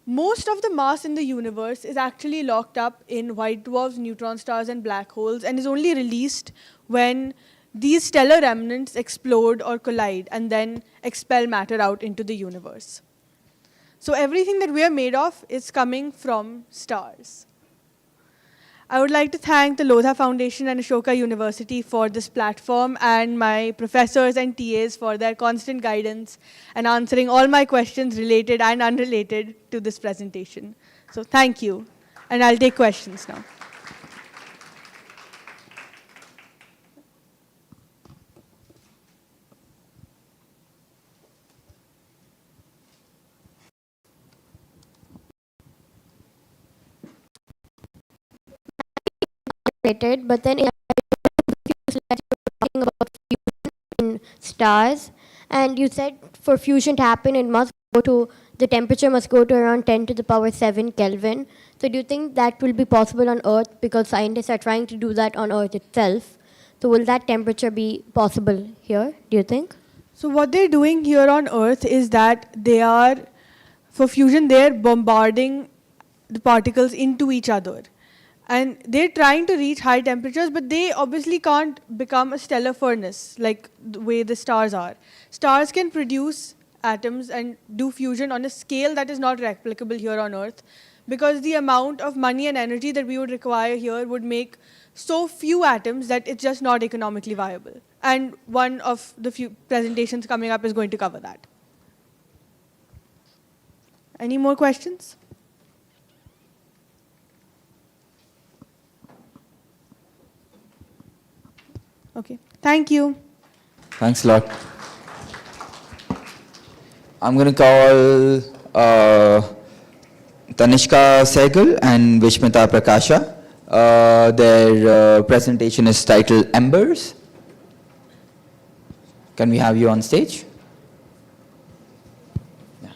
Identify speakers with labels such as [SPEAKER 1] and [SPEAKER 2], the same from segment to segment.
[SPEAKER 1] most of the mass in the universe is actually locked up in white dwarfs, neutron stars, and black holes, and is only released when these stellar remnants explode or collide and then expel matter out into the universe. So everything that we are made of is coming from stars. I would like to thank the Lodha Foundation and Ashoka University for this platform, and my professors and TAs for their constant guidance and answering all my questions related and unrelated to this presentation. So thank you, and I'll take questions now.
[SPEAKER 2] Related, but then in talking about fusion in stars, and you said for fusion to happen, it must go to the temperature must go to around 10 to the power 7 Kelvin. So do you think that will be possible on Earth, because scientists are trying to do that on Earth itself? So will that temperature be possible here, do you think?
[SPEAKER 1] So what they're doing here on Earth is that they are, for fusion, they're bombarding the particles into each other. And they're trying to reach high temperatures, but they obviously can't become a stellar furnace like the way the stars are. Stars can produce atoms and do fusion on a scale that is not replicable here on Earth, because the amount of money and energy that we would require here would make so few atoms that it's just not economically viable. And one of the few presentations coming up is going to cover that. Any more questions? Okay, thank you.
[SPEAKER 3] Thanks a lot. I'm going to call Tanishka Sehgal and Vishmita Prakasha. Their presentation is titled Embers. Can we have you on stage? Yeah.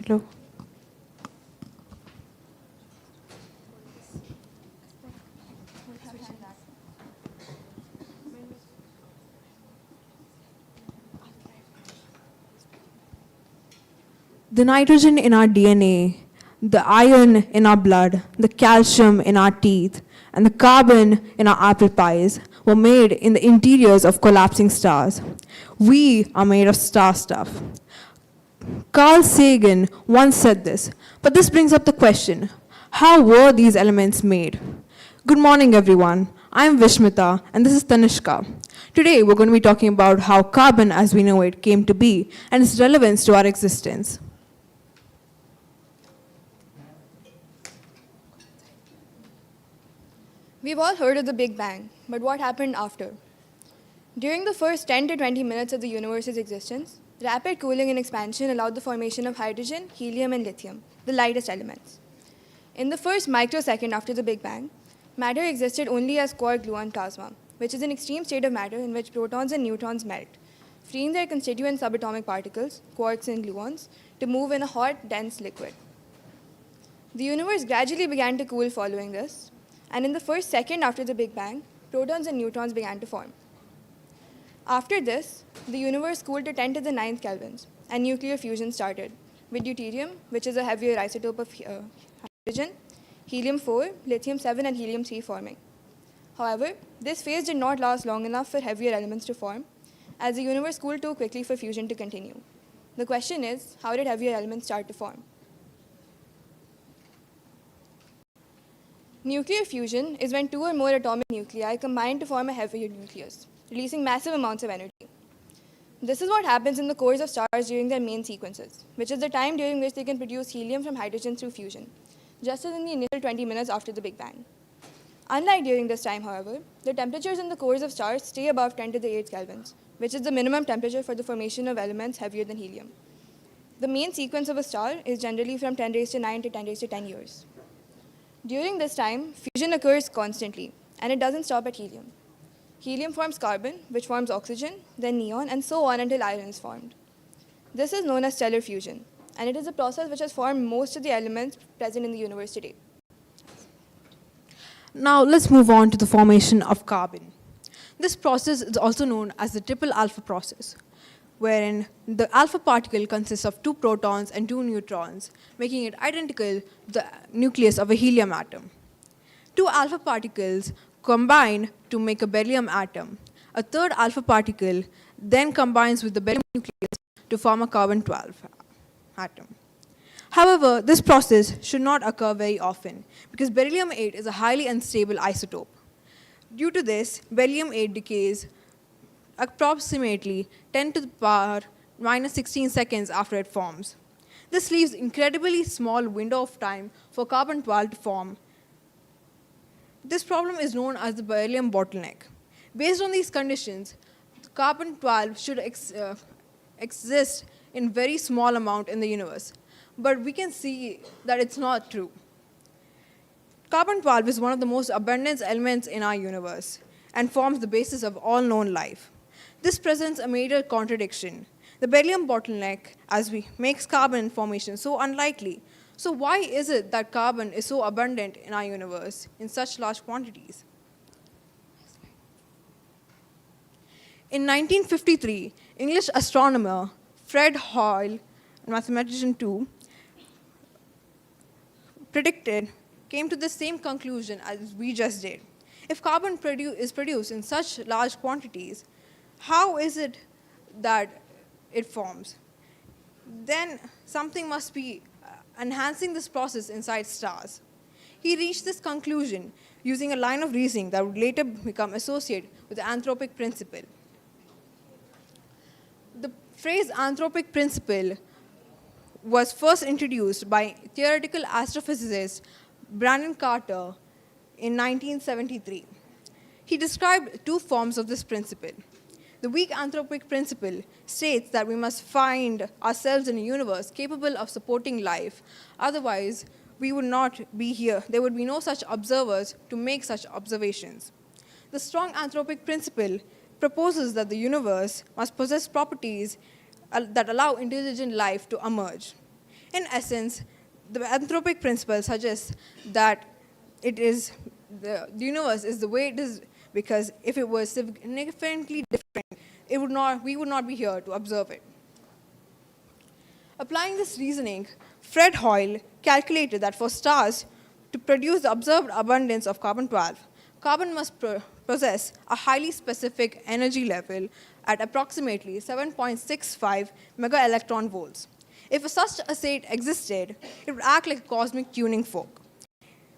[SPEAKER 1] Hello.
[SPEAKER 4] The nitrogen in our DNA, the iron in our blood, the calcium in our teeth, and the carbon in our apple pies were made in the interiors of collapsing stars. We are made of star stuff. Carl Sagan once said this, but this brings up the question, how were these elements made? Good morning, everyone. I'm Vishmita, and this is Tanishka. Today, we're going to be talking about how carbon as we know it came to be and its relevance to our existence.
[SPEAKER 5] We've all heard of the Big Bang, but what happened after? During the first 10 to 20 minutes of the universe's existence, rapid cooling and expansion allowed the formation of hydrogen, helium, and lithium, the lightest elements. In the first microsecond after the Big Bang, matter existed only as quark-gluon plasma, which is an extreme state of matter in which protons and neutrons melt, freeing their constituent subatomic particles, quarks and gluons, to move in a hot, dense liquid. The universe gradually began to cool following this, and in the first second after the Big Bang, protons and neutrons began to form. After this, the universe cooled to 10 to the 9th kelvins, and nuclear fusion started, with deuterium, which is a heavier isotope of hydrogen, helium-4, lithium-7, and helium-3 forming. However, this phase did not last long enough for heavier elements to form, as the universe cooled too quickly for fusion to continue. The question is, how did heavier elements start to form? Nuclear fusion is when two or more atomic nuclei combine to form a heavier nucleus, releasing massive amounts of energy. This is what happens in the cores of stars during their main sequences, which is the time during which they can produce helium from hydrogen through fusion, just as in the initial 20 minutes after the Big Bang. Unlike during this time, however, the temperatures in the cores of stars stay above 10 to the 8th kelvins, which is the minimum temperature for the formation of elements heavier than helium. The main sequence of a star is generally from 10 raised to 9 to 10 raised to 10 years. During this time, fusion occurs constantly, and it doesn't stop at helium. Helium forms carbon, which forms oxygen, then neon, and so on until iron is formed. This is known as stellar fusion, and it is a process which has formed most of the elements present in the universe today.
[SPEAKER 4] Now let's move on to the formation of carbon. This process is also known as the triple alpha process, wherein the alpha particle consists of 2 protons and 2 neutrons, making it identical to the nucleus of a helium atom. 2 alpha particles combine to make a beryllium atom. A third alpha particle then combines with the beryllium nucleus to form a carbon-12 atom. However, this process should not occur very often because beryllium-8 is a highly unstable isotope. Due to this, beryllium-8 decays approximately 10 to the power minus 16 seconds after it forms. This leaves incredibly small window of time for carbon-12 to form. This problem is known as the beryllium bottleneck. Based on these conditions, carbon-12 should exist in very small amount in the universe. But we can see that it's not true. Carbon-12 is one of the most abundant elements in our universe and forms the basis of all known life. This presents a major contradiction. The beryllium bottleneck makes carbon formation so unlikely. So why is it that carbon is so abundant in our universe in such large quantities? In 1953, English astronomer Fred Hoyle, a mathematician too, came to the same conclusion as we just did. If carbon is produced in such large quantities, how is it that it forms? Then something must be enhancing this process inside stars. He reached this conclusion using a line of reasoning that would later become associated with the anthropic principle. The phrase anthropic principle was first introduced by theoretical astrophysicist Brandon Carter in 1973. He described 2 forms of this principle. The weak anthropic principle states that we must find ourselves in a universe capable of supporting life. Otherwise, we would not be here. There would be no such observers to make such observations. The strong anthropic principle proposes that the universe must possess properties that allow intelligent life to emerge. In essence, the anthropic principle suggests that the universe is the way it is because if it was significantly different, we would not be here to observe it. Applying this reasoning, Fred Hoyle calculated that for stars to produce the observed abundance of carbon-12, carbon must possess a highly specific energy level at approximately 7.65 mega-electron volts. If such a state existed, it would act like a cosmic tuning fork.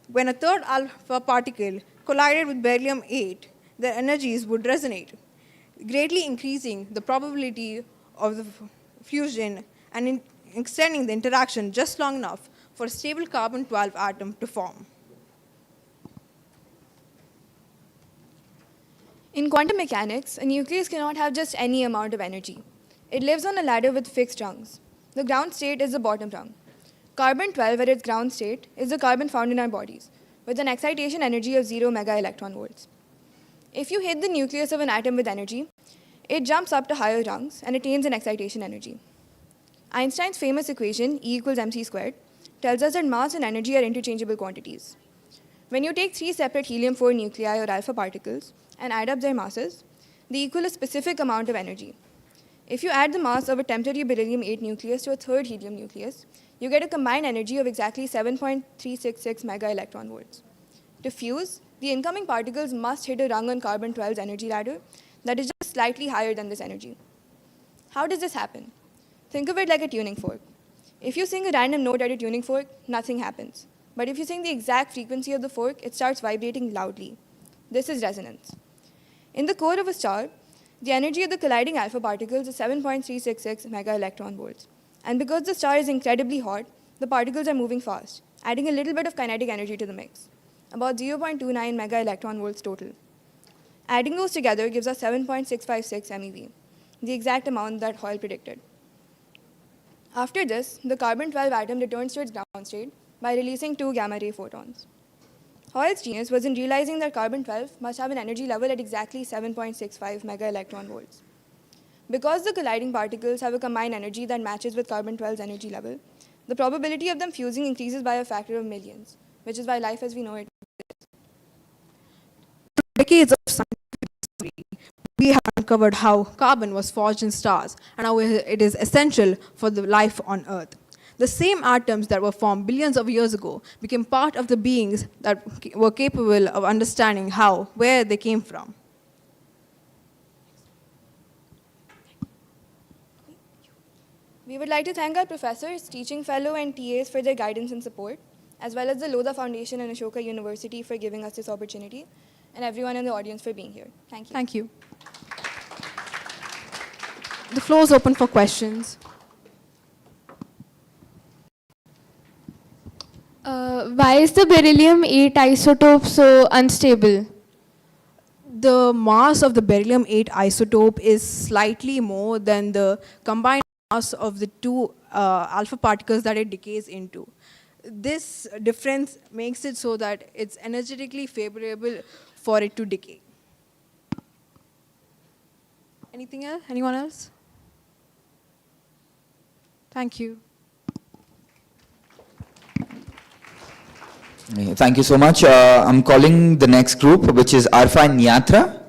[SPEAKER 4] When a third alpha particle collided with beryllium-8, their energies would resonate, greatly increasing the probability of the fusion and extending the interaction just long enough for a stable carbon-12 atom to form.
[SPEAKER 5] In quantum mechanics, a nucleus cannot have just any amount of energy. It lives on a ladder with fixed rungs. The ground state is the bottom rung. Carbon-12 at its ground state is the carbon found in our bodies, with an excitation energy of 0 mega-electron volts. If you hit the nucleus of an atom with energy, it jumps up to higher rungs and attains an excitation energy. Einstein's famous equation, E equals mc squared, tells us that mass and energy are interchangeable quantities. When you take 3 separate helium-4 nuclei or alpha particles and add up their masses, they equal a specific amount of energy. If you add the mass of a temporary beryllium-8 nucleus to a third helium nucleus, you get a combined energy of exactly 7.366 mega-electron volts. To fuse, the incoming particles must hit a rung on carbon-12's energy ladder that is just slightly higher than this energy. How does this happen? Think of it like a tuning fork. If you sing a random note at a tuning fork, nothing happens. But if you sing the exact frequency of the fork, it starts vibrating loudly. This is resonance. In the core of a star, the energy of the colliding alpha particles is 7.366 mega-electron volts. And because the star is incredibly hot, the particles are moving fast, adding a little bit of kinetic energy to the mix, about 0.29 mega-electron volts total. Adding those together gives us 7.656 MeV, the exact amount that Hoyle predicted. After this, the carbon-12 atom returns to its ground state by releasing 2 gamma-ray photons. Hoyle's genius was in realizing that carbon-12 must have an energy level at exactly 7.65 mega-electron volts. Because the colliding particles have a combined energy that matches with carbon-12's energy level, the probability of them fusing increases by a factor of millions, which is why life as we know it.
[SPEAKER 4] Decades of scientific history, we have uncovered how carbon was forged in stars and how it is essential for the life on Earth. The same atoms that were formed billions of years ago became part of the beings that were capable of understanding where they came from.
[SPEAKER 5] We would like to thank our professors, teaching fellow, and TAs for their guidance and support, as well as the Lodha Foundation and Ashoka University for giving us this opportunity, and everyone in the audience for being here. Thank you.
[SPEAKER 4] Thank you. The floor is open for questions.
[SPEAKER 6] Why is the beryllium-8 isotope so unstable?
[SPEAKER 4] The mass of the beryllium-8 isotope is slightly more than the combined mass of the two alpha particles that it decays into. This difference makes it so that it's energetically favorable for it to decay. Anything else? Anyone else? Thank you.
[SPEAKER 3] Thank you so much. I'm calling the next group, which is Arfa and Yatra.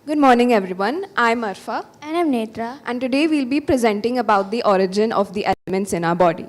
[SPEAKER 7] Good morning, everyone. I'm Arfa,
[SPEAKER 2] And I'm Netra.
[SPEAKER 7] and today we'll be presenting about the origin of the elements in our body.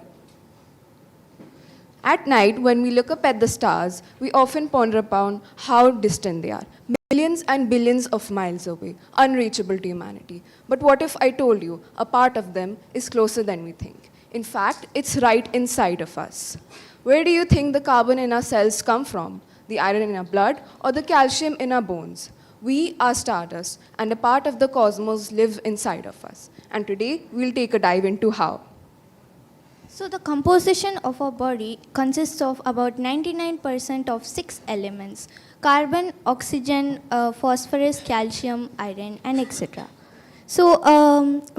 [SPEAKER 7] At night, when we look up at the stars, we often ponder upon how distant they are. Millions and billions of miles away, unreachable to humanity. But what if I told you a part of them is closer than we think? In fact, it's right inside of us. Where do you think the carbon in our cells come from? The iron in our blood or the calcium in our bones? We are stardust, and a part of the cosmos live inside of us. And today, we'll take a dive into how.
[SPEAKER 8] So the composition of our body consists of about 99% of 6 elements: carbon, oxygen, phosphorus, calcium, iron, and etc. So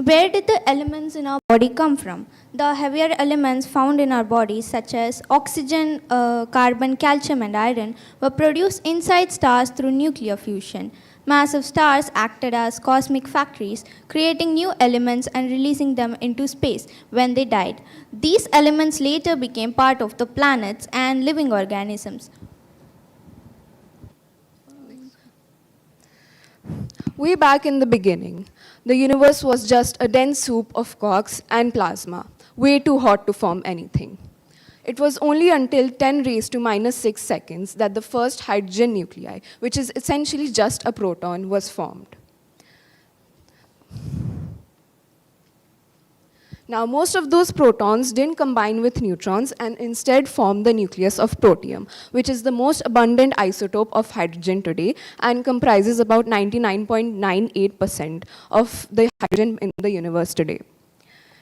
[SPEAKER 8] where did the elements in our body come from? The heavier elements found in our body, such as oxygen, carbon, calcium, and iron, were produced inside stars through nuclear fusion. Massive stars acted as cosmic factories, creating new elements and releasing them into space when they died. These elements later became part of the planets and living organisms.
[SPEAKER 7] Way back in the beginning, the universe was just a dense soup of quarks and plasma, way too hot to form anything. It was only until 10 raised to minus 6 seconds that the first hydrogen nuclei, which is essentially just a proton, was formed. Now, most of those protons didn't combine with neutrons and instead formed the nucleus of protium, which is the most abundant isotope of hydrogen today and comprises about 99.98% of the hydrogen in the universe today.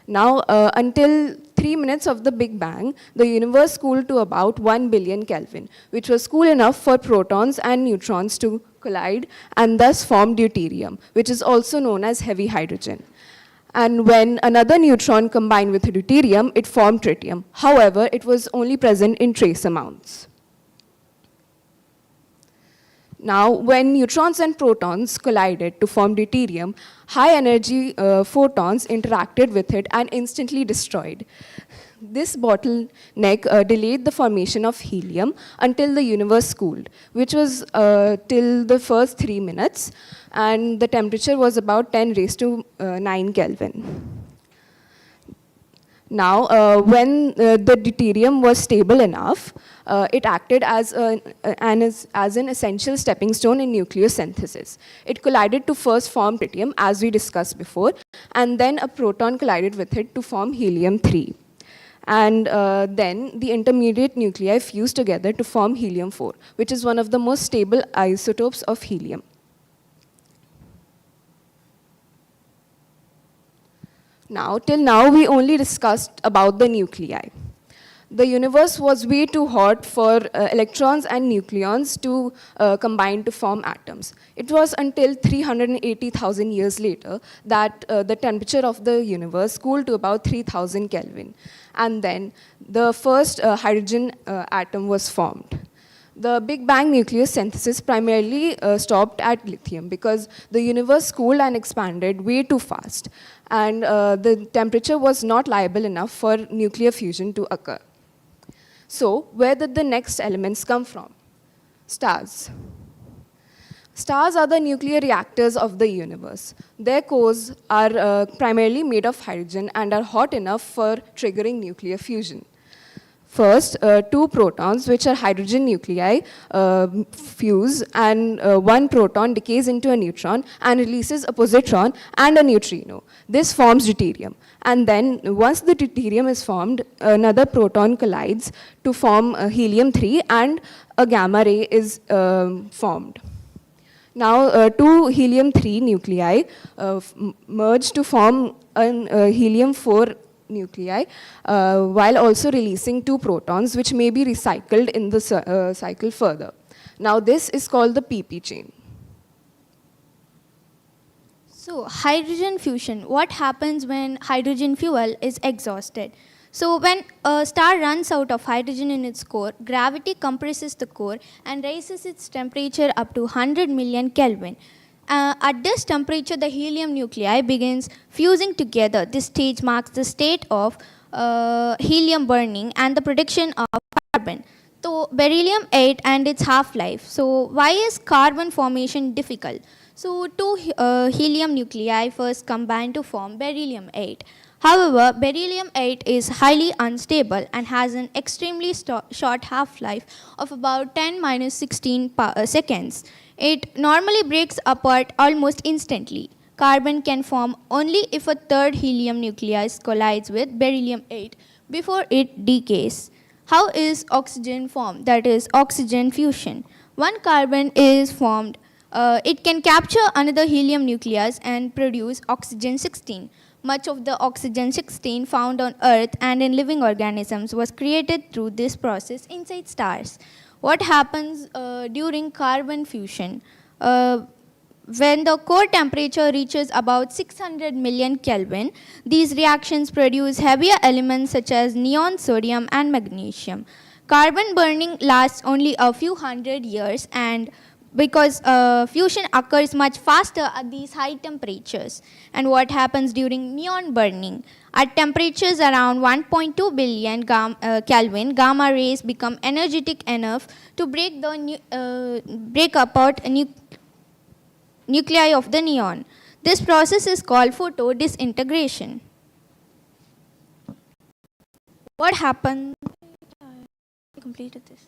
[SPEAKER 7] Now, until 3 minutes of the Big Bang, the universe cooled to about 1 billion Kelvin, which was cool enough for protons and neutrons to collide and thus form deuterium, which is also known as heavy hydrogen. And when another neutron combined with deuterium, it formed tritium. However, it was only present in trace amounts. Now, when neutrons and protons collided to form deuterium, high energy photons interacted with it and instantly destroyed. This bottleneck delayed the formation of helium until the universe cooled, which was till the first 3 minutes, and the temperature was about 10 raised to 9 Kelvin. Now, when the deuterium was stable enough, it acted as an essential stepping stone in nucleosynthesis. It collided to first form tritium, as we discussed before, and then a proton collided with it to form helium-3. And then the intermediate nuclei fused together to form helium-4, which is one of the most stable isotopes of helium. Now, till now, we only discussed about the nuclei. The universe was way too hot for electrons and nucleons to combine to form atoms. It was until 380,000 years later that the temperature of the universe cooled to about 3,000 Kelvin. And then the first hydrogen atom was formed. The Big Bang nucleosynthesis primarily stopped at lithium because the universe cooled and expanded way too fast, and the temperature was not liable enough for nuclear fusion to occur. So, where did the next elements come from? Stars. Stars are the nuclear reactors of the universe. Their cores are primarily made of hydrogen and are hot enough for triggering nuclear fusion. First, two protons, which are hydrogen nuclei, fuse, and one proton decays into a neutron and releases a positron and a neutrino. This forms deuterium. And then, once the deuterium is formed, another proton collides to form helium-3, and a gamma ray is formed. Now, two helium-3 nuclei merge to form a helium-4 nuclei, while also releasing two protons, which may be recycled in the cycle further. Now, this is called the pp chain.
[SPEAKER 8] So, hydrogen fusion. What happens when hydrogen fuel is exhausted? So, when a star runs out of hydrogen in its core, gravity compresses the core and raises its temperature up to 100 million Kelvin. At this temperature, the helium nuclei begins fusing together. This stage marks the state of helium burning and the production of carbon. So, beryllium-8 and its half-life. So, why is carbon formation difficult? So, two helium nuclei first combine to form beryllium-8. However, beryllium-8 is highly unstable and has an extremely short half-life of about 10-16 seconds. It normally breaks apart almost instantly. Carbon can form only if a third helium nucleus collides with beryllium-8 before it decays. How is oxygen formed? That is oxygen fusion. One carbon is formed. It can capture another helium nucleus and produce oxygen-16. Much of the oxygen-16 found on Earth and in living organisms was created through this process inside stars. What happens during carbon fusion? When the core temperature reaches about 600 million Kelvin, these reactions produce heavier elements such as neon, sodium, and magnesium. Carbon burning lasts only a few hundred years, and because fusion occurs much faster at these high temperatures. And what happens during neon burning? At temperatures around 1.2 billion Kelvin, gamma rays become energetic enough to break apart nuclei of the neon. This process is called photo disintegration. What happens? I completed this.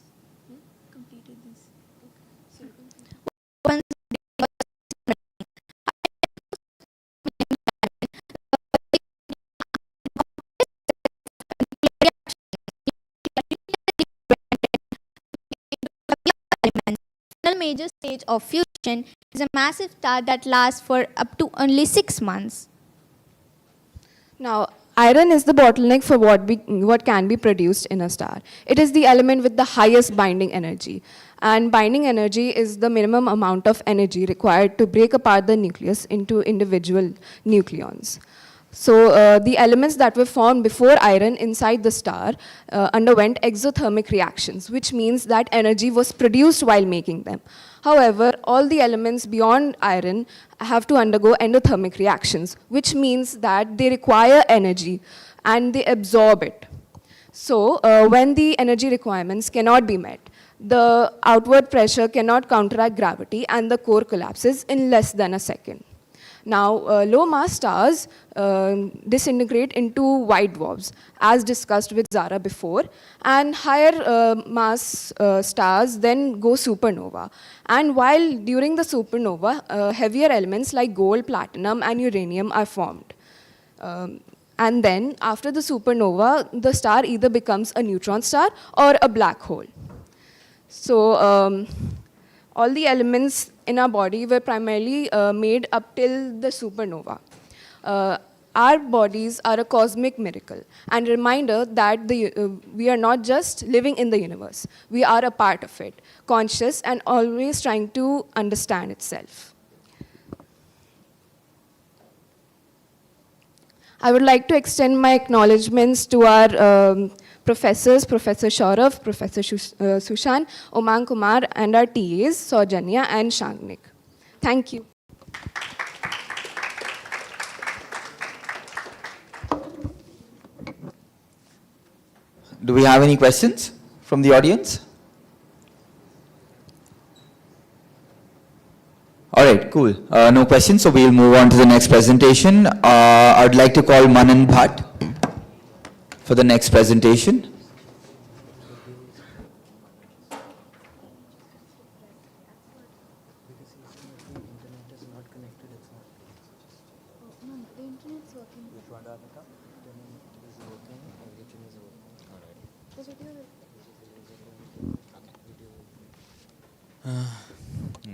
[SPEAKER 8] The major stage of fusion is a massive star that lasts for up to only 6 months.
[SPEAKER 7] Now, iron is the bottleneck for what can be produced in a star. It is the element with the highest binding energy. And binding energy is the minimum amount of energy required to break apart the nucleus into individual nucleons. So the elements that were formed before iron inside the star underwent exothermic reactions, which means that energy was produced while making them. However, all the elements beyond iron have to undergo endothermic reactions, which means that they require energy and they absorb it. So when the energy requirements cannot be met, the outward pressure cannot counteract gravity and the core collapses in less than a second. Now, low mass stars disintegrate into white dwarfs, as discussed with Zara before, and higher mass stars then go supernova. And while during the supernova, heavier elements like gold, platinum, and uranium are formed. And then, after the supernova, the star either becomes a neutron star or a black hole. So, all the elements in our body were primarily made up till the supernova. Our bodies are a cosmic miracle and a reminder that we are not just living in the universe. We are a part of it, conscious and always trying to understand itself. I would like to extend my acknowledgements to our professors, Professor Shaurav, Professor Sushan, Umang Kumar, and our TAs, Saujanya and Shangnik. Thank you.
[SPEAKER 3] Do we have any questions from the audience? All right, cool. No questions, so we'll move on to the next presentation. I'd like to call Manan Bhatt for the next presentation.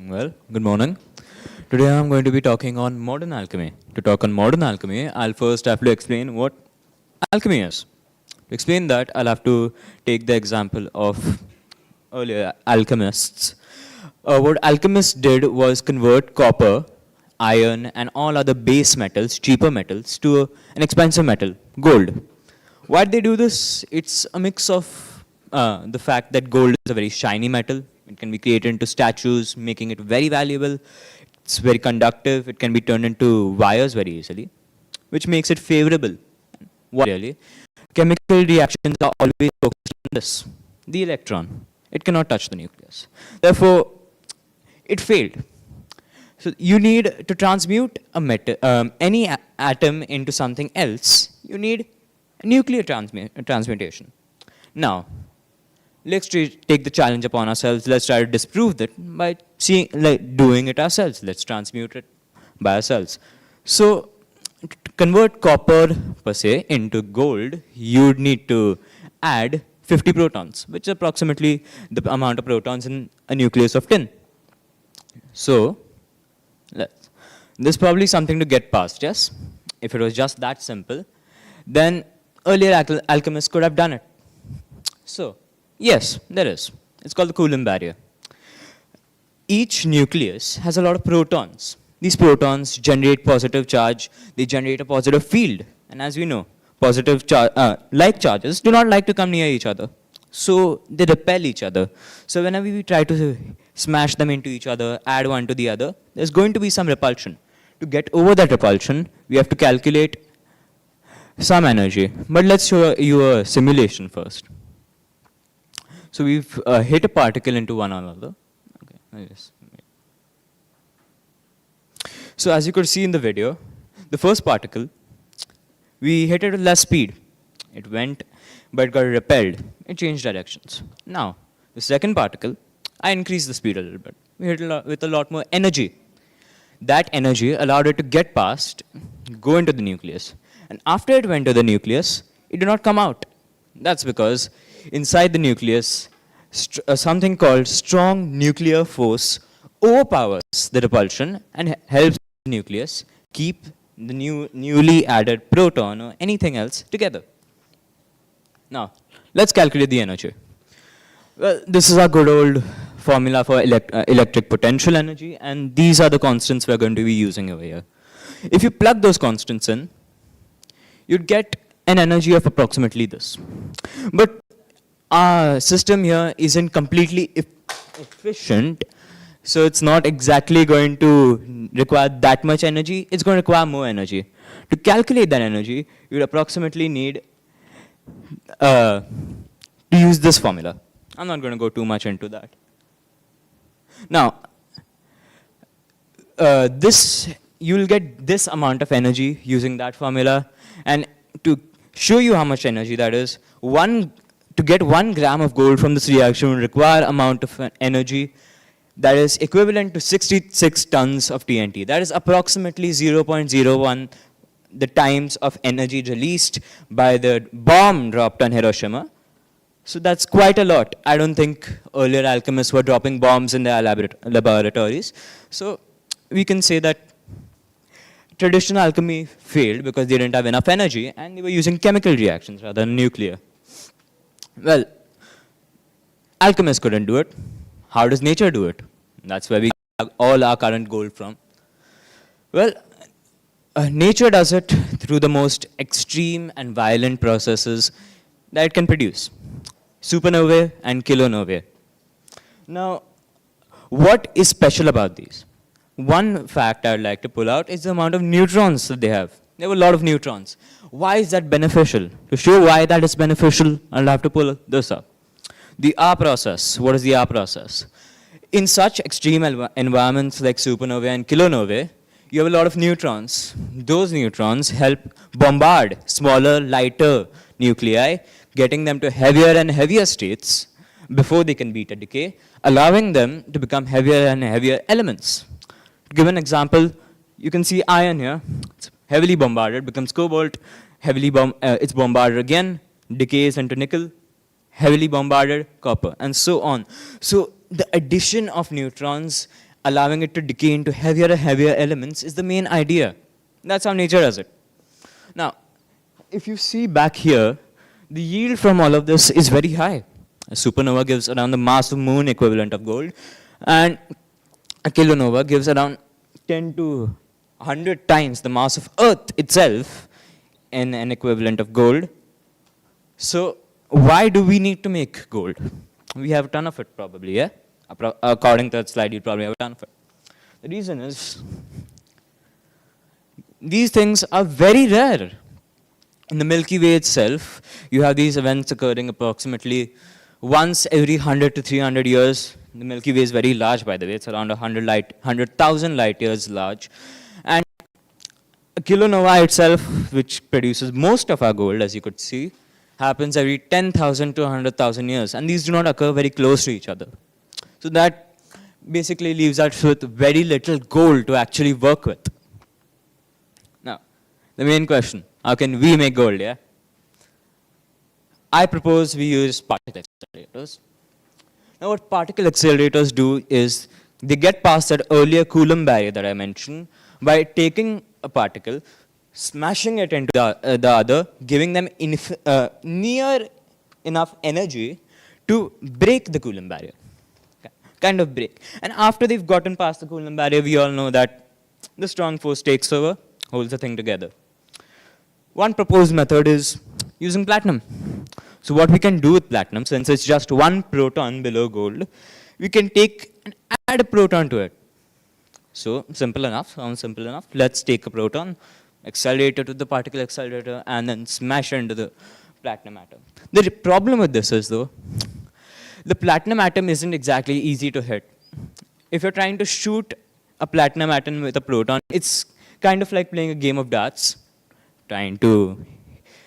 [SPEAKER 9] Well, good morning. Today I'm going to be talking on modern alchemy. To talk on modern alchemy, I'll first have to explain what alchemy is. To explain that, I'll have to take the example of earlier alchemists. What alchemists did was convert copper, iron, and all other base metals, cheaper metals, to an expensive metal, gold. Why did they do this? It's a mix of the fact that gold is a very shiny metal. It can be created into statues, making it very valuable. It's very conductive. It can be turned into wires very easily, which makes it favorable. Why really? Chemical reactions are always focused on this, the electron. It cannot touch the nucleus. Therefore, it failed. So you need to transmute any atom into something else. You need nuclear transmutation. Now, let's take the challenge upon ourselves. Let's try to disprove that by doing it ourselves. Let's transmute it by ourselves. So, to convert copper per se into gold, you'd need to add 50 protons, which is approximately the amount of protons in a nucleus of tin. So, this is probably something to get past, yes? If it was just that simple, then earlier alchemists could have done it. So, yes, there is. It's called the Coulomb barrier. Each nucleus has a lot of protons. These protons generate positive charge. They generate a positive field. And as we know, positive like charges do not like to come near each other. So they repel each other. So whenever we try to smash them into each other, add one to the other, there's going to be some repulsion. To get over that repulsion, we have to calculate some energy. But let's show you a simulation first. So we've hit a particle into one another. Okay, so as you could see in the video, the first particle, we hit it with less speed. It went, but it got repelled. It changed directions. Now, the second particle, I increased the speed a little bit. We hit it with a lot more energy. That energy allowed it to get past, go into the nucleus. And after it went to the nucleus, it did not come out. That's because inside the nucleus, something called strong nuclear force overpowers the repulsion and helps the nucleus keep the newly added proton or anything else together. Now, let's calculate the energy. Well, this is our good old formula for electric potential energy, and these are the constants we're going to be using over here. If you plug those constants in, you'd get an energy of approximately this. But our system here isn't completely efficient, so it's not exactly going to require that much energy. It's going to require more energy. To calculate that energy, you'd approximately need to use this formula. I'm not going to go too much into that. Now, this you'll get this amount of energy using that formula. And to show you how much energy that is, to get 1 gram of gold from this reaction will require amount of energy that is equivalent to 66 tons of TNT. That is approximately 0.01 the times of energy released by the bomb dropped on Hiroshima. So that's quite a lot. I don't think earlier alchemists were dropping bombs in their laboratories. So we can say that traditional alchemy failed because they didn't have enough energy and they were using chemical reactions rather than nuclear. Well, alchemists couldn't do it. How does nature do it? That's where we get all our current gold from. Well, nature does it through the most extreme and violent processes that it can produce. Supernovae and kilonovae. Now, what is special about these? One fact I'd like to pull out is the amount of neutrons that they have. They have a lot of neutrons. Why is that beneficial? To show why that is beneficial, I'll have to pull this up. The R process. What is the R process? In such extreme environments like supernovae and kilonovae, you have a lot of neutrons. Those neutrons help bombard smaller, lighter nuclei, getting them to heavier and heavier states before they can beat a decay, allowing them to become heavier and heavier elements. To give an example, you can see iron here. It's heavily bombarded, becomes cobalt, it's bombarded again, decays into nickel, heavily bombarded, copper, and so on. So the addition of neutrons, allowing it to decay into heavier and heavier elements, is the main idea. That's how nature does it. Now, if you see back here, the yield from all of this is very high. A supernova gives around the mass of moon equivalent of gold, and a kilonova gives around 10 to 100 times the mass of Earth itself in an equivalent of gold. So why do we need to make gold? We have a ton of it probably, yeah? According to that slide, you probably have a ton of it. The reason is, these things are very rare. In the Milky Way itself, you have these events occurring approximately once every 100 to 300 years. The Milky Way is very large, by the way. It's around 100,000 light years large. And a kilonova itself, which produces most of our gold, as you could see, happens every 10,000 to 100,000 years. And these do not occur very close to each other. So that basically leaves us with very little gold to actually work with. Now, the main question, how can we make gold, yeah? I propose we use particle accelerators. Now what particle accelerators do is, they get past that earlier Coulomb barrier that I mentioned by taking a particle, smashing it into the other, giving them near enough energy to break the Coulomb barrier. Kind of break. And after they've gotten past the Coulomb barrier, we all know that the strong force takes over, holds the thing together. One proposed method is using platinum. So what we can do with platinum, since it's just 1 proton below gold, we can take and add a proton to it. So simple enough, sounds simple enough. Let's take a proton, accelerate it with the particle accelerator, and then smash it into the platinum atom. The problem with this is, though, the platinum atom isn't exactly easy to hit. If you're trying to shoot a platinum atom with a proton, it's kind of like playing a game of darts,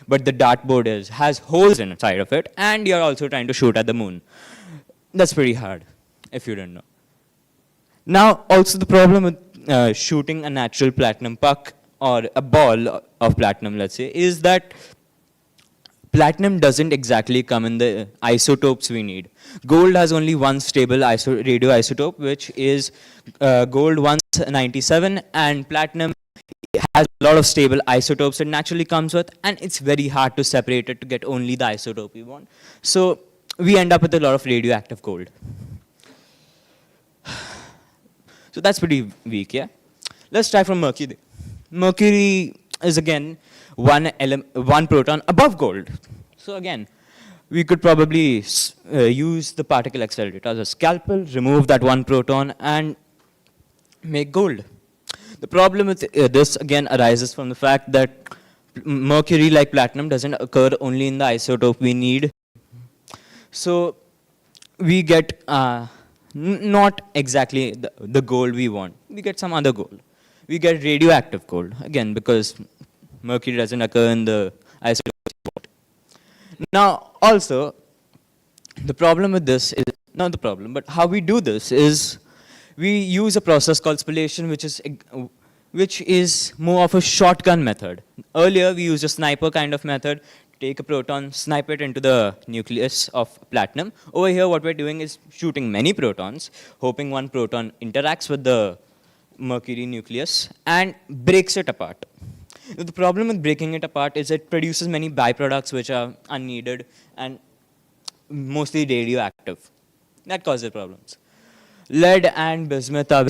[SPEAKER 9] but the dartboard has holes inside of it, and you're also trying to shoot at the moon. That's pretty hard, if you didn't know. Now, also the problem with shooting a natural platinum puck, or a ball of platinum, let's say, is that platinum doesn't exactly come in the isotopes we need. Gold has only one stable radioisotope, which is gold 197, and platinum has a lot of stable isotopes it naturally comes with, and it's very hard to separate it to get only the isotope we want. So we end up with a lot of radioactive gold. So that's pretty weak, yeah? Let's try from mercury. Mercury is again one proton above gold. So again, we could probably use the particle accelerator as a scalpel, remove that one proton, and make gold. The problem with this again arises from the fact that mercury, like platinum, doesn't occur only in the isotope we need. So we get not exactly the gold we want. We get some other gold. we get radioactive cold, again, because mercury doesn't occur in the isotope. Now, also, the problem with this is, not the problem, but how we do this is we use a process called spallation, which is more of a shotgun method. Earlier, we used a sniper kind of method, take a proton, snipe it into the nucleus of platinum. Over here, what we're doing is shooting many protons, hoping one proton interacts with the mercury nucleus and breaks it apart. The problem with breaking it apart is it produces many byproducts which are unneeded and mostly radioactive. That causes problems. Lead and bismuth are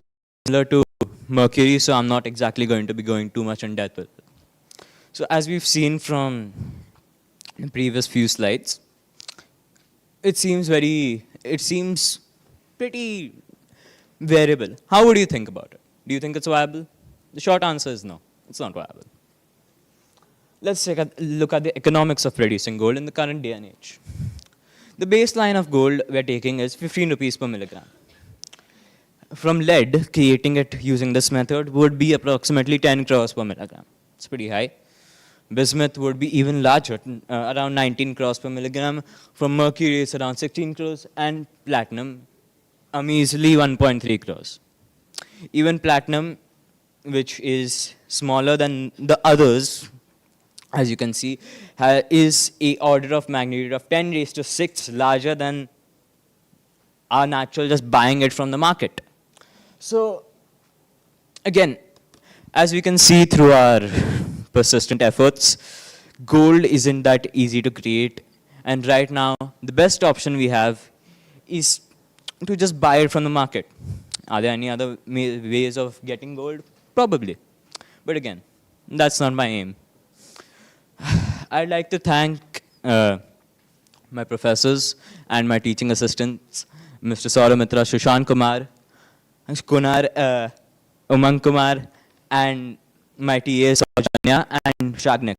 [SPEAKER 9] similar to mercury, so I'm not exactly going to be going too much in depth with it. So as we've seen from the previous few slides, it seems pretty variable. How would you think about it? Do you think it's viable? The short answer is no, it's not viable. Let's look at the economics of producing gold in the current day and age. The baseline of gold we're taking is 15 rupees per milligram. From lead, creating it using this method would be approximately 10 crores per milligram. It's pretty high. Bismuth would be even larger, around 19 crores per milligram. From mercury, it's around 16 crores. And platinum, measly 1.3 crores. Even platinum, which is smaller than the others, as you can see, is a order of magnitude of 10 raised to 6 larger than our natural just buying it from the market. So again, as we can see through our persistent efforts, gold isn't that easy to create. And right now, the best option we have is to just buy it from the market. Are there any other ways of getting gold? Probably. But again, that's not my aim. I'd like to thank my professors and my teaching assistants, Mr. Sauramitra, Shushan Kumar, Kunar, Umang Kumar, and my TAs, Saujanya and Shagnik.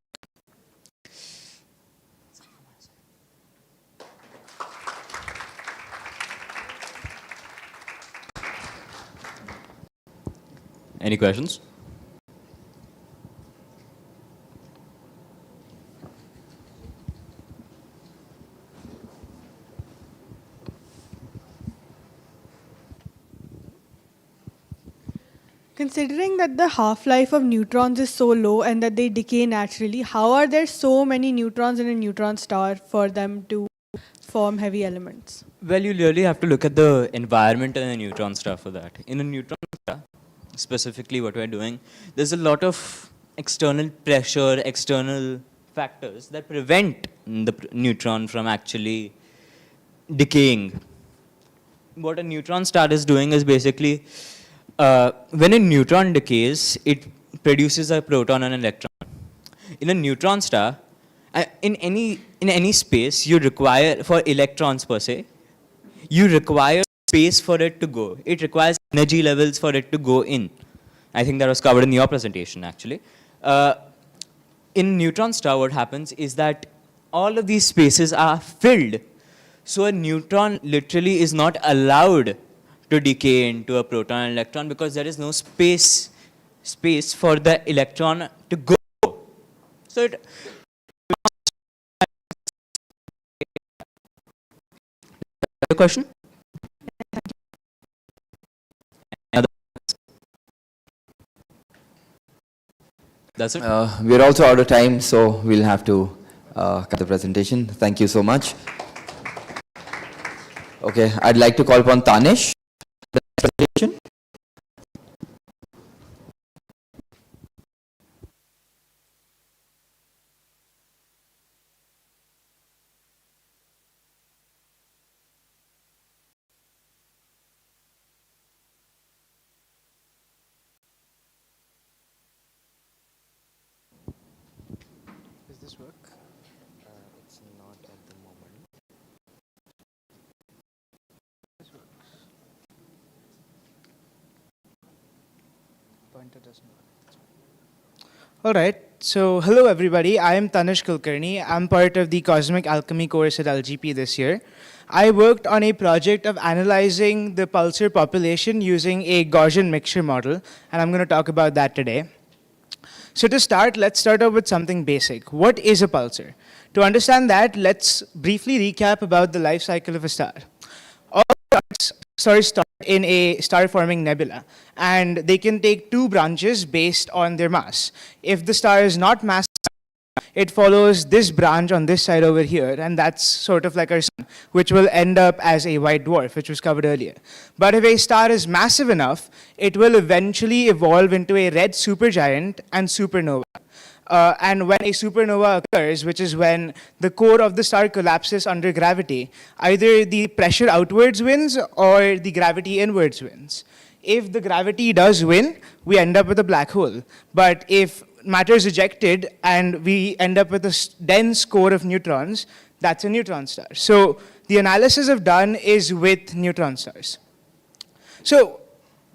[SPEAKER 9] Any questions?
[SPEAKER 1] Considering that the half-life of neutrons is so low and that they decay naturally, how are there so many neutrons in a neutron star for them to form heavy elements?
[SPEAKER 9] Well, you really have to look at the environment in a neutron star for that. In a neutron star, specifically what we're doing, there's a lot of external pressure, external factors that prevent the neutron from actually decaying. What a neutron star is doing is basically, when a neutron decays, it produces a proton and an electron. In a neutron star, in any space, you require, for electrons per se, you require space for it to go. It requires energy levels for it to go in. I think that was covered in your presentation, actually. In neutron star, what happens is that all of these spaces are filled. So a neutron literally is not allowed to decay into a proton and electron because there is no space for the electron to go. So the question? That's it.
[SPEAKER 3] We're also out of time, so we'll have to cut the presentation. Thank you so much. Okay, I'd like to call upon Tanish. The next presentation.
[SPEAKER 10] Does this work? It's not at the moment. This works. Pointer doesn't work. All right. So, hello everybody. I am Tanish Kulkarni. I'm part of the Cosmic Alchemy course at LGP this year. I worked on a project of analyzing the pulsar population using a Gaussian mixture model, and I'm going to talk about that today. So to start, let's start off with something basic. What is a pulsar? To understand that, let's briefly recap about the life cycle of a star. All stars start in a star-forming nebula, and they can take two branches based on their mass. If the star is not massive, it follows this branch on this side over here, and that's sort of like our sun, which will end up as a white dwarf, which was covered earlier. But if a star is massive enough, it will eventually evolve into a red supergiant and supernova. And when a supernova occurs, which is when the core of the star collapses under gravity, either the pressure outwards wins or the gravity inwards wins. If the gravity does win, we end up with a black hole. But if matter is ejected and we end up with a dense core of neutrons, that's a neutron star. So the analysis I've done is with neutron stars. So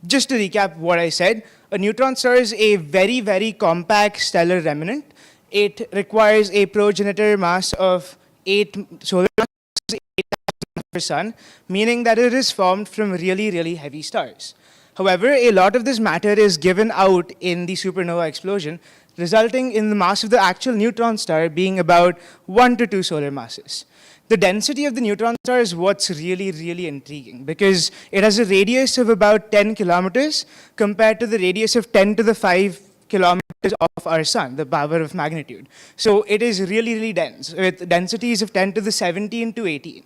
[SPEAKER 10] just to recap what I said, a neutron star is a very, very compact stellar remnant. It requires a progenitor mass of 8 solar masses, 8 times the sun, meaning that it is formed from really, really heavy stars. However, a lot of this matter is given out in the supernova explosion, resulting in the mass of the actual neutron star being about 1 to 2 solar masses. The density of the neutron star is what's really, really intriguing, because it has a radius of about 10 kilometers compared to the radius of 10 to the 5 kilometers of our sun, the power of magnitude. So it is really, really dense, with densities of 10 to the 17 to 18.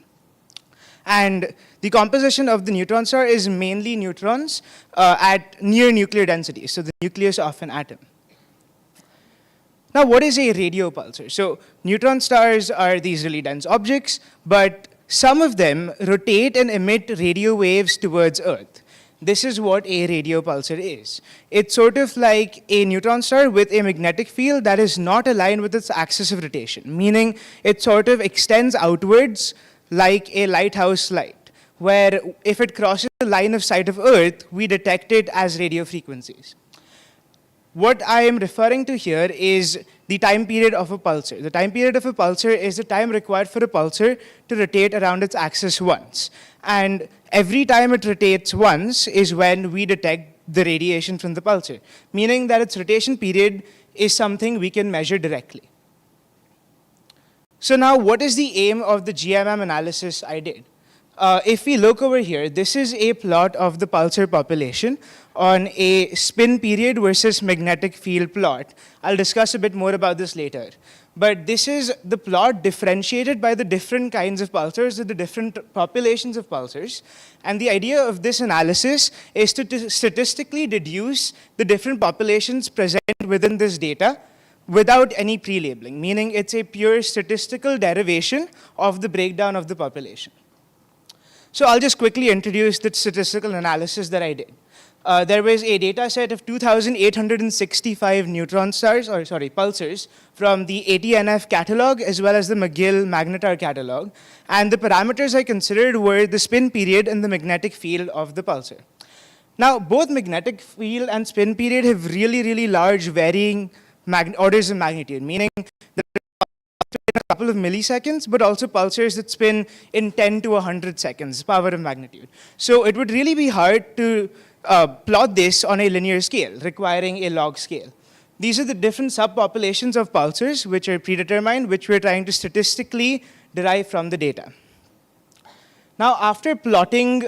[SPEAKER 10] And the composition of the neutron star is mainly neutrons at near nuclear densities, so the nucleus of an atom. Now, what is a radio pulsar? So neutron stars are these really dense objects, but some of them rotate and emit radio waves towards Earth. This is what a radio pulsar is. It's sort of like a neutron star with a magnetic field that is not aligned with its axis of rotation, meaning it sort of extends outwards like a lighthouse light, where if it crosses the line of sight of Earth, we detect it as radio frequencies. What I am referring to here is the time period of a pulsar. The time period of a pulsar is the time required for a pulsar to rotate around its axis once. And every time it rotates once is when we detect the radiation from the pulsar, meaning that its rotation period is something we can measure directly. So now, what is the aim of the GMM analysis I did? If we look over here, this is a plot of the pulsar population on a spin period versus magnetic field plot. I'll discuss a bit more about this later. But this is the plot differentiated by the different kinds of pulsars, the different populations of pulsars. And the idea of this analysis is to statistically deduce the different populations present within this data without any pre-labeling, meaning it's a pure statistical derivation of the breakdown of the population. So I'll just quickly introduce the statistical analysis that I did. There was a data set of 2,865 pulsars from the ATNF catalog as well as the McGill magnetar catalog. And the parameters I considered were the spin period and the magnetic field of the pulsar. Now, both magnetic field and spin period have really, really large varying orders of magnitude, meaning that in a couple of milliseconds, but also pulsars that spin in 10 to 100 seconds, power of magnitude. So it would really be hard to plot this on a linear scale, requiring a log scale. These are the different subpopulations of pulsars, which are predetermined, which we're trying to statistically derive from the data. Now, after plotting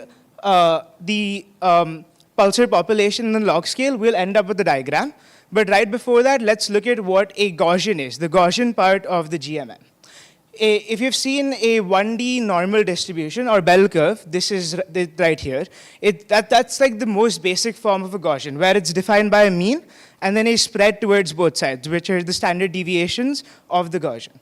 [SPEAKER 10] the pulsar population in the log scale, we'll end up with the diagram. But right before that, let's look at what a Gaussian is, the Gaussian part of the GMM. If you've seen a 1D normal distribution or bell curve, this is right here. That's like the most basic form of a Gaussian, where it's defined by a mean and then a spread towards both sides, which are the standard deviations of the Gaussian.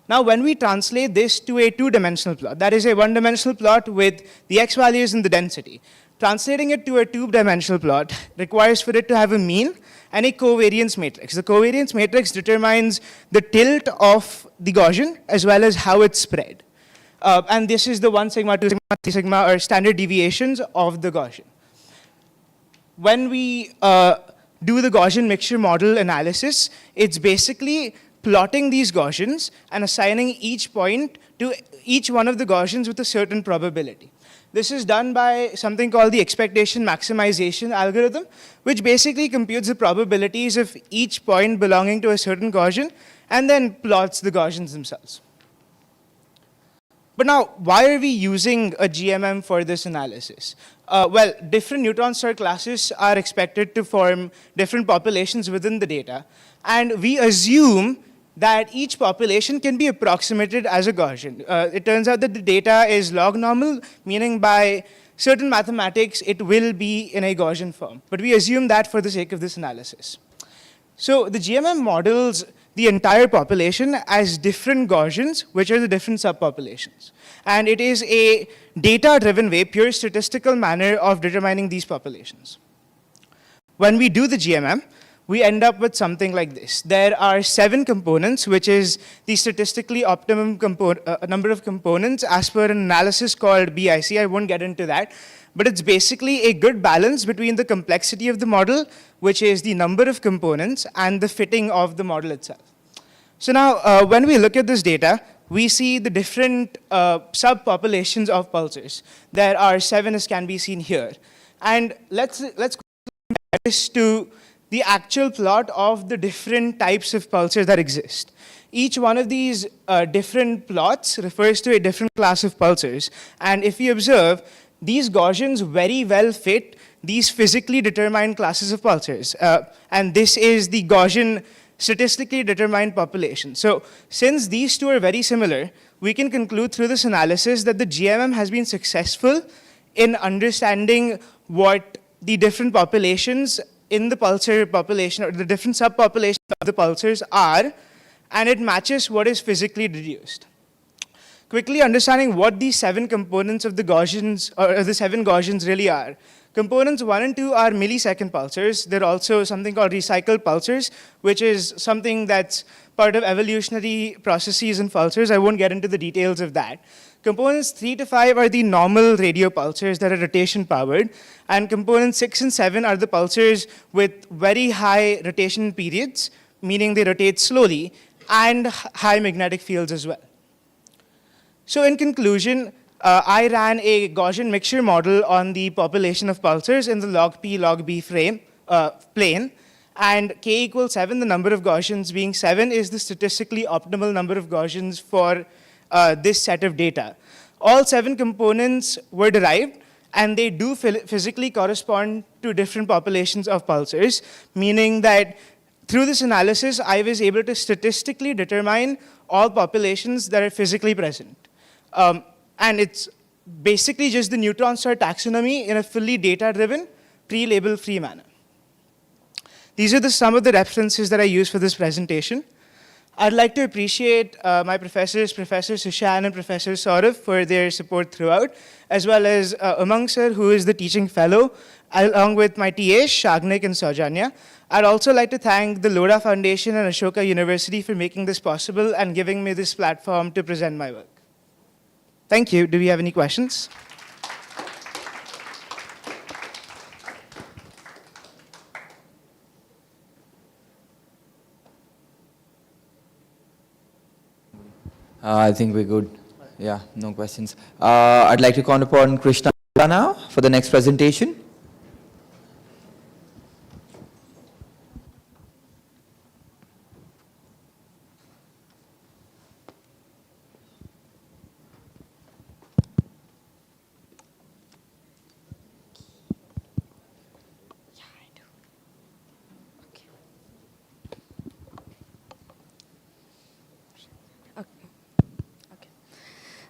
[SPEAKER 10] Now, when we translate this to a two-dimensional plot, that is a one-dimensional plot with the x values and the density, translating it to a two-dimensional plot requires for it to have a mean and a covariance matrix. The covariance matrix determines the tilt of the Gaussian as well as how it's spread. And this is the 1 sigma, 2 sigma, 3 sigma, or standard deviations of the Gaussian. When we do the Gaussian mixture model analysis, it's basically plotting these Gaussians and assigning each point to each one of the Gaussians with a certain probability. This is done by something called the expectation maximization algorithm, which basically computes the probabilities of each point belonging to a certain Gaussian and then plots the Gaussians themselves. But now, why are we using a GMM for this analysis? Well, different neutron star classes are expected to form different populations within the data, and we assume that each population can be approximated as a Gaussian. It turns out that the data is log normal, meaning by certain mathematics, it will be in a Gaussian form. But we assume that for the sake of this analysis. So the GMM models the entire population as different Gaussians, which are the different subpopulations. And it is a data-driven way, pure statistical manner of determining these populations. When we do the GMM, we end up with something like this. There are 7 components, which is the statistically optimum number of components as per an analysis called BIC. I won't get into that. But it's basically a good balance between the complexity of the model, which is the number of components, and the fitting of the model itself. So now, when we look at this data, we see the different subpopulations of pulsars. There are 7, as can be seen here. And let's compare this to the actual plot of the different types of pulsars that exist. Each one of these different plots refers to a different class of pulsars. And if you observe, these Gaussians very well fit these physically determined classes of pulsars. And this is the Gaussian statistically determined population. So since these two are very similar, we can conclude through this analysis that the GMM has been successful in understanding what the different populations in the pulsar population, or the different subpopulations of the pulsars are, and it matches what is physically deduced. Quickly understanding what these 7 components of the Gaussians, or the 7 Gaussians really are. Components 1 and 2 are millisecond pulsars. They're also something called recycled pulsars, which is something that's part of evolutionary processes in pulsars. I won't get into the details of that. Components 3 to 5 are the normal radio pulsars that are rotation powered, and components 6 and 7 are the pulsars with very high rotation periods, meaning they rotate slowly, and high magnetic fields as well. So in conclusion, I ran a Gaussian mixture model on the population of pulsars in the log P, log B plane, and k equals 7, the number of Gaussians being 7 is the statistically optimal number of Gaussians for this set of data. All 7 components were derived, and they do physically correspond to different populations of pulsars, meaning that through this analysis, I was able to statistically determine all populations that are physically present. And it's basically just the neutron star taxonomy in a fully data-driven, pre-label free manner. These are some of the references that I use for this presentation. I'd like to appreciate my professors, Professor Sushan and Professor Saurav, for their support throughout, as well as Umang sir, who is the teaching fellow, along with my TAs, Shagnik and Saujanya. I'd also like to thank the Lodha Foundation and Ashoka University for making this possible and giving me this platform to present my work. Thank you. Do we have any questions?
[SPEAKER 3] I think we're good. Yeah, no questions. I'd like to call upon Krishna now for the next presentation.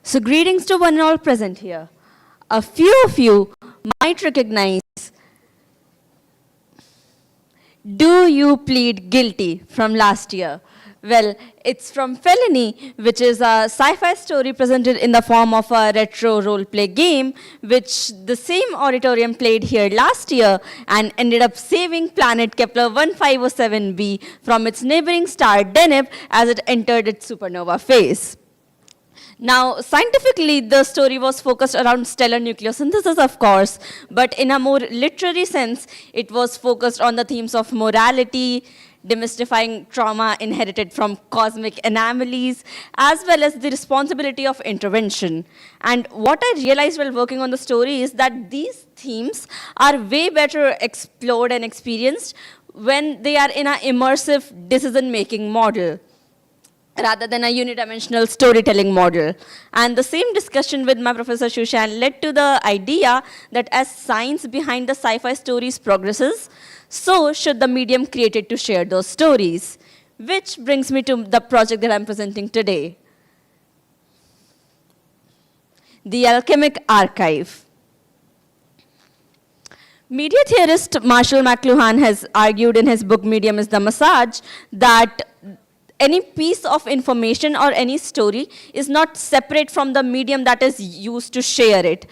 [SPEAKER 11] So greetings to one and all present here. A few of you might recognize, "Do you plead guilty?" from last year. Well, it's from Felony, which is a sci-fi story presented in the form of a retro role-play game, which the same auditorium played here last year and ended up saving planet Kepler 1507b from its neighboring star Deneb as it entered its supernova phase. Now, scientifically, the story was focused around stellar nucleosynthesis, of course, but in a more literary sense, it was focused on the themes of morality, demystifying trauma inherited from cosmic anomalies, as well as the responsibility of intervention. And what I realized while working on the story is that these themes are way better explored and experienced when they are in an immersive decision-making model, rather than a unidimensional storytelling model. And the same discussion with my Professor Shushan led to the idea that as science behind the sci-fi stories progresses, so should the medium created to share those stories. Which brings me to the project that I'm presenting today. The Alchemic Archive. Media theorist Marshall McLuhan has argued in his book Medium is the Massage that any piece of information or any story is not separate from the medium that is used to share it.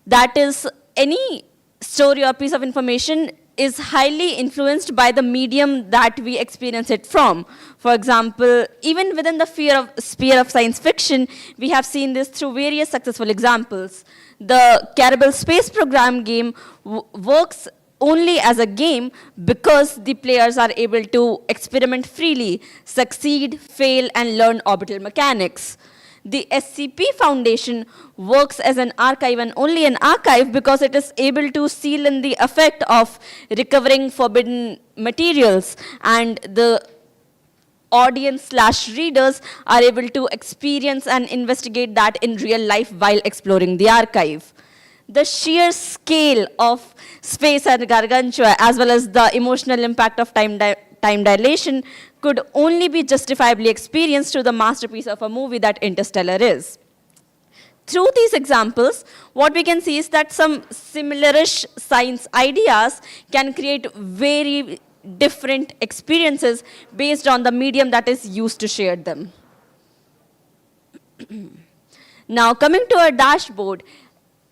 [SPEAKER 11] That is, any story or piece of information is highly influenced by the medium that we experience it from. For example, even within the sphere of science fiction, we have seen this through various successful examples. The Carabel space program game works only as a game because the players are able to experiment freely, succeed, fail, and learn orbital mechanics. The SCP Foundation works as an archive and only an archive because it is able to seal in the effect of recovering forbidden materials, and the audience/readers are able to experience and investigate that in real life while exploring the archive. The sheer scale of space and gargantua, as well as the emotional impact of time dilation, could only be justifiably experienced through the masterpiece of a movie that Interstellar is. Through these examples, what we can see is that some similarish science ideas can create very different experiences based on the medium that is used to share them. Now, coming to our dashboard,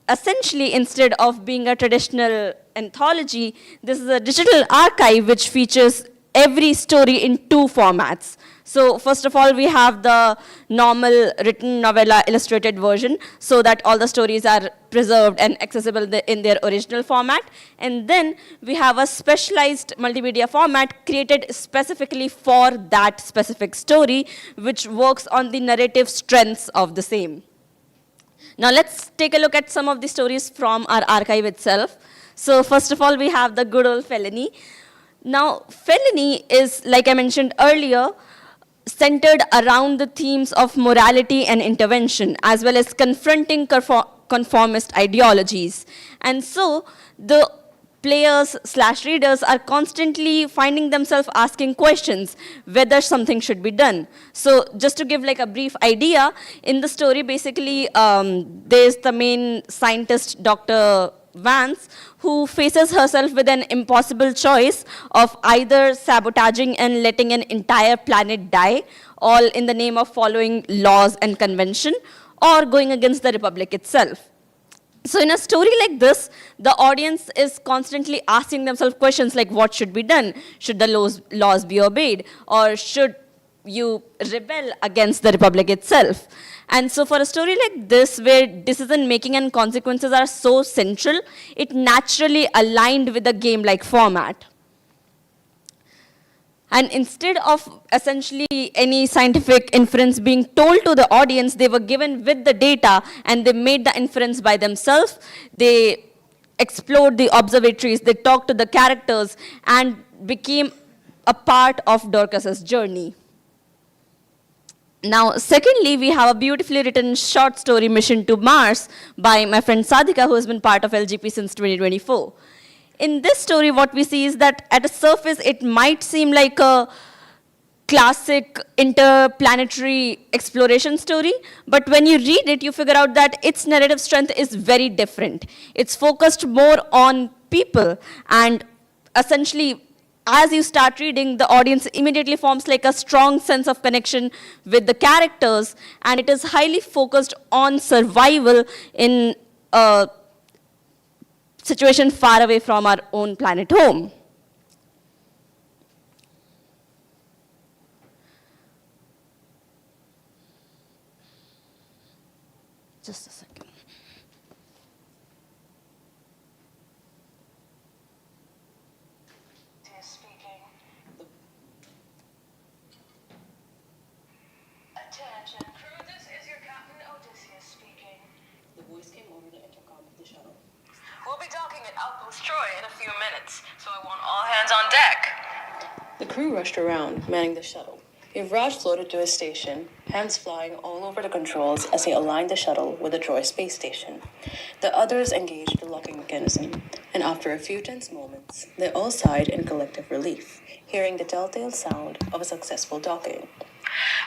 [SPEAKER 11] essentially, instead of being a traditional anthology, this is a digital archive which features every story in two formats. So first of all, we have the normal written novella illustrated version so that all the stories are preserved and accessible in their original format. And then we have a specialized multimedia format created specifically for that specific story, which works on the narrative strengths of the same. Now let's take a look at some of the stories from our archive itself. So first of all, we have the good old felony. Now, felony is, like I mentioned earlier, centered around the themes of morality and intervention, as well as confronting conformist ideologies. And so the players/readers are constantly finding themselves asking questions whether something should be done. So just to give like a brief idea, in the story, basically, there's the main scientist, Dr. Vance, who faces herself with an impossible choice of either sabotaging and letting an entire planet die, all in the name of following laws and convention, or going against the Republic itself. So in a story like this, the audience is constantly asking themselves questions like, what should be done? Should the laws be obeyed? Or should you rebel against the Republic itself? And so for a story like this, where decision-making and consequences are so central, it naturally aligned with the game-like format. And instead of essentially any scientific inference being told to the audience, they were given with the data and they made the inference by themselves. They explored the observatories, they talked to the characters, and became a part of Dorcas's journey. Now, secondly, we have a beautifully written short story, Mission to Mars, by my friend Sadhika, who has been part of LGP since 2024. In this story, what we see is that at a surface, it might seem like a classic interplanetary exploration story, but when you read it, you figure out that its narrative strength is very different. It's focused more on people, and essentially, as you start reading, the audience immediately forms like a strong sense of connection with the characters, and it is highly focused on survival in a situation far away from our own planet home. Just a second.
[SPEAKER 12] Attention, crew, this is your Captain Odysseus speaking. The voice came over the intercom of the shuttle. We'll be docking at Outpost Troy in a few minutes, so I want all hands on deck. The crew rushed around, manning the shuttle. Yuvraj floated to his station, hands flying all over the controls as he aligned the shuttle with the Troy space station. The others engaged the locking mechanism, and after a few tense moments, they all sighed in collective relief, hearing the telltale sound of a successful docking.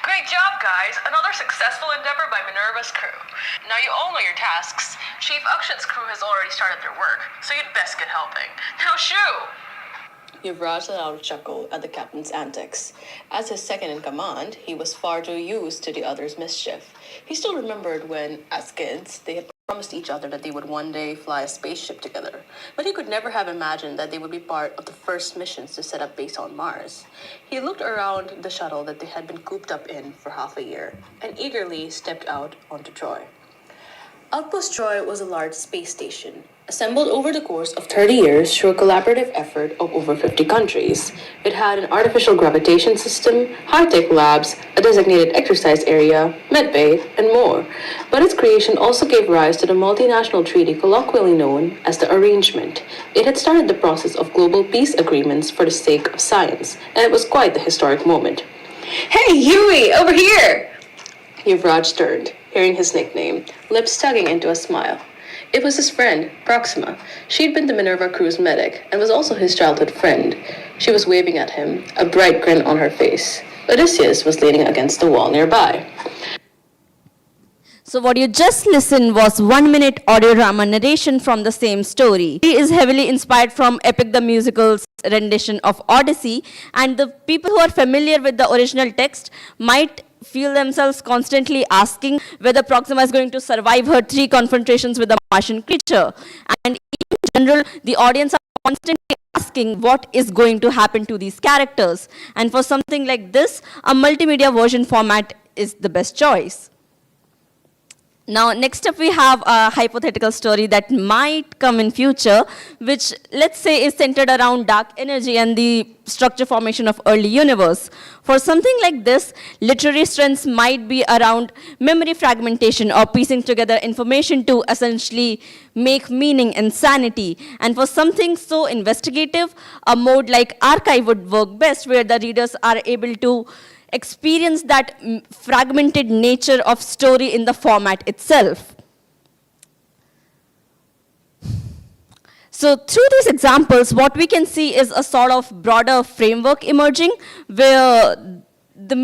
[SPEAKER 12] Great job, guys. Another successful endeavor by Minerva's crew. Now you all know your tasks. Chief Akshit's crew has already started their work, so you'd best get helping. Now shoo! Yuvraj let out a chuckle at the captain's antics. As his second in command, he was far too used to the others' mischief. He still remembered when, as kids, they had promised each other that they would one day fly a spaceship together, but he could never have imagined that they would be part of the first missions to set up base on Mars. He looked around the shuttle that they had been cooped up in for half a year, and eagerly stepped out onto Troy. Outpost Troy was a large space station, assembled over the course of 30 years through a collaborative effort of over 50 countries. It had an artificial gravitation system, high-tech labs, a designated exercise area, medbay, and more. But its creation also gave rise to the multinational treaty colloquially known as the Arrangement. It had started the process of global peace agreements for the sake of science, and it was quite the historic moment. Hey, Yui, over here! Yuvraj turned, hearing his nickname, lips tugging into a smile. It was his friend, Proxima. She'd been the Minerva crew's medic and was also his childhood friend. She was waving at him, a bright grin on her face. Odysseus was leaning against the wall nearby.
[SPEAKER 11] So what you just listened was 1 minute audio drama narration from the same story. It is heavily inspired from Epic the Musical's rendition of Odyssey, and the people who are familiar with the original text might feel themselves constantly asking whether Proxima is going to survive her 3 confrontations with the Martian creature. And in general, the audience are constantly asking what is going to happen to these characters. And for something like this, a multimedia version format is the best choice. Now, next up we have a hypothetical story that might come in future, which let's say is centered around dark energy and the structure formation of early universe. For something like this, literary strengths might be around memory fragmentation or piecing together information to essentially make meaning and sanity. And for something so investigative, a mode like archive would work best, where the readers are able to experience that fragmented nature of story in the format itself. So through these examples, what we can see is a sort of broader framework emerging where the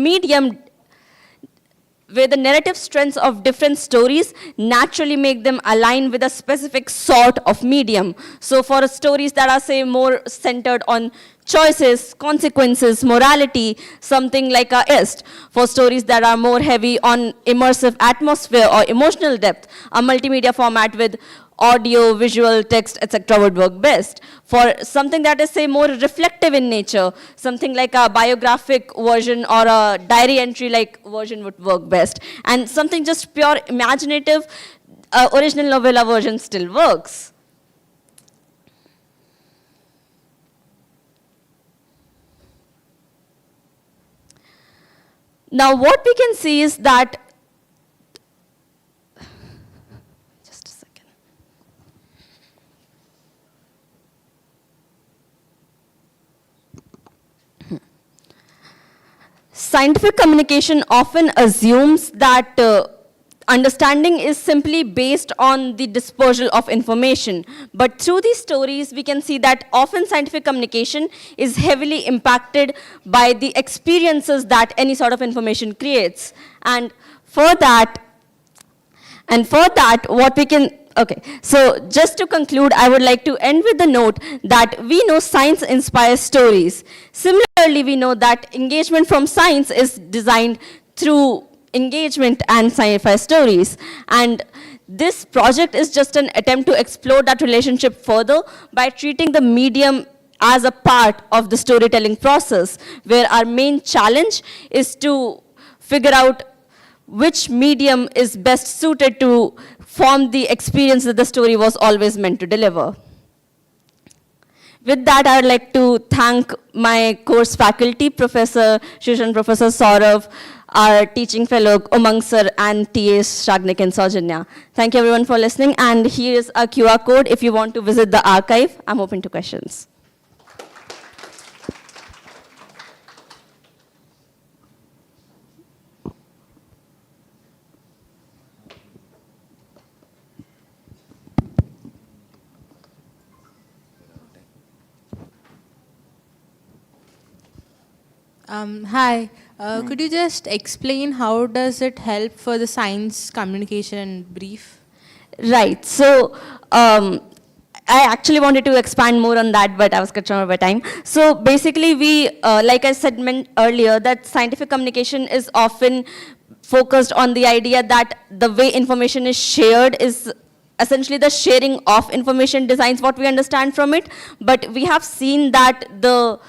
[SPEAKER 11] narrative strengths of different stories naturally make them align with a specific sort of medium. So for stories that are, say, more centered on choices, consequences, morality, something like a Est. For stories that are more heavy on immersive atmosphere or emotional depth, a multimedia format with audio, visual, text, etc. would work best. For something that is, say, more reflective in nature, something like a biographic version or a diary entry-like version would work best. And something just pure imaginative, original novella version still works. Now, what we can see is that, just a second. Scientific communication often assumes that understanding is simply based on the dispersal of information. But through these stories, we can see that often scientific communication is heavily impacted by the experiences that any sort of information creates. And for that, what we can, okay, so just to conclude, I would like to end with the note that we know science inspires stories. Similarly, we know that engagement from science is designed through engagement and sci-fi stories. And this project is just an attempt to explore that relationship further by treating the medium as a part of the storytelling process, where our main challenge is to figure out which medium is best suited to form the experience that the story was always meant to deliver. With that, I would like to thank my course faculty, Professor Shushan, Professor Saurav, our teaching fellow Umang Sir, and TAs Shagnik and Saujanya. Thank you everyone for listening, and here is a QR code if you want to visit the archive. I'm open to questions.
[SPEAKER 13] Hi. Could you just explain how does it help for the science communication and brief?
[SPEAKER 11] Right. So I actually wanted to expand more on that, but I was cut short over time. So basically, we, like I said earlier, that scientific communication is often focused on the idea that the way information is shared is essentially the sharing of information designs what we understand from it. But we have seen that the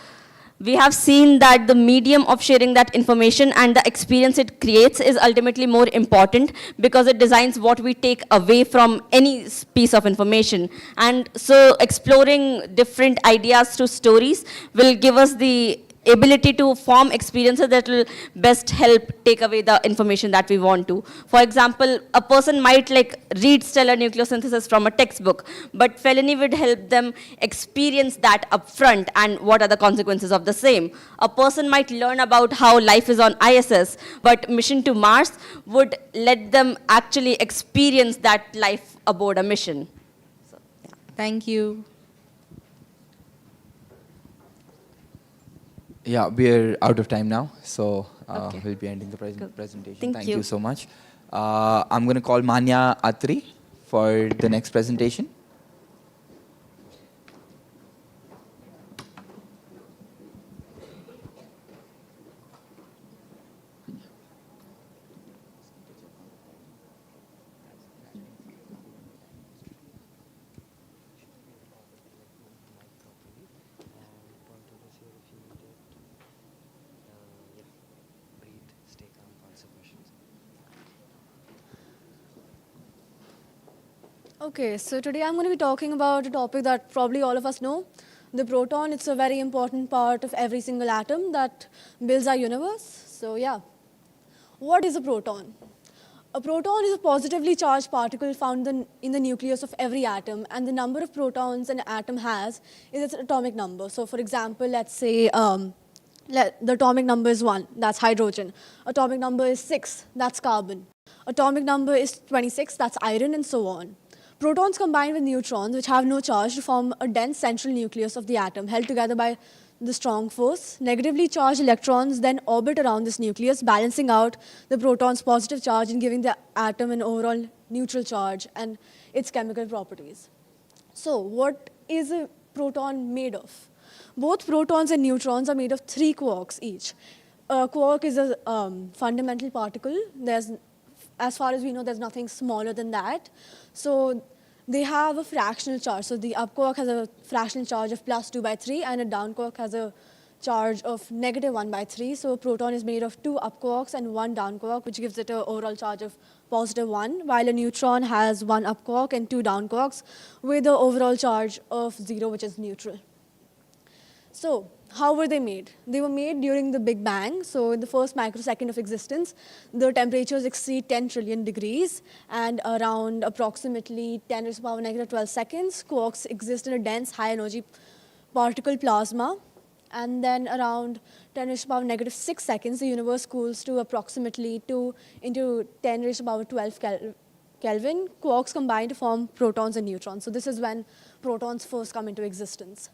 [SPEAKER 11] medium of sharing that information and the experience it creates is ultimately more important because it designs what we take away from any piece of information. And so exploring different ideas through stories will give us the ability to form experiences that will best help take away the information that we want to. For example, a person might read stellar nucleosynthesis from a textbook, but felony would help them experience that upfront and what are the consequences of the same. A person might learn about how life is on ISS, but mission to Mars would let them actually experience that life aboard a mission. So, yeah.
[SPEAKER 13] Thank you.
[SPEAKER 3] Yeah, we're out of time now, so
[SPEAKER 11] Okay.
[SPEAKER 3] we'll be ending the presentation.
[SPEAKER 11] Thank
[SPEAKER 3] you
[SPEAKER 11] you.
[SPEAKER 3] so much. I'm going to call Manya Atri for the next presentation.
[SPEAKER 14] Okay, so today I'm going to be talking about a topic that probably all of us know, the proton. It's a very important part of every single atom that builds our universe. So yeah, what is a proton? A proton is a positively charged particle found in the nucleus of every atom, and the number of protons an atom has is its atomic number. So for example, let's say the atomic number is 1, that's hydrogen. Atomic number is 6, that's carbon. Atomic number is 26, that's iron, and so on. Protons combine with neutrons, which have no charge, to form a dense central nucleus of the atom, held together by the strong force. Negatively charged electrons then orbit around this nucleus, balancing out the proton's positive charge and giving the atom an overall neutral charge and its chemical properties. So, what is a proton made of? Both protons and neutrons are made of 3 quarks each. A quark is a fundamental particle. As far as we know, there's nothing smaller than that. So they have a fractional charge. So the up quark has a fractional charge of +2/3, and a down quark has a charge of -1/3. So a proton is made of 2 up quarks and 1 down quark, which gives it an overall charge of +1, while a neutron has 1 up quark and 2 down quarks with an overall charge of 0, which is neutral. So how were they made? They were made during the Big Bang. So in the first microsecond of existence, the temperatures exceed 10 trillion degrees, and around approximately 10⁻⁻12 seconds, quarks exist in a dense high-energy particle plasma. And then around 10⁻⁻6 seconds, the universe cools to approximately 2 into 10⁻12 Kelvin. Quarks combine to form protons and neutrons. So this is when protons first come into existence.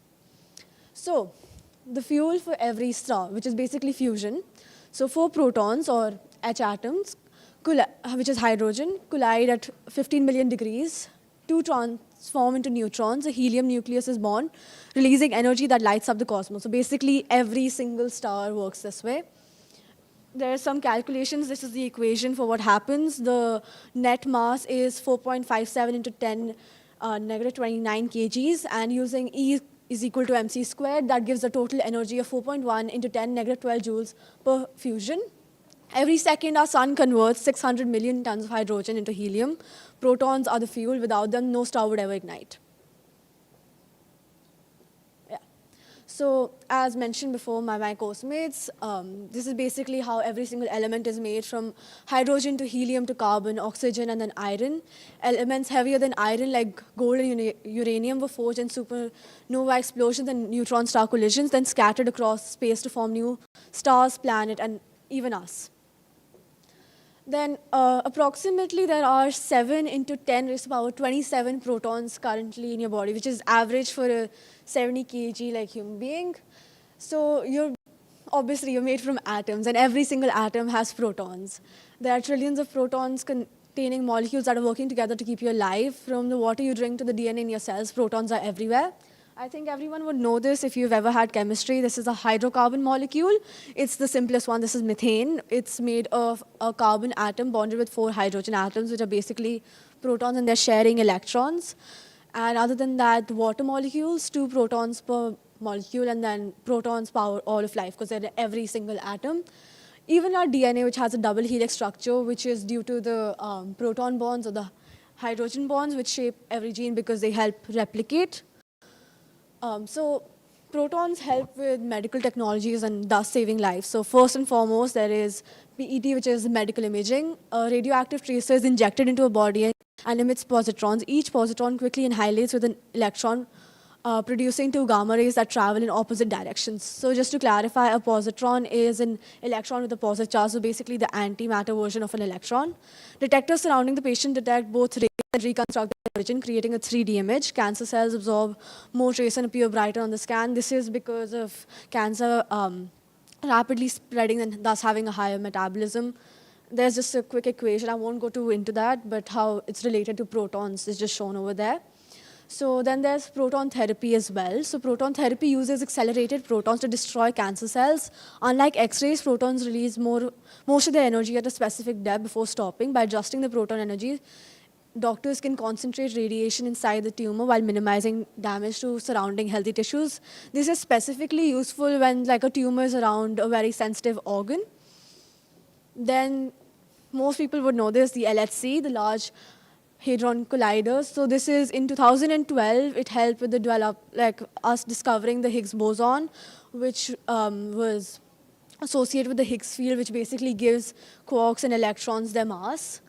[SPEAKER 14] So the fuel for every star, which is basically fusion. So 4 protons, or H atoms, which is hydrogen, collide at 15 million degrees. 2 transform into neutrons. A helium nucleus is born, releasing energy that lights up the cosmos. So basically, every single star works this way. There are some calculations. This is the equation for what happens. The net mass is 4.57 into 10⁻29 kgs, and using E is equal to mc squared, that gives a total energy of 4.1 into 10⁻12 joules per fusion. Every second, our sun converts 600 million tons of hydrogen into helium. Protons are the fuel. Without them, no star would ever ignite. Yeah. So, as mentioned before by my course mates, this is basically how every single element is made, from hydrogen to helium to carbon, oxygen, and then iron. Elements heavier than iron, like gold and uranium, were forged in supernova explosions and neutron star collisions, then scattered across space to form new stars, planet, and even us. Then approximately there are 7 into 10 raised to power 27 protons currently in your body, which is average for a 70 kg like human being. So obviously you're made from atoms, and every single atom has protons. There are trillions of protons containing molecules that are working together to keep you alive. From the water you drink to the DNA in your cells, protons are everywhere. I think everyone would know this if you've ever had chemistry. This is a hydrocarbon molecule. It's the simplest one. This is methane. It's made of a carbon atom bonded with 4 hydrogen atoms, which are basically protons, and they're sharing electrons. And other than that, water molecules, 2 protons per molecule, and then protons power all of life because they're in every single atom. Even our DNA, which has a double helix structure, which is due to the proton bonds or the hydrogen bonds, which shape every gene because they help replicate. So protons help with medical technologies and thus saving lives. So first and foremost, there is PET, which is medical imaging. A radioactive tracer is injected into a body and emits positrons. Each positron quickly annihilates with an electron, producing 2 gamma rays that travel in opposite directions. So just to clarify, a positron is an electron with a positive charge, so basically the antimatter version of an electron. Detectors surrounding the patient detect both rays and reconstruct the origin, creating a 3D image. Cancer cells absorb more rays and appear brighter on the scan. This is because of cancer rapidly spreading and thus having a higher metabolism. There's just a quick equation. I won't go too into that, but how it's related to protons is just shown over there. So then there's proton therapy as well. So proton therapy uses accelerated protons to destroy cancer cells. Unlike X-rays, protons release most of their energy at a specific depth before stopping. By adjusting the proton energy, doctors can concentrate radiation inside the tumor while minimizing damage to surrounding healthy tissues. This is specifically useful when like a tumor is around a very sensitive organ. Then most people would know this, the LHC, the Large Hadron Collider. So this is in 2012, it helped with us discovering the Higgs boson, which was associated with the Higgs field, which basically gives quarks and electrons their mass.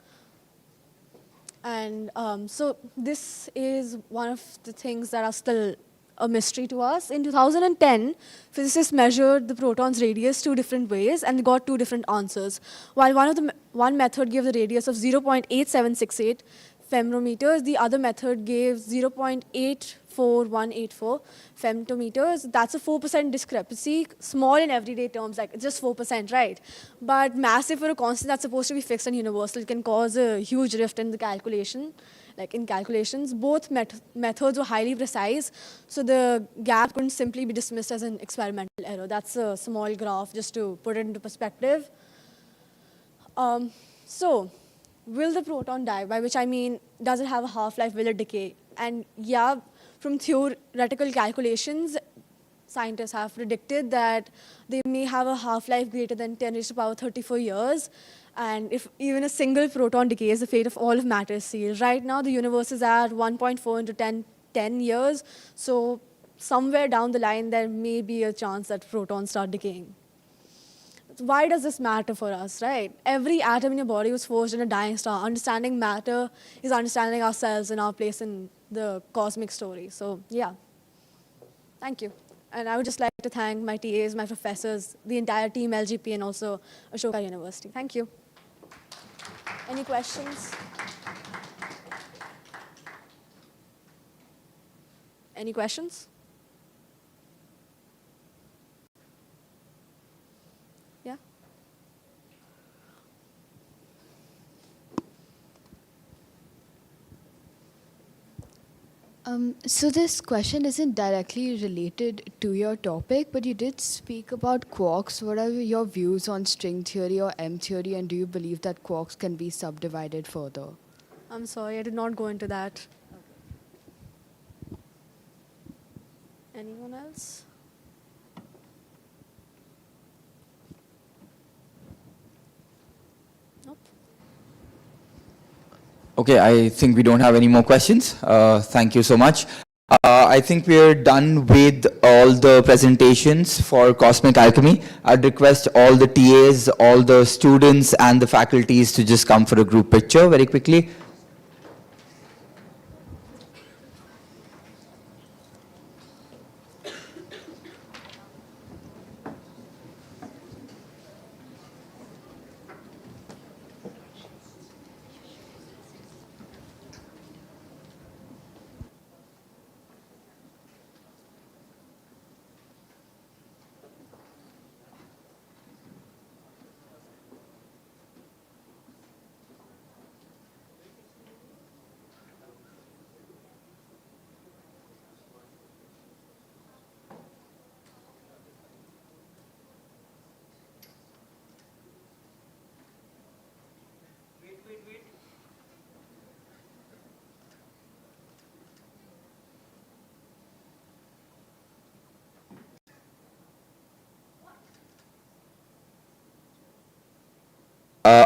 [SPEAKER 14] And so this is one of the things that are still a mystery to us. In 2010, physicists measured the proton's radius 2 different ways and got 2 different answers. While one method gave the radius of 0.8768 femtometers, the other method gave 0.84184 femtometers. That's a 4% discrepancy, small in everyday terms, like just 4%, right? But massive for a constant that's supposed to be fixed and universal. It can cause a huge rift in the calculation. Like in calculations, both methods were highly precise, so the gap couldn't simply be dismissed as an experimental error. That's a small graph just to put it into perspective. So, will the proton die? By which I mean, does it have a half-life? Will it decay? And yeah, from theoretical calculations, scientists have predicted that they may have a half-life greater than 10 raised to the power 34 years. And if even a single proton decays, the fate of all of matter is sealed. Right now, the universe is at 1.4 into 10 years. So somewhere down the line, there may be a chance that protons start decaying. Why does this matter for us, right? Every atom in your body was forged in a dying star. Understanding matter is understanding ourselves and our place in the cosmic story. So yeah, thank you. And I would just like to thank my TAs, my professors, the entire team LGP, and also Ashoka University. Thank you. Any questions? Any questions? Yeah?
[SPEAKER 15] So this question isn't directly related to your topic, but you did speak about quarks. What are your views on string theory or M theory, and do you believe that quarks can be subdivided further?
[SPEAKER 14] I'm sorry, I did not go into that. Anyone else?
[SPEAKER 3] Okay, I think we don't have any more questions. Thank you so much. I think we're done with all the presentations for Cosmic Alchemy. I'd request all the TAs, all the students and the faculties to just come for a group picture very quickly.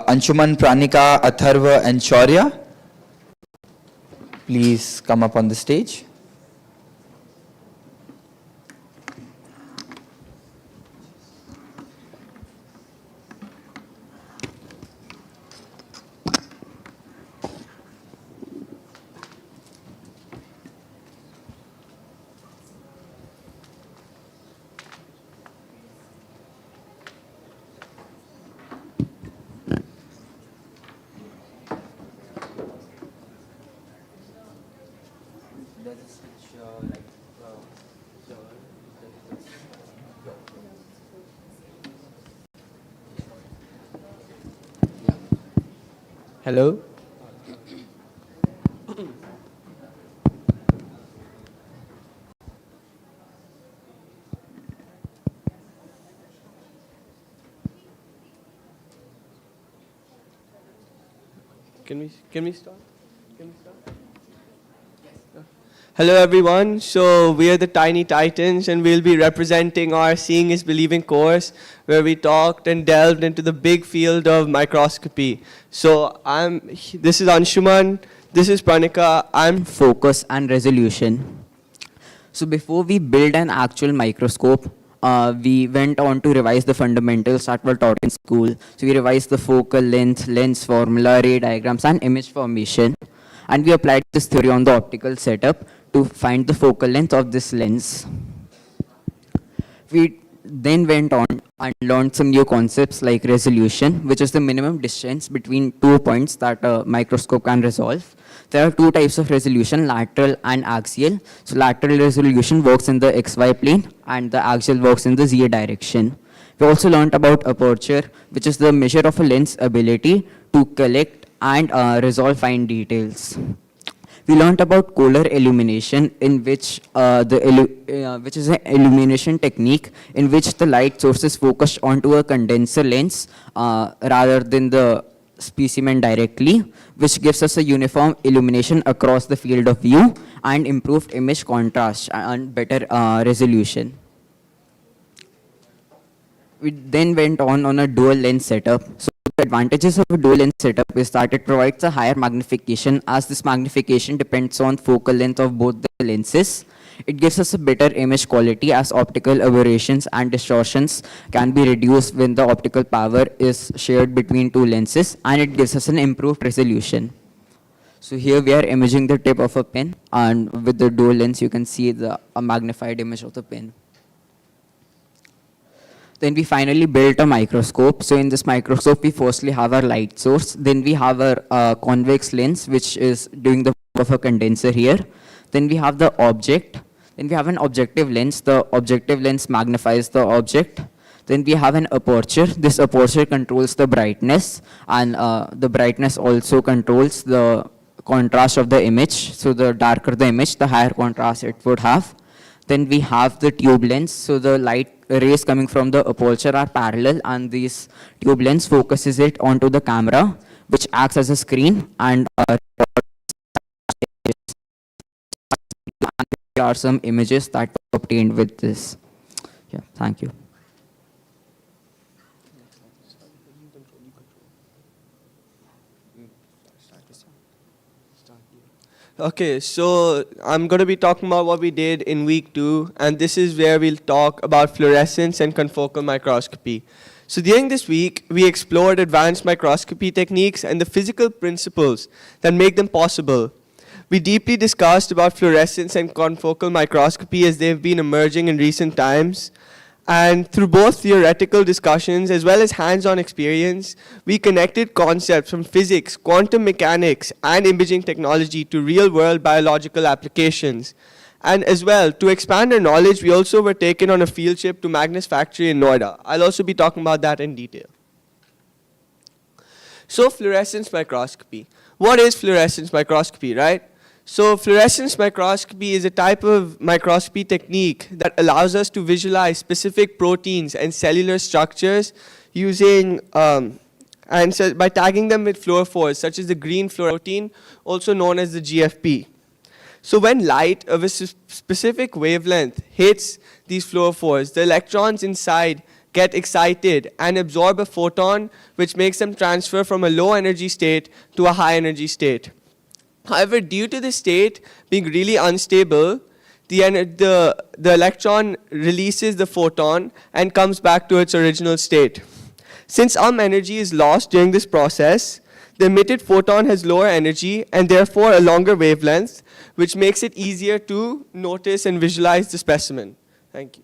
[SPEAKER 3] Anshuman, Pranika, Atharva, and Shaurya, please come up on the stage.
[SPEAKER 16] Hello. Can we start? Hello everyone. So we are the Tiny Titans and we'll be representing our Seeing is Believing course where we talked and delved into the big field of microscopy. So this is Anshuman, this is Pranika, I'm
[SPEAKER 17] focus and resolution. So before we build an actual microscope, we went on to revise the fundamentals that were taught in school. So we revised the focal length, lens formula, ray diagrams, and image formation. And we applied this theory on the optical setup to find the focal length of this lens. We then went on and learned some new concepts like resolution, which is the minimum distance between 2 points that a microscope can resolve. There are two types of resolution, lateral and axial. So lateral resolution works in the XY plane and the axial works in the Z direction. We also learned about aperture, which is the measure of a lens ability to collect and resolve fine details. We learned about Kohler illumination, in which which is an illumination technique in which the light source is focused onto a condenser lens rather than the specimen directly, which gives us a uniform illumination across the field of view and improved image contrast and better resolution. We then went on a dual lens setup. So the advantages of a dual lens setup is that it provides a higher magnification, as this magnification depends on focal length of both the lenses. It gives us a better image quality, as optical aberrations and distortions can be reduced when the optical power is shared between two lenses, and it gives us an improved resolution. So here we are imaging the tip of a pen, and with the dual lens you can see a magnified image of the pen. Then we finally built a microscope. So in this microscope, we firstly have our light source. Then we have our convex lens, which is doing the work of a condenser here. Then we have the object. Then we have an objective lens. The objective lens magnifies the object. Then we have an aperture. This aperture controls the brightness, and the brightness also controls the contrast of the image. So the darker the image, the higher contrast it would have. Then we have the tube lens. So the light rays coming from the aperture are parallel, and this tube lens focuses it onto the camera, which acts as a screen, and there are some images that were obtained with this. Yeah, thank you.
[SPEAKER 16] Okay, so I'm going to be talking about what we did in week 2, and this is where we'll talk about fluorescence and confocal microscopy. So during this week, we explored advanced microscopy techniques and the physical principles that make them possible. We deeply discussed about fluorescence and confocal microscopy as they've been emerging in recent times. And through both theoretical discussions as well as hands-on experience, we connected concepts from physics, quantum mechanics, and imaging technology to real-world biological applications. And as well, to expand our knowledge, we also were taken on a field trip to Magnus factory in Noida. I'll also be talking about that in detail. So fluorescence microscopy. What is fluorescence microscopy, right? So fluorescence microscopy is a type of microscopy technique that allows us to visualize specific proteins and cellular structures using, by tagging them with fluorophores, such as the green fluoroprotein, also known as the GFP. So when light of a specific wavelength hits these fluorophores, the electrons inside get excited and absorb a photon, which makes them transfer from a low energy state to a high energy state. However, due to the state being really unstable, the electron releases the photon and comes back to its original state. Since some energy is lost during this process, the emitted photon has lower energy and therefore a longer wavelength, which makes it easier to notice and visualize the specimen. Thank you.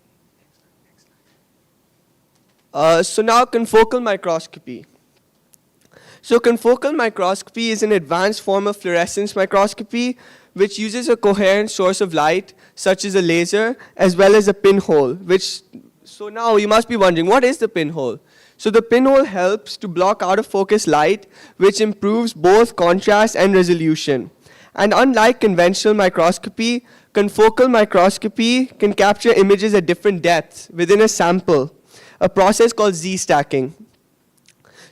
[SPEAKER 16] So now confocal microscopy. So confocal microscopy is an advanced form of fluorescence microscopy which uses a coherent source of light, such as a laser, as well as a pinhole. So now you must be wondering, what is the pinhole? So the pinhole helps to block out of focus light, which improves both contrast and resolution. And unlike conventional microscopy, confocal microscopy can capture images at different depths within a sample, a process called Z-stacking.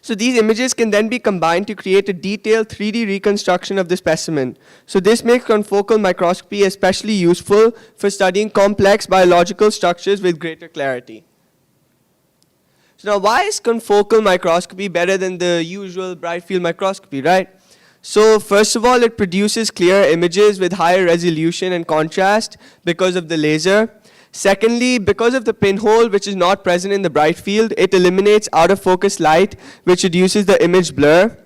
[SPEAKER 16] So these images can then be combined to create a detailed 3D reconstruction of the specimen. So this makes confocal microscopy especially useful for studying complex biological structures with greater clarity. So now why is confocal microscopy better than the usual bright field microscopy, right? So first of all, it produces clearer images with higher resolution and contrast because of the laser. Secondly, because of the pinhole, which is not present in the bright field, it eliminates out-of-focus light, which reduces the image blur.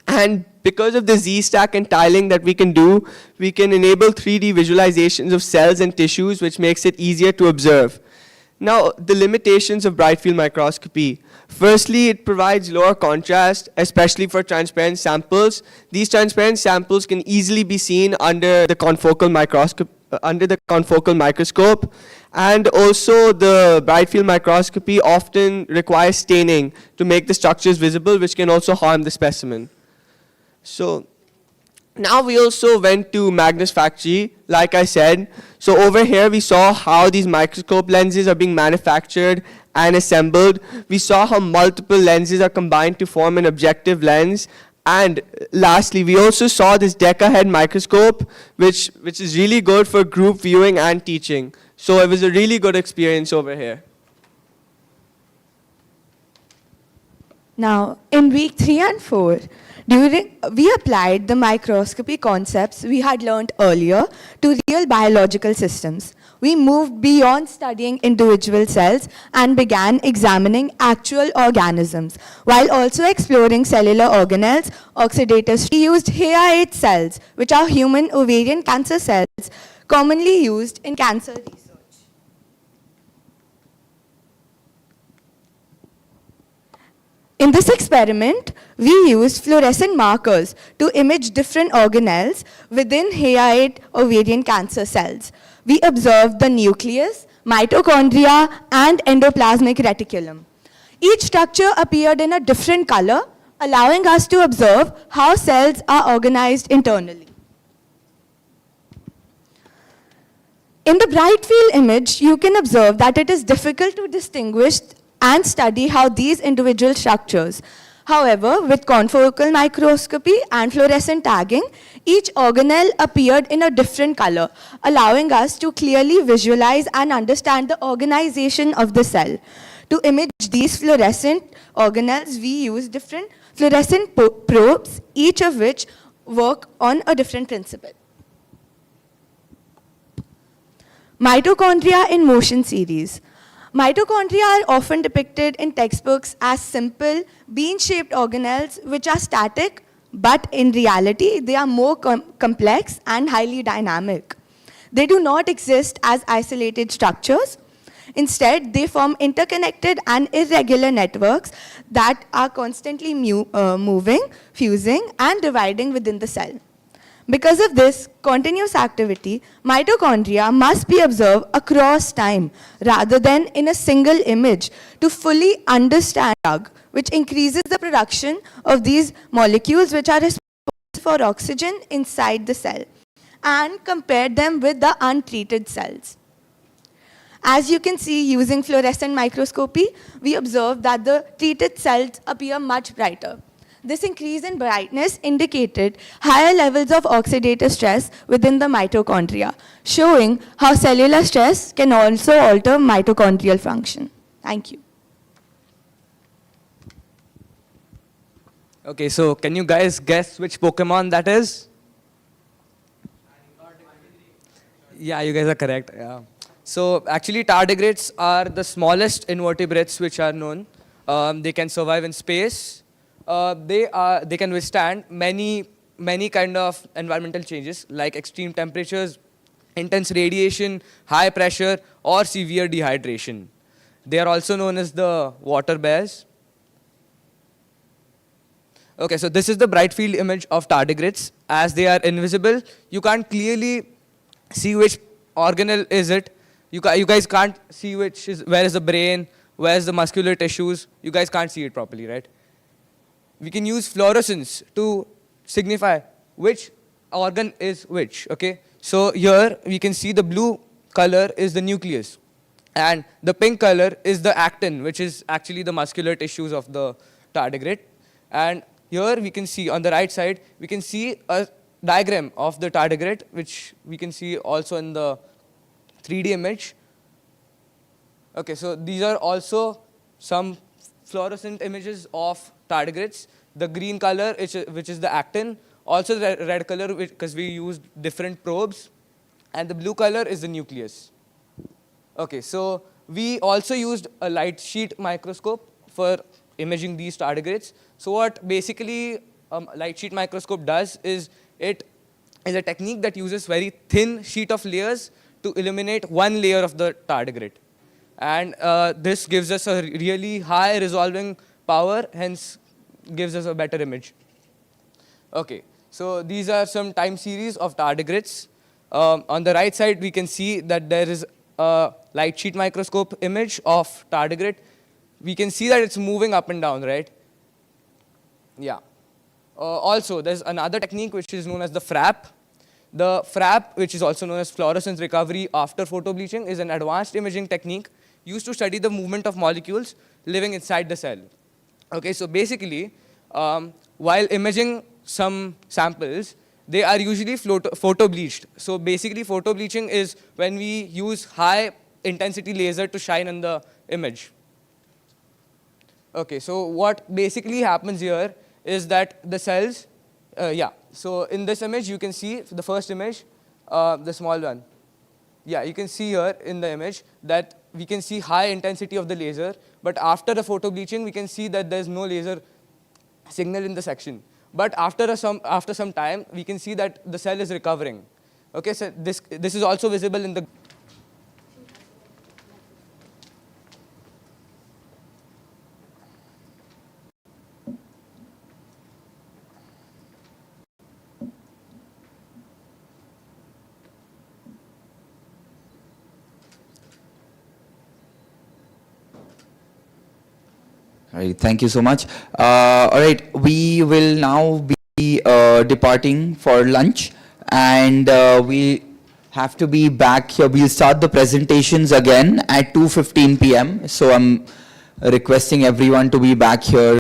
[SPEAKER 16] And because of the Z-stack and tiling that we can do, we can enable 3D visualizations of cells and tissues, which makes it easier to observe. Now, the limitations of bright field microscopy. Firstly, it provides lower contrast, especially for transparent samples. These transparent samples can easily be seen under the confocal microscope, and also the bright field microscopy often requires staining to make the structures visible, which can also harm the specimen. So now we also went to Magnus factory, like I said. So over here we saw how these microscope lenses are being manufactured and assembled. We saw how multiple lenses are combined to form an objective lens. And lastly, we also saw this decahead microscope, which is really good for group viewing and teaching. So it was a really good experience over here.
[SPEAKER 18] Now, in week 3 and 4, we applied the microscopy concepts we had learned earlier to real biological systems. We moved beyond studying individual cells and began examining actual organisms, while also exploring cellular organelles, oxidators. We used HeA8 cells, which are human ovarian cancer cells, commonly used in cancer research. In this experiment, we used fluorescent markers to image different organelles within HeA8 ovarian cancer cells. We observed the nucleus, mitochondria, and endoplasmic reticulum. Each structure appeared in a different color, allowing us to observe how cells are organized internally. In the bright field image, you can observe that it is difficult to distinguish and study how these individual structures. However, with confocal microscopy and fluorescent tagging, each organelle appeared in a different color, allowing us to clearly visualize and understand the organization of the cell. To image these fluorescent organelles, we use different fluorescent probes, each of which work on a different principle. Mitochondria in motion series. Mitochondria are often depicted in textbooks as simple, bean-shaped organelles which are static, but in reality, they are more complex and highly dynamic. They do not exist as isolated structures. Instead, they form interconnected and irregular networks that are constantly moving, fusing, and dividing within the cell. Because of this continuous activity, mitochondria must be observed across time rather than in a single image to fully understand drug, which increases the production of these molecules which are responsible for oxygen inside the cell, and compare them with the untreated cells. As you can see, using fluorescent microscopy, we observe that the treated cells appear much brighter. This increase in brightness indicated higher levels of oxidative stress within the mitochondria, showing how cellular stress can also alter mitochondrial function. Thank you.
[SPEAKER 16] Okay, so can you guys guess which Pokemon that is? Yeah, you guys are correct. Yeah. So actually, tardigrades are the smallest invertebrates which are known. They can survive in space. They can withstand many kind of environmental changes like extreme temperatures, intense radiation, high pressure, or severe dehydration. They are also known as the water bears. Okay, so this is the bright field image of tardigrades. As they are invisible, you can't clearly see which organelle is it. You guys can't see where is the brain, where is the muscular tissues. You guys can't see it properly, right? We can use fluorescence to signify which organ is which, okay? So here we can see the blue color is the nucleus, and the pink color is the actin, which is actually the muscular tissues of the tardigrade. And here we can see on the right side, we can see a diagram of the tardigrade, which we can see also in the 3D image. Okay, so these are also some fluorescent images of tardigrades. The green color, which is the actin, also the red color, because we used different probes, and the blue color is the nucleus. Okay, so we also used a light sheet microscope for imaging these tardigrades. So what basically light sheet microscope does is it is a technique that uses very thin sheet of layers to illuminate one layer of the tardigrade. And this gives us a really high resolving power, hence gives us a better image. Okay, so these are some time series of tardigrades. On the right side, we can see that there is a light sheet microscope image of tardigrade. We can see that it's moving up and down, right? Yeah. Also, there's another technique which is known as the FRAP. The FRAP, which is also known as fluorescence recovery after photobleaching, is an advanced imaging technique used to study the movement of molecules living inside the cell. Okay, so basically, while imaging some samples, they are usually photo-bleached. So basically, photo-bleaching is when we use high-intensity laser to shine on the image. Okay, so what basically happens here is that the cells, so in this image, you can see the first image, the small one. Yeah, you can see here in the image that we can see high intensity of the laser, but after the photo bleaching, we can see that there's no laser signal in the section. But after some time, we can see that the cell is recovering. Okay, so this is also visible in the.
[SPEAKER 3] All right, thank you so much. All right, we will now be departing for lunch, and we have to be back here. We'll start the presentations again at 2:15 p.m. So I'm requesting everyone to be back here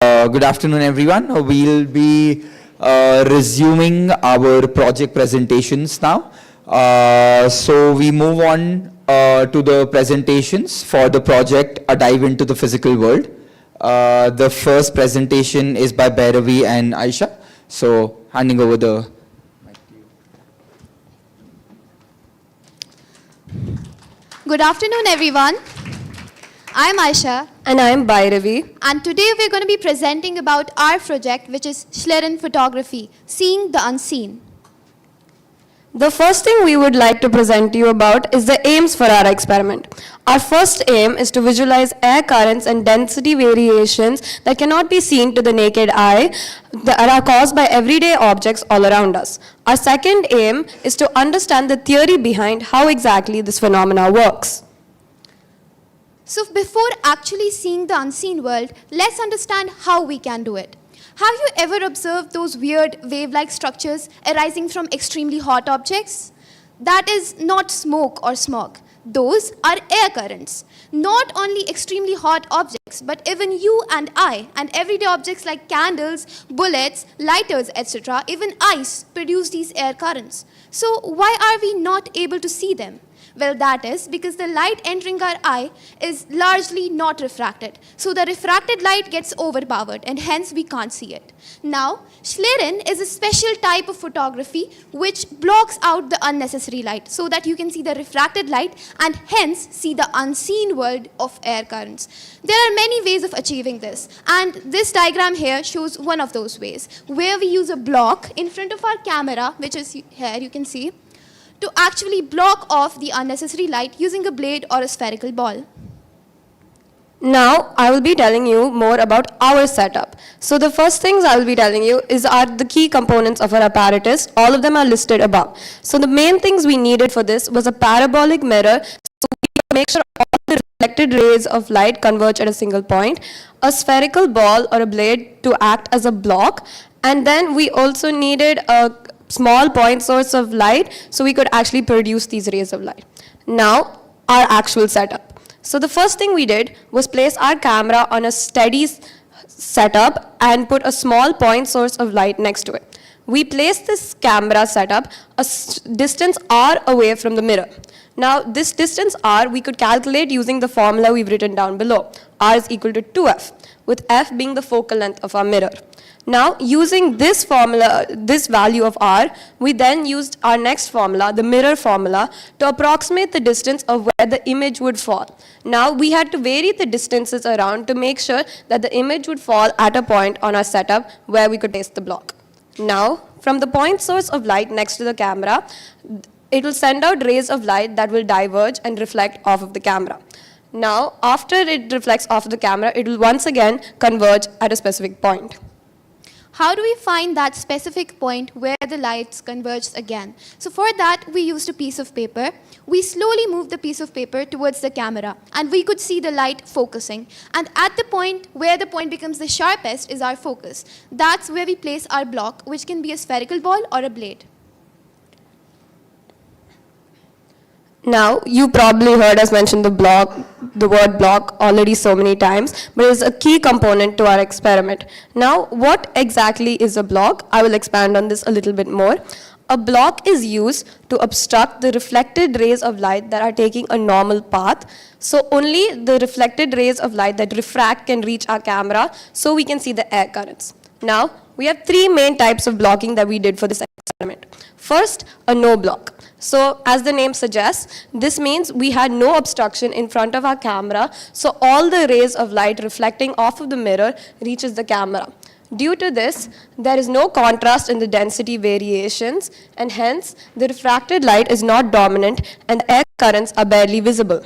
[SPEAKER 3] Good afternoon, everyone. We'll be resuming our project presentations now. So we move on to the presentations for the project A Dive into the Physical World. The first presentation is by Bhairavi and Aisha. So handing over the mic to you.
[SPEAKER 19] Good afternoon, everyone. I'm Aisha.
[SPEAKER 7] And I'm Bhairavi.
[SPEAKER 19] And today we're going to be presenting about our project, which is Schlieren Photography, Seeing the Unseen.
[SPEAKER 7] The first thing we would like to present to you about is the aims for our experiment. Our first aim is to visualize air currents and density variations that cannot be seen to the naked eye that are caused by everyday objects all around us. Our second aim is to understand the theory behind how exactly this phenomena works.
[SPEAKER 19] So before actually seeing the unseen world, let's understand how we can do it. Have you ever observed those weird wave-like structures arising from extremely hot objects? That is not smoke or smog. Those are air currents. Not only extremely hot objects, but even you and I and everyday objects like candles, bullets, lighters, etc., even ice produce these air currents. So why are we not able to see them? Well, that is because the light entering our eye is largely not refracted. So the refracted light gets overpowered and hence we can't see it. Now, Schlieren is a special type of photography which blocks out the unnecessary light so that you can see the refracted light and hence see the unseen world of air currents. There are many ways of achieving this, and this diagram here shows one of those ways where we use a block in front of our camera, which is here you can see, to actually block off the unnecessary light using a blade or a spherical ball.
[SPEAKER 7] Now, I will be telling you more about our setup. So the first things I will be telling you are the key components of our apparatus. All of them are listed above. So the main things we needed for this was a parabolic mirror, so we can make sure all the reflected rays of light converge at a single point, a spherical ball or a blade to act as a block, and then we also needed a small point source of light so we could actually produce these rays of light. Now, our actual setup. So the first thing we did was place our camera on a steady setup and put a small point source of light next to it. We placed this camera setup a distance r away from the mirror. Now, this distance r we could calculate using the formula we've written down below. R is equal to 2f, with f being the focal length of our mirror. Now, using this formula, this value of r, we then used our next formula, the mirror formula, to approximate the distance of where the image would fall. Now, we had to vary the distances around to make sure that the image would fall at a point on our setup where we could place the block. Now, from the point source of light next to the camera, it will send out rays of light that will diverge and reflect off of the camera. Now, after it reflects off of the camera, it will once again converge at a specific point.
[SPEAKER 19] How do we find that specific point where the lights converge again? So for that, we used a piece of paper. We slowly moved the piece of paper towards the camera, and we could see the light focusing. And at the point where the point becomes the sharpest is our focus. That's where we place our block, which can be a spherical ball or a blade.
[SPEAKER 7] Now, you probably heard us mention the word block already so many times, but it's a key component to our experiment. Now, what exactly is a block? I will expand on this a little bit more. A block is used to obstruct the reflected rays of light that are taking a normal path. So only the reflected rays of light that refract can reach our camera so we can see the air currents. Now, we have three main types of blocking that we did for this experiment. First, a no block. So as the name suggests, this means we had no obstruction in front of our camera, so all the rays of light reflecting off of the mirror reaches the camera. Due to this, there is no contrast in the density variations, and hence the refracted light is not dominant and the air currents are barely visible.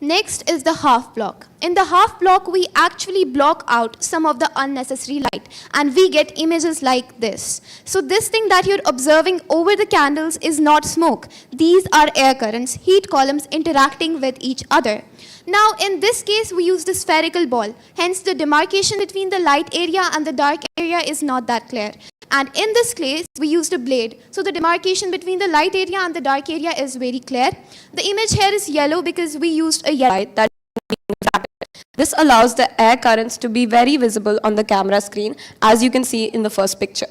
[SPEAKER 19] Next is the half block. In the half block, we actually block out some of the unnecessary light and we get images like this. So this thing that you're observing over the candles is not smoke. These are air currents, heat columns interacting with each other. Now in this case, we used a spherical ball. Hence the demarcation between the light area and the dark area is not that clear. And in this case, we used a blade. So the demarcation between the light area and the dark area is very clear. The image here is yellow because we used a yellow light that
[SPEAKER 20] This allows the air currents to be very visible on the camera screen, as you can see in the first picture.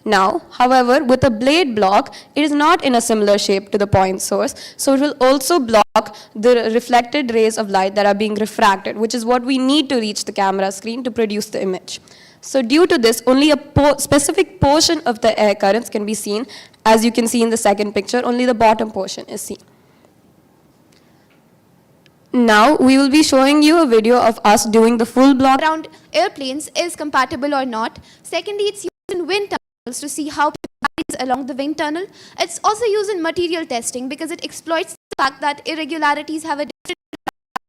[SPEAKER 20] Now, however, with a blade block, it is not in a similar shape to the point source, so it will also block the reflected rays of light that are being refracted, which is what we need to reach the camera screen to produce the image. So due to this, only a specific portion of the air currents can be seen. As you can see in the second picture, only the bottom portion is seen. Now, we will be showing you a video of us doing the full block
[SPEAKER 19] around airplanes is compatible or not. Secondly, it's used in wind tunnels to see how varies along the wind tunnel. It's also used in material testing because it exploits the fact that irregularities have a different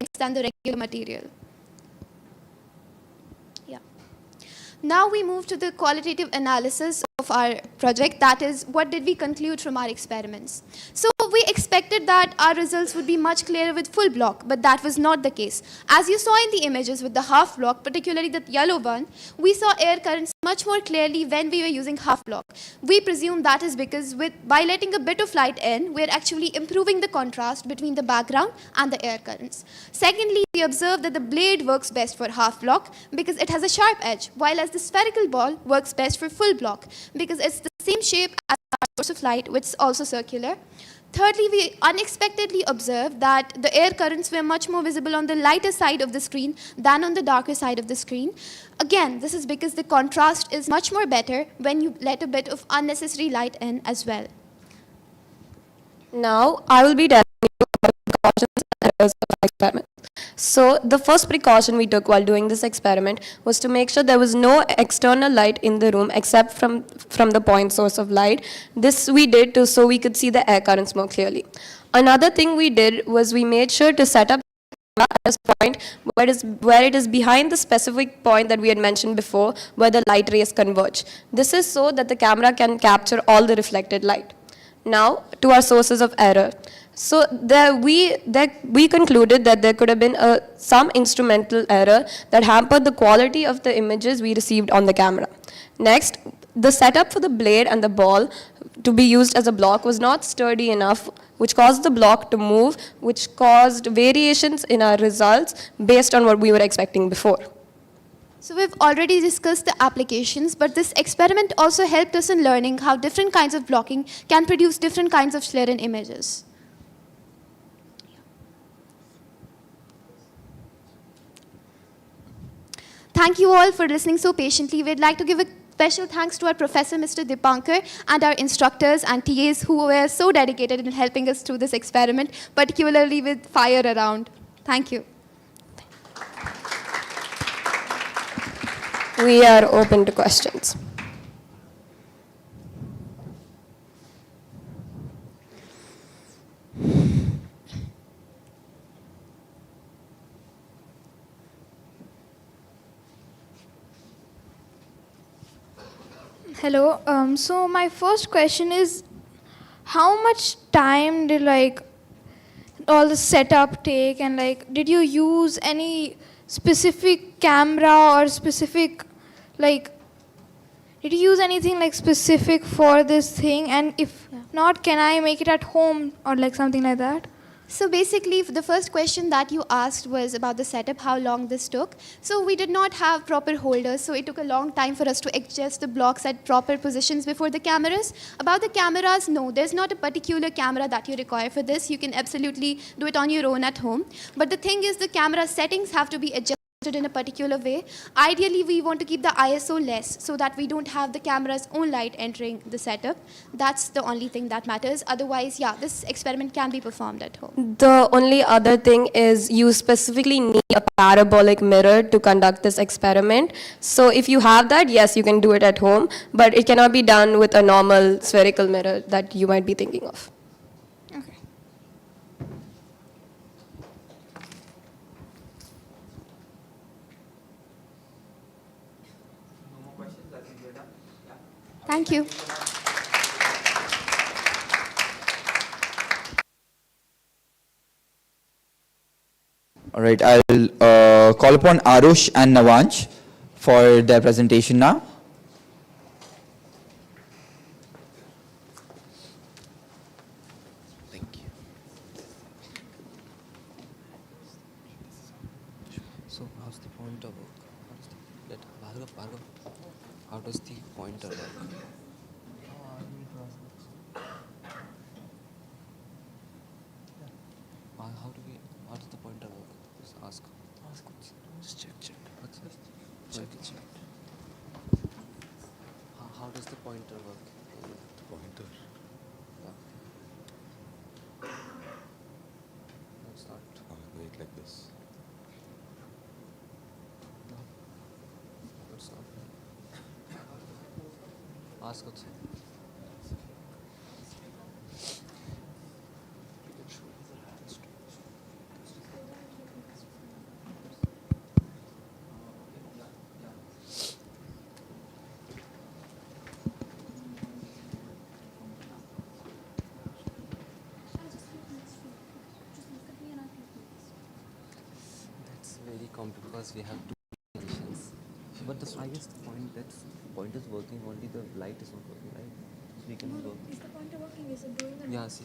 [SPEAKER 19] dynamics than the regular material. Yeah. Now we move to the qualitative analysis of our project, that is, what did we conclude from our experiments. So we expected that our results would be much clearer with full block, but that was not the case. As you saw in the images with the half block, particularly the yellow one, we saw air currents much more clearly when we were using half block. We presume that is because by letting a bit of light in, we're actually improving the contrast between the background and the air currents. Secondly, we observed that the blade works best for half block because it has a sharp edge, while as the spherical ball works best for full block because it's the same shape as our source of light, which is also circular. Thirdly, we unexpectedly observed that the air currents were much more visible on the lighter side of the screen than on the darker side of the screen. Again, this is because the contrast is much more better when you let a bit of unnecessary light in as well.
[SPEAKER 20] Now, I will be telling you about precautions and errors of our experiment. So, the first precaution we took while doing this experiment was to make sure there was no external light in the room except from the point source of light. This we did so we could see the air currents more clearly. Another thing we did was we made sure to set up at a point where it is behind the specific point that we had mentioned before, where the light rays converge. This is so that the camera can capture all the reflected light. Now, to our sources of error. So we concluded that there could have been some instrumental error that hampered the quality of the images we received on the camera. Next, the setup for the blade and the ball to be used as a block was not sturdy enough, which caused the block to move, which caused variations in our results based on what we were expecting before.
[SPEAKER 19] So we've already discussed the applications, but this experiment also helped us in learning how different kinds of blocking can produce different kinds of Schlieren images. Thank you all for listening so patiently. We'd like to give a special thanks to our professor, Mr. Dipankar, and our instructors and TAs who were so dedicated in helping us through this experiment, particularly with fire around. Thank you.
[SPEAKER 20] We are open to questions.
[SPEAKER 6] Hello. So my first question is, how much time did all the setup take, and did you use any specific camera or specific did you use anything specific for this thing, and if not, can I make it at home or something like that?
[SPEAKER 19] So basically, the first question that you asked was about the setup, how long this took. So we did not have proper holders, so it took a long time for us to adjust the blocks at proper positions before the cameras. About the cameras, no, there's not a particular camera that you require for this. You can absolutely do it on your own at home. But the thing is, the camera settings have to be adjusted in a particular way. Ideally, we want to keep the ISO less so that we don't have the camera's own light entering the setup. That's the only thing that matters. Otherwise, yeah, this experiment can be performed at home.
[SPEAKER 20] The only other thing is you specifically need a parabolic mirror to conduct this experiment. So if you have that, yes, you can do it at home, but it cannot be done with a normal spherical mirror that you might be thinking of.
[SPEAKER 19] Thank you.
[SPEAKER 3] All right, I'll call upon Arush and Navansh for their presentation now.
[SPEAKER 21] So how's the pointer work? How does the pointer work? How does the pointer work? Just ask. Just check. What's this? Check. How does the pointer work? The pointer? Yeah. Let's start. Wait like this. No. Let's start. Ask what's That's very complex because we have two conditions. But I guess the point is working, only the light is not working, right? So we can go.
[SPEAKER 6] Is the pointer working? Is it doing the
[SPEAKER 21] Yes.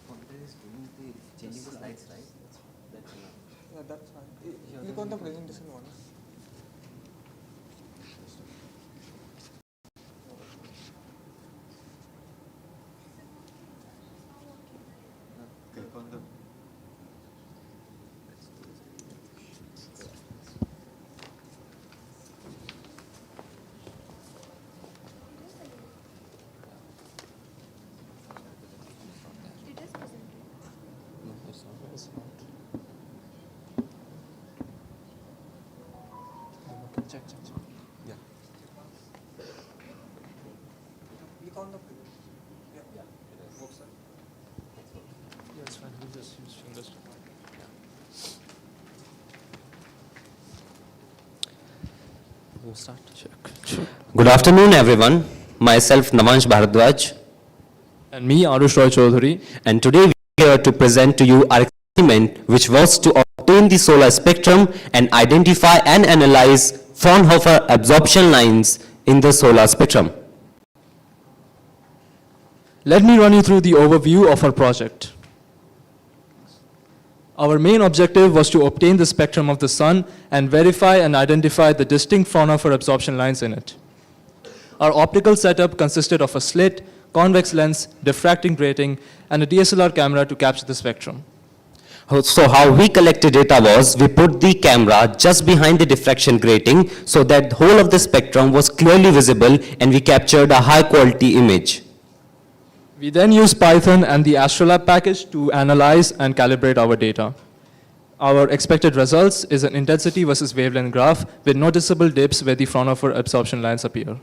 [SPEAKER 21] Pointer is doing changing the slides, right? That's enough.
[SPEAKER 10] Yeah, that's fine. Click on the presentation one.
[SPEAKER 21] Click on the.
[SPEAKER 6] It is presented.
[SPEAKER 21] No, it's not. It's not. Okay, check. Yeah.
[SPEAKER 10] Click on the
[SPEAKER 21] Yeah.
[SPEAKER 10] both sides.
[SPEAKER 21] Yeah, it's fine. We'll just use fingers to point. We'll start. Check.
[SPEAKER 22] Good afternoon, everyone. Myself, Navansh Bharadwaj.
[SPEAKER 9] And me, Arush Roy Chaudhary.
[SPEAKER 22] And today we are here to present to you our experiment, which was to obtain the solar spectrum and identify and analyze Fraunhofer absorption lines in the solar spectrum.
[SPEAKER 9] Let me run you through the overview of our project. Our main objective was to obtain the spectrum of the sun and verify and identify the distinct Fraunhofer absorption lines in it. Our optical setup consisted of a slit, convex lens, diffracting grating, and a DSLR camera to capture the spectrum.
[SPEAKER 22] So how we collected data was, we put the camera just behind the diffraction grating so that the whole of the spectrum was clearly visible and we captured a high quality image.
[SPEAKER 9] We then used Python and the Astrolab package to analyze and calibrate our data. Our expected results is an intensity versus wavelength graph with noticeable dips where the Fraunhofer absorption lines appear.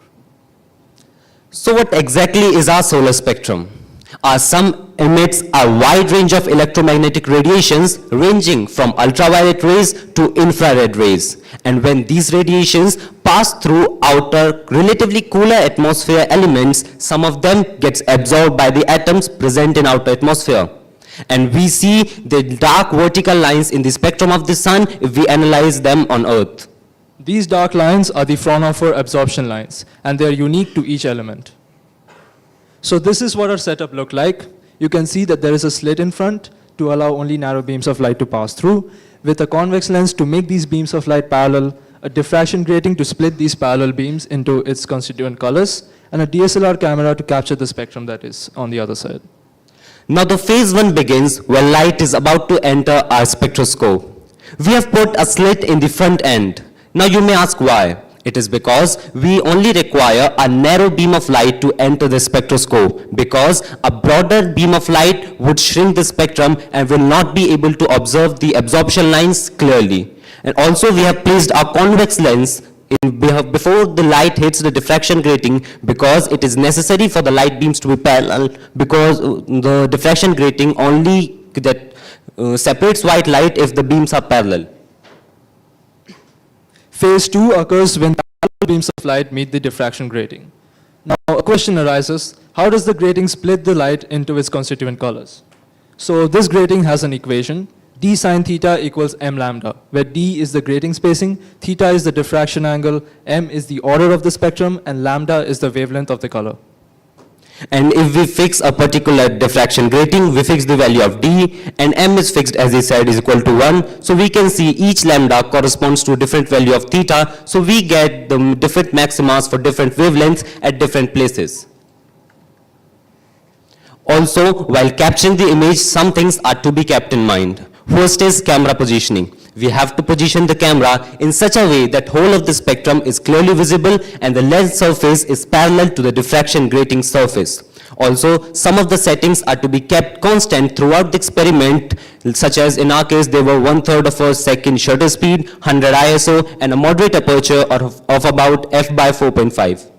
[SPEAKER 22] So what exactly is our solar spectrum? Our sun emits a wide range of electromagnetic radiations ranging from ultraviolet rays to infrared rays. And when these radiations pass through outer, relatively cooler atmosphere elements, some of them gets absorbed by the atoms present in outer atmosphere. And we see the dark vertical lines in the spectrum of the sun if we analyze them on Earth.
[SPEAKER 9] These dark lines are the Fraunhofer absorption lines, and they are unique to each element. So this is what our setup looked like. You can see that there is a slit in front to allow only narrow beams of light to pass through, with a convex lens to make these beams of light parallel, a diffraction grating to split these parallel beams into its constituent colors, and a DSLR camera to capture the spectrum that is on the other side.
[SPEAKER 22] Now the phase 1 begins where light is about to enter our spectroscope. We have put a slit in the front end. Now you may ask why. It is because we only require a narrow beam of light to enter the spectroscope, because a broader beam of light would shrink the spectrum and will not be able to observe the absorption lines clearly. And also we have placed our convex lens before the light hits the diffraction grating, because it is necessary for the light beams to be parallel, because the diffraction grating only separates white light if the beams are parallel.
[SPEAKER 9] Phase 2 occurs when parallel beams of light meet the diffraction grating. Now a question arises, how does the grating split the light into its constituent colors? So this grating has an equation, d sine theta equals m lambda, where d is the grating spacing, theta is the diffraction angle, m is the order of the spectrum, and lambda is the wavelength of the color.
[SPEAKER 22] And if we fix a particular diffraction grating, we fix the value of d, and m is fixed, as he said, is equal to 1. So we can see each lambda corresponds to a different value of theta. So we get the different maximas for different wavelengths at different places. Also, while capturing the image, some things are to be kept in mind. First is camera positioning. We have to position the camera in such a way that whole of the spectrum is clearly visible and the lens surface is parallel to the diffraction grating surface. Also, some of the settings are to be kept constant throughout the experiment, such as in our case, they were 1/3 of a second shutter speed, 100 ISO, and a moderate aperture of about f/4.5.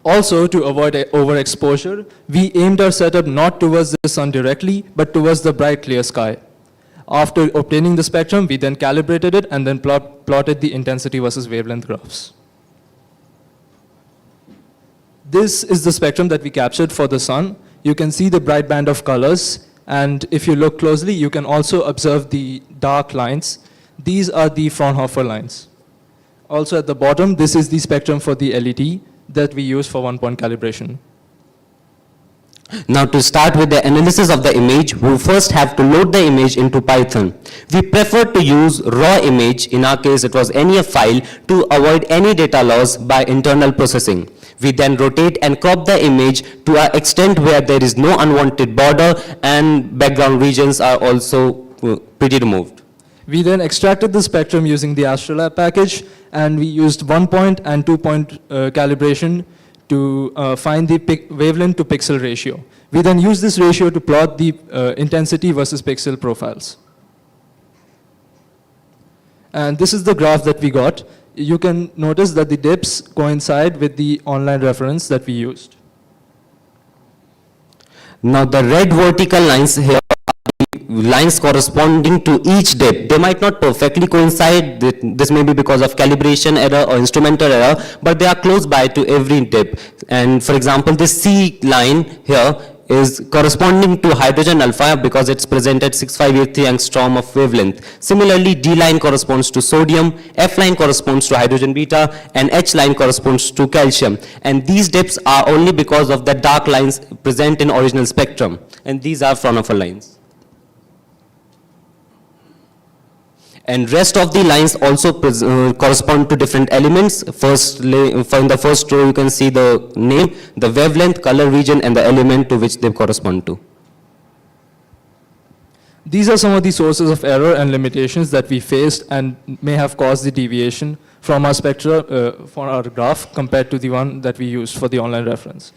[SPEAKER 4] Also, to avoid overexposure, we aimed our setup not towards the sun directly, but towards the bright clear sky. After obtaining the spectrum, we then calibrated it and then plotted the intensity versus wavelength graphs. This is the spectrum that we captured for the sun. You can see the bright band of colors, and if you look closely, you can also observe the dark lines. These are the Fraunhofer lines. Also at the bottom, this is the spectrum for the LED that we use for one-point calibration.
[SPEAKER 22] Now to start with the analysis of the image, we first have to load the image into Python. We prefer to use raw image, in our case it was NEF file, to avoid any data loss by internal processing. We then rotate and crop the image to an extent where there is no unwanted border and background regions are also pretty removed.
[SPEAKER 4] We then extracted the spectrum using the Astrolab package, and we used 1-point and 2-point calibration to find the wavelength to pixel ratio. We then use this ratio to plot the intensity versus pixel profiles. And this is the graph that we got. You can notice that the dips coincide with the online reference that we used.
[SPEAKER 22] Now the red vertical lines here are the lines corresponding to each dip. They might not perfectly coincide. This may be because of calibration error or instrumental error, but they are close by to every dip. And for example, this C line here is corresponding to hydrogen alpha because it's present at 6583 angstrom of wavelength. Similarly, D line corresponds to sodium, F line corresponds to hydrogen beta, and H line corresponds to calcium. And these dips are only because of the dark lines present in original spectrum. And these are Fraunhofer lines. And rest of the lines also correspond to different elements. From the first row, you can see the name, the wavelength, color region, and the element to which they correspond to.
[SPEAKER 4] These are some of the sources of error and limitations that we faced and may have caused the deviation from our spectra for our graph compared to the one that we used for the online reference.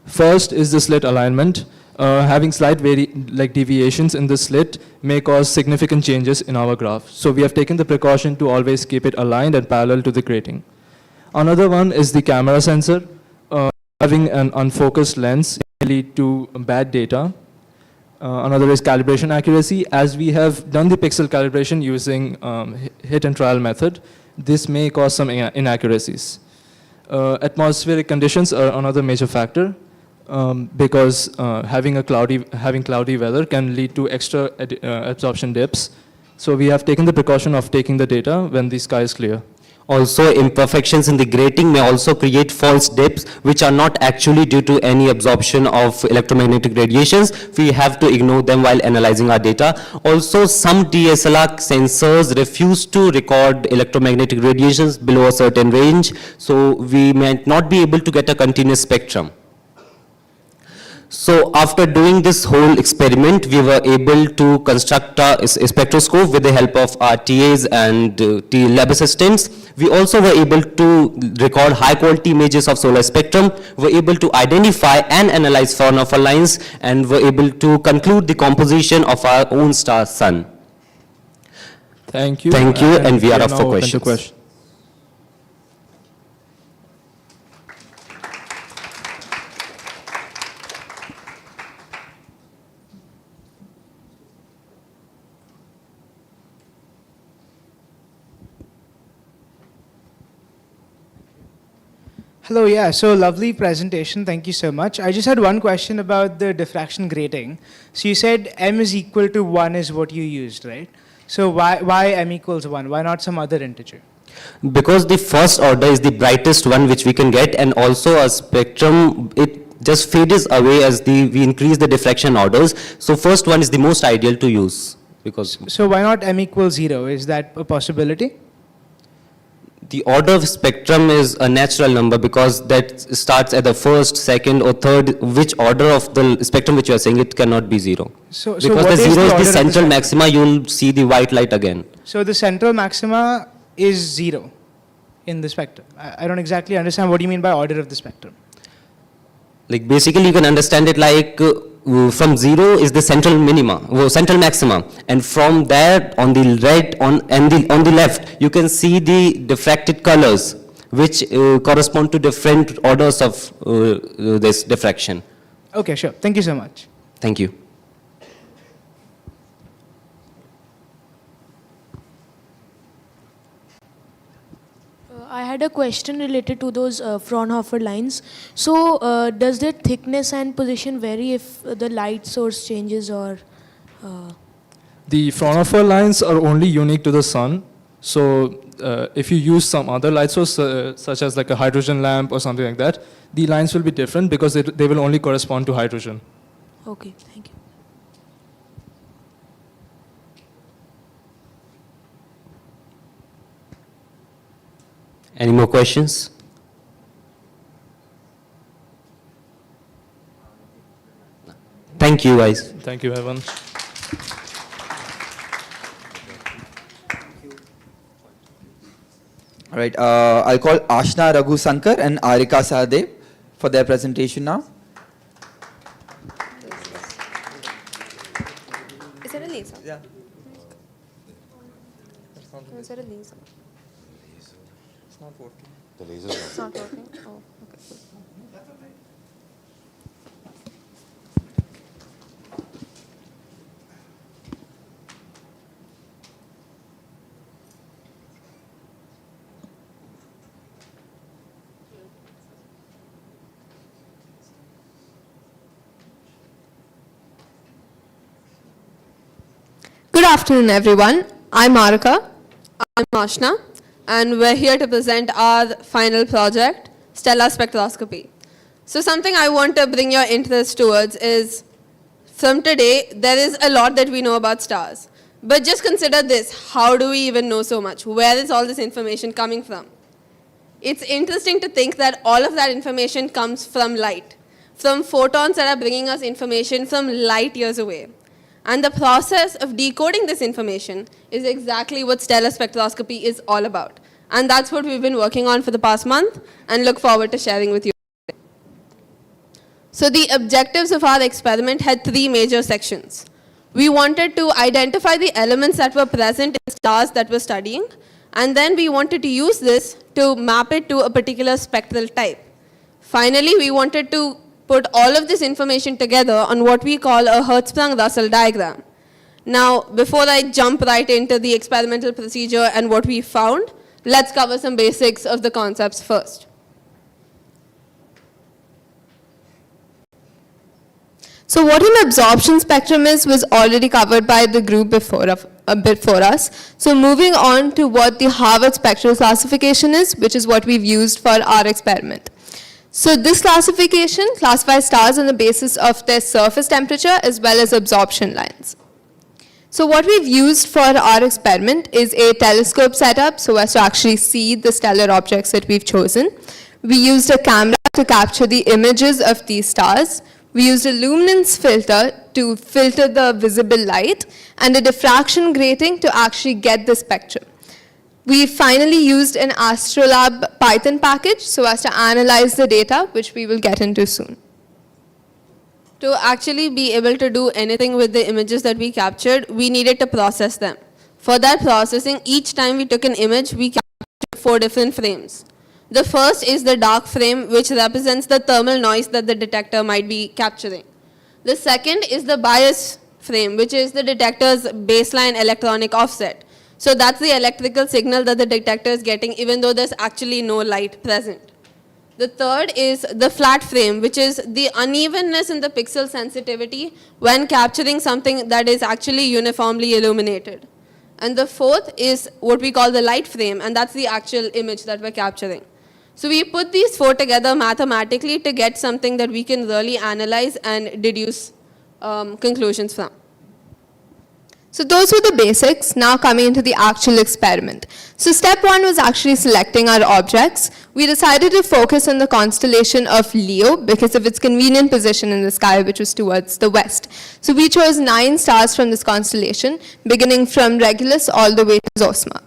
[SPEAKER 4] First is the slit alignment. Having slight deviations in the slit may cause significant changes in our graph. So we have taken the precaution to always keep it aligned and parallel to the grating. Another one is the camera sensor. Having an unfocused lens may lead to bad data. Another is calibration accuracy. As we have done the pixel calibration using hit and trial method, this may cause some inaccuracies. Atmospheric conditions are another major factor. Because having cloudy weather can lead to extra absorption dips. So we have taken the precaution of taking the data when the sky is clear.
[SPEAKER 22] Also, imperfections in the grating may also create false dips, which are not actually due to any absorption of electromagnetic radiations. We have to ignore them while analyzing our data. Also, some DSLR sensors refuse to record electromagnetic radiations below a certain range, so we might not be able to get a continuous spectrum. So after doing this whole experiment, we were able to construct a spectroscope with the help of our TAs and lab assistants. We also were able to record high quality images of solar spectrum, were able to identify and analyze Fraunhofer lines, and were able to conclude the composition of our own star sun.
[SPEAKER 4] Thank you.
[SPEAKER 22] Thank you, and we are up for
[SPEAKER 4] now open to questions.
[SPEAKER 10] Hello, yeah, so lovely presentation, thank you so much. I just had one question about the diffraction grating. So you said m is equal to 1 is what you used, right? So why m equals 1? Why not some other integer?
[SPEAKER 22] Because the first order is the brightest one which we can get, and also a spectrum, just fades away as we increase the diffraction orders. So first one is the most ideal to use. Because
[SPEAKER 10] So why not m equals 0? Is that a possibility?
[SPEAKER 22] the order of spectrum is a natural number because that starts at the first, second or third, which order of the spectrum which you are saying, it cannot be 0.
[SPEAKER 10] So
[SPEAKER 22] because
[SPEAKER 10] what
[SPEAKER 22] the
[SPEAKER 10] is
[SPEAKER 22] 0
[SPEAKER 10] the
[SPEAKER 22] is
[SPEAKER 10] order
[SPEAKER 22] the
[SPEAKER 10] of
[SPEAKER 22] central
[SPEAKER 10] spectrum?
[SPEAKER 22] maxima, you'll see the white light again.
[SPEAKER 10] So the central maxima is 0 in the spectrum. I don't exactly understand what you mean by order of the spectrum.
[SPEAKER 22] Like basically you can understand it like from 0 is the central minima, central maxima, and from there on the right on the left you can see the diffracted colors which correspond to different orders of this diffraction.
[SPEAKER 10] Okay, sure. Thank you so much.
[SPEAKER 22] Thank you.
[SPEAKER 2] I had a question related to those Fraunhofer lines. So, does their thickness and position vary if the light source changes or?
[SPEAKER 4] The Fraunhofer lines are only unique to the sun. So, if you use some other light source, such as like a hydrogen lamp or something like that, the lines will be different because they will only correspond to hydrogen.
[SPEAKER 2] Okay, thank you.
[SPEAKER 22] Any more questions? Thank you, guys.
[SPEAKER 4] Thank you, Evan.
[SPEAKER 3] All right, I'll call Ashna Raghu Sankar and Arika Sahadev for their presentation now.
[SPEAKER 5] Is there a laser?
[SPEAKER 3] Yeah.
[SPEAKER 5] Is there a laser?
[SPEAKER 3] It's not working.
[SPEAKER 5] The laser is not working. Oh, okay.
[SPEAKER 23] Good afternoon, everyone. I'm Marika. I'm Ashna, and we're here to present our final project, stellar spectroscopy. So something I want to bring your interest towards is, from today, there is a lot that we know about stars. But just consider this, how do we even know so much? Where is all this information coming from? It's interesting to think that all of that information comes from light, from photons that are bringing us information from light years away. And the process of decoding this information is exactly what stellar spectroscopy is all about. And that's what we've been working on for the past month and look forward to sharing with you. So the objectives of our experiment had 3 major sections. We wanted to identify the elements that were present in stars that we're studying, and then we wanted to use this to map it to a particular spectral type. Finally, we wanted to put all of this information together on what we call a Hertzsprung-Russell diagram. Now, before I jump right into the experimental procedure and what we found, let's cover some basics of the concepts first. So what an absorption spectrum is was already covered by the group before us. So moving on to what the Harvard spectral classification is, which is what we've used for our experiment. So this classification classifies stars on the basis of their surface temperature as well as absorption lines. So what we've used for our experiment is a telescope setup so as to actually see the stellar objects that we've chosen. We used a camera to capture the images of these stars. We used a luminance filter to filter the visible light and a diffraction grating to actually get the spectrum. We finally used an Astrolab Python package so as to analyze the data, which we will get into soon. To actually be able to do anything with the images that we captured, we needed to process them. For that processing, each time we took an image, we captured 4 different frames. The first is the dark frame, which represents the thermal noise that the detector might be capturing. The second is the bias frame, which is the detector's baseline electronic offset. So that's the electrical signal that the detector is getting even though there's actually no light present. The third is the flat frame, which is the unevenness in the pixel sensitivity when capturing something that is actually uniformly illuminated. And the fourth is what we call the light frame, and that's the actual image that we're capturing. So we put these four together mathematically to get something that we can really analyze and deduce conclusions from. So those were the basics. Now coming into the actual experiment. So step one was actually selecting our objects. We decided to focus on the constellation of Leo because of its convenient position in the sky, which was towards the west. So we chose 9 stars from this constellation, beginning from Regulus all the way to Zosma.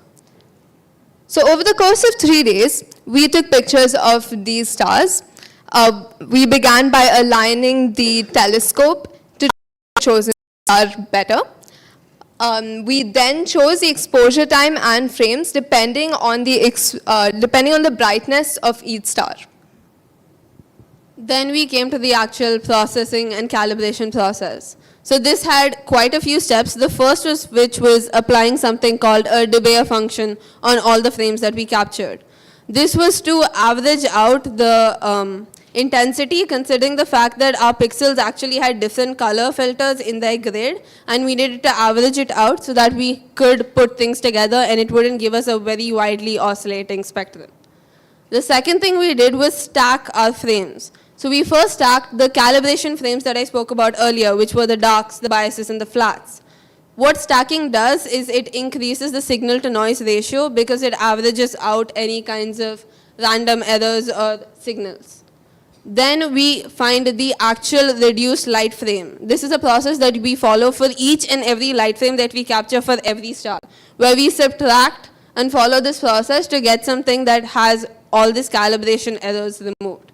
[SPEAKER 23] So over the course of 3 days, we took pictures of these stars. We began by aligning the telescope to choose the star better. We then chose the exposure time and frames depending on the brightness of each star. Then we came to the actual processing and calibration process. So this had quite a few steps. The first was which was applying something called a de Baer function on all the frames that we captured. This was to average out the intensity, considering the fact that our pixels actually had different color filters in their grid, and we needed to average it out so that we could put things together and it wouldn't give us a very widely oscillating spectrum. The second thing we did was stack our frames. So we first stacked the calibration frames that I spoke about earlier, which were the darks, the biases, and the flats. What stacking does is it increases the signal to noise ratio because it averages out any kinds of random errors or signals. Then we find the actual reduced light frame. This is a process that we follow for each and every light frame that we capture for every star, where we subtract and follow this process to get something that has all these calibration errors removed.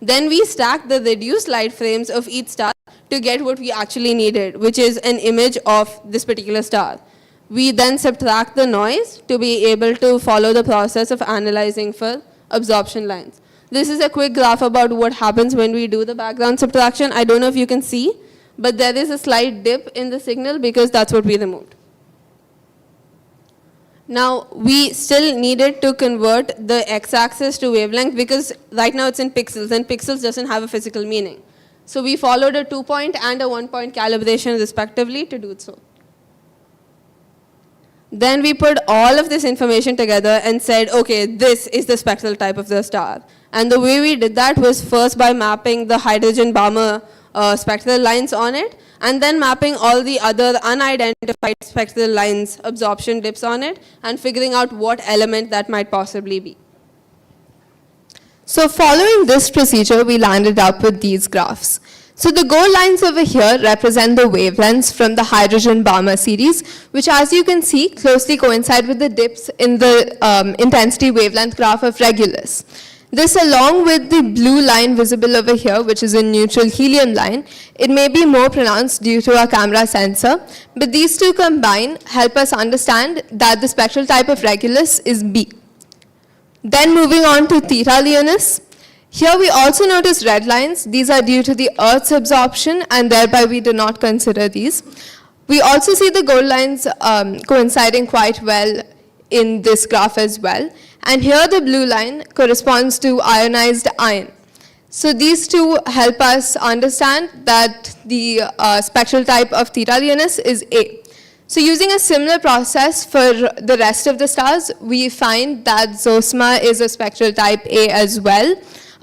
[SPEAKER 23] Then we stack the reduced light frames of each star to get what we actually needed, which is an image of this particular star. We then subtract the noise to be able to follow the process of analyzing for absorption lines. This is a quick graph about what happens when we do the background subtraction. I don't know if you can see, but there is a slight dip in the signal because that's what we removed. Now, we still needed to convert the x-axis to wavelength because right now it's in pixels, and pixels doesn't have a physical meaning. So we followed a 2-point and a 1-point calibration respectively to do so. Then we put all of this information together and said, okay, this is the spectral type of the star. And the way we did that was first by mapping the hydrogen Balmer spectral lines on it, and then mapping all the other unidentified spectral lines, absorption dips on it, and figuring out what element that might possibly be. So following this procedure, we landed up with these graphs. So the gold lines over here represent the wavelengths from the hydrogen Balmer series, which as you can see closely coincide with the dips in the intensity wavelength graph of Regulus. This along with the blue line visible over here, which is a neutral helium line, it may be more pronounced due to our camera sensor, but these two combined help us understand that the spectral type of Regulus is B. Then moving on to Theta Leonis. Here we also notice red lines. These are due to the Earth's absorption, and thereby we do not consider these. We also see the gold lines coinciding quite well in this graph as well. And here the blue line corresponds to ionized iron. So these two help us understand that the spectral type of Theta Leonis is A. So using a similar process for the rest of the stars, we find that Zosma is a spectral type A as well.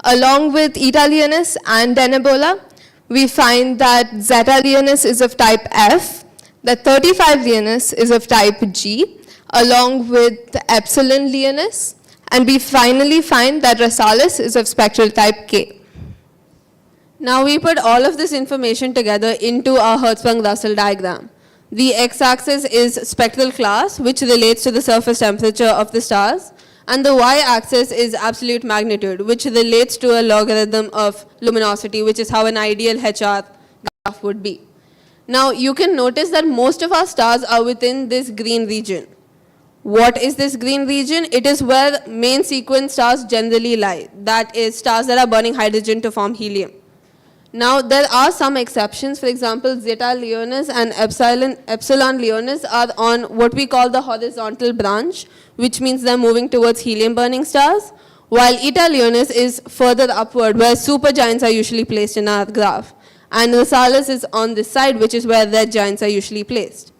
[SPEAKER 23] Along with Eta Leonis and Denebola, we find that Zeta Leonis is of type F, that 35 Leonis is of type G, along with Epsilon Leonis, and we finally find that Rasalis is of spectral type K. Now we put all of this information together into our Hertzsprung-Russell diagram. The x-axis is spectral class, which relates to the surface temperature of the stars, and the y-axis is absolute magnitude, which relates to a logarithm of luminosity, which is how an ideal HR graph would be. Now you can notice that most of our stars are within this green region. What is this green region? It is where main sequence stars generally lie. That is stars that are burning hydrogen to form helium. Now there are some exceptions. For example, Zeta Leonis and Epsilon Leonis are on what we call the horizontal branch, which means they're moving towards helium burning stars, while Eta Leonis is further upward, where supergiants are usually placed in our graph. And Rasalis is on this side, which is where red giants are usually placed.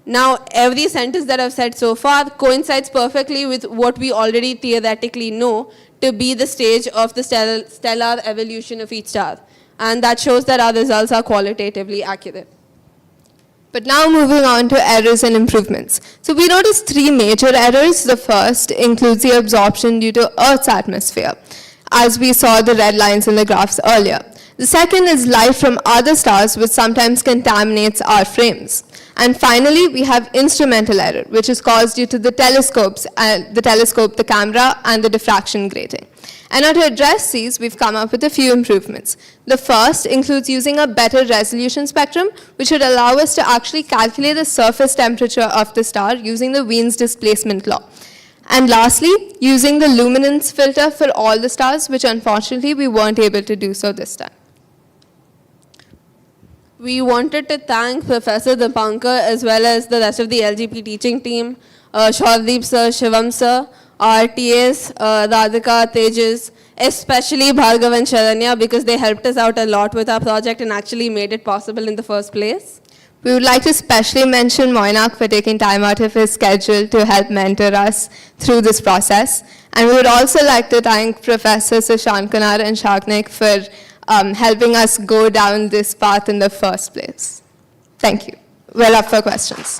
[SPEAKER 23] Now, every sentence that I've said so far coincides perfectly with what we already theoretically know to be the stage of the stellar evolution of each star. And that shows that our results are qualitatively accurate. But now moving on to errors and improvements. So we noticed 3 major errors. The first includes the absorption due to Earth's atmosphere, as we saw the red lines in the graphs earlier. The second is light from other stars, which sometimes contaminates our frames. And finally, we have instrumental error, which is caused due to the telescopes, the camera, and the diffraction grating. And now to address these, we've come up with a few improvements. The first includes using a better resolution spectrum, which would allow us to actually calculate the surface temperature of the star using the Wien's displacement law. And lastly, using the luminance filter for all the stars, which unfortunately we weren't able to do so this time. We wanted to thank Professor Dipankar as well as the rest of the LGP teaching team, Shordeep sir, Shivam sir, our TAs, Radhika, Tejas, especially Bhargav and Sharanya, because they helped us out a lot with our project and actually made it possible in the first place. We would like to especially mention Moinak for taking time out of his schedule to help mentor us through this process. And we would also like to thank Professor Sushant Kunar and Shagnik for helping us go down this path in the first place. Thank you. We're up for questions.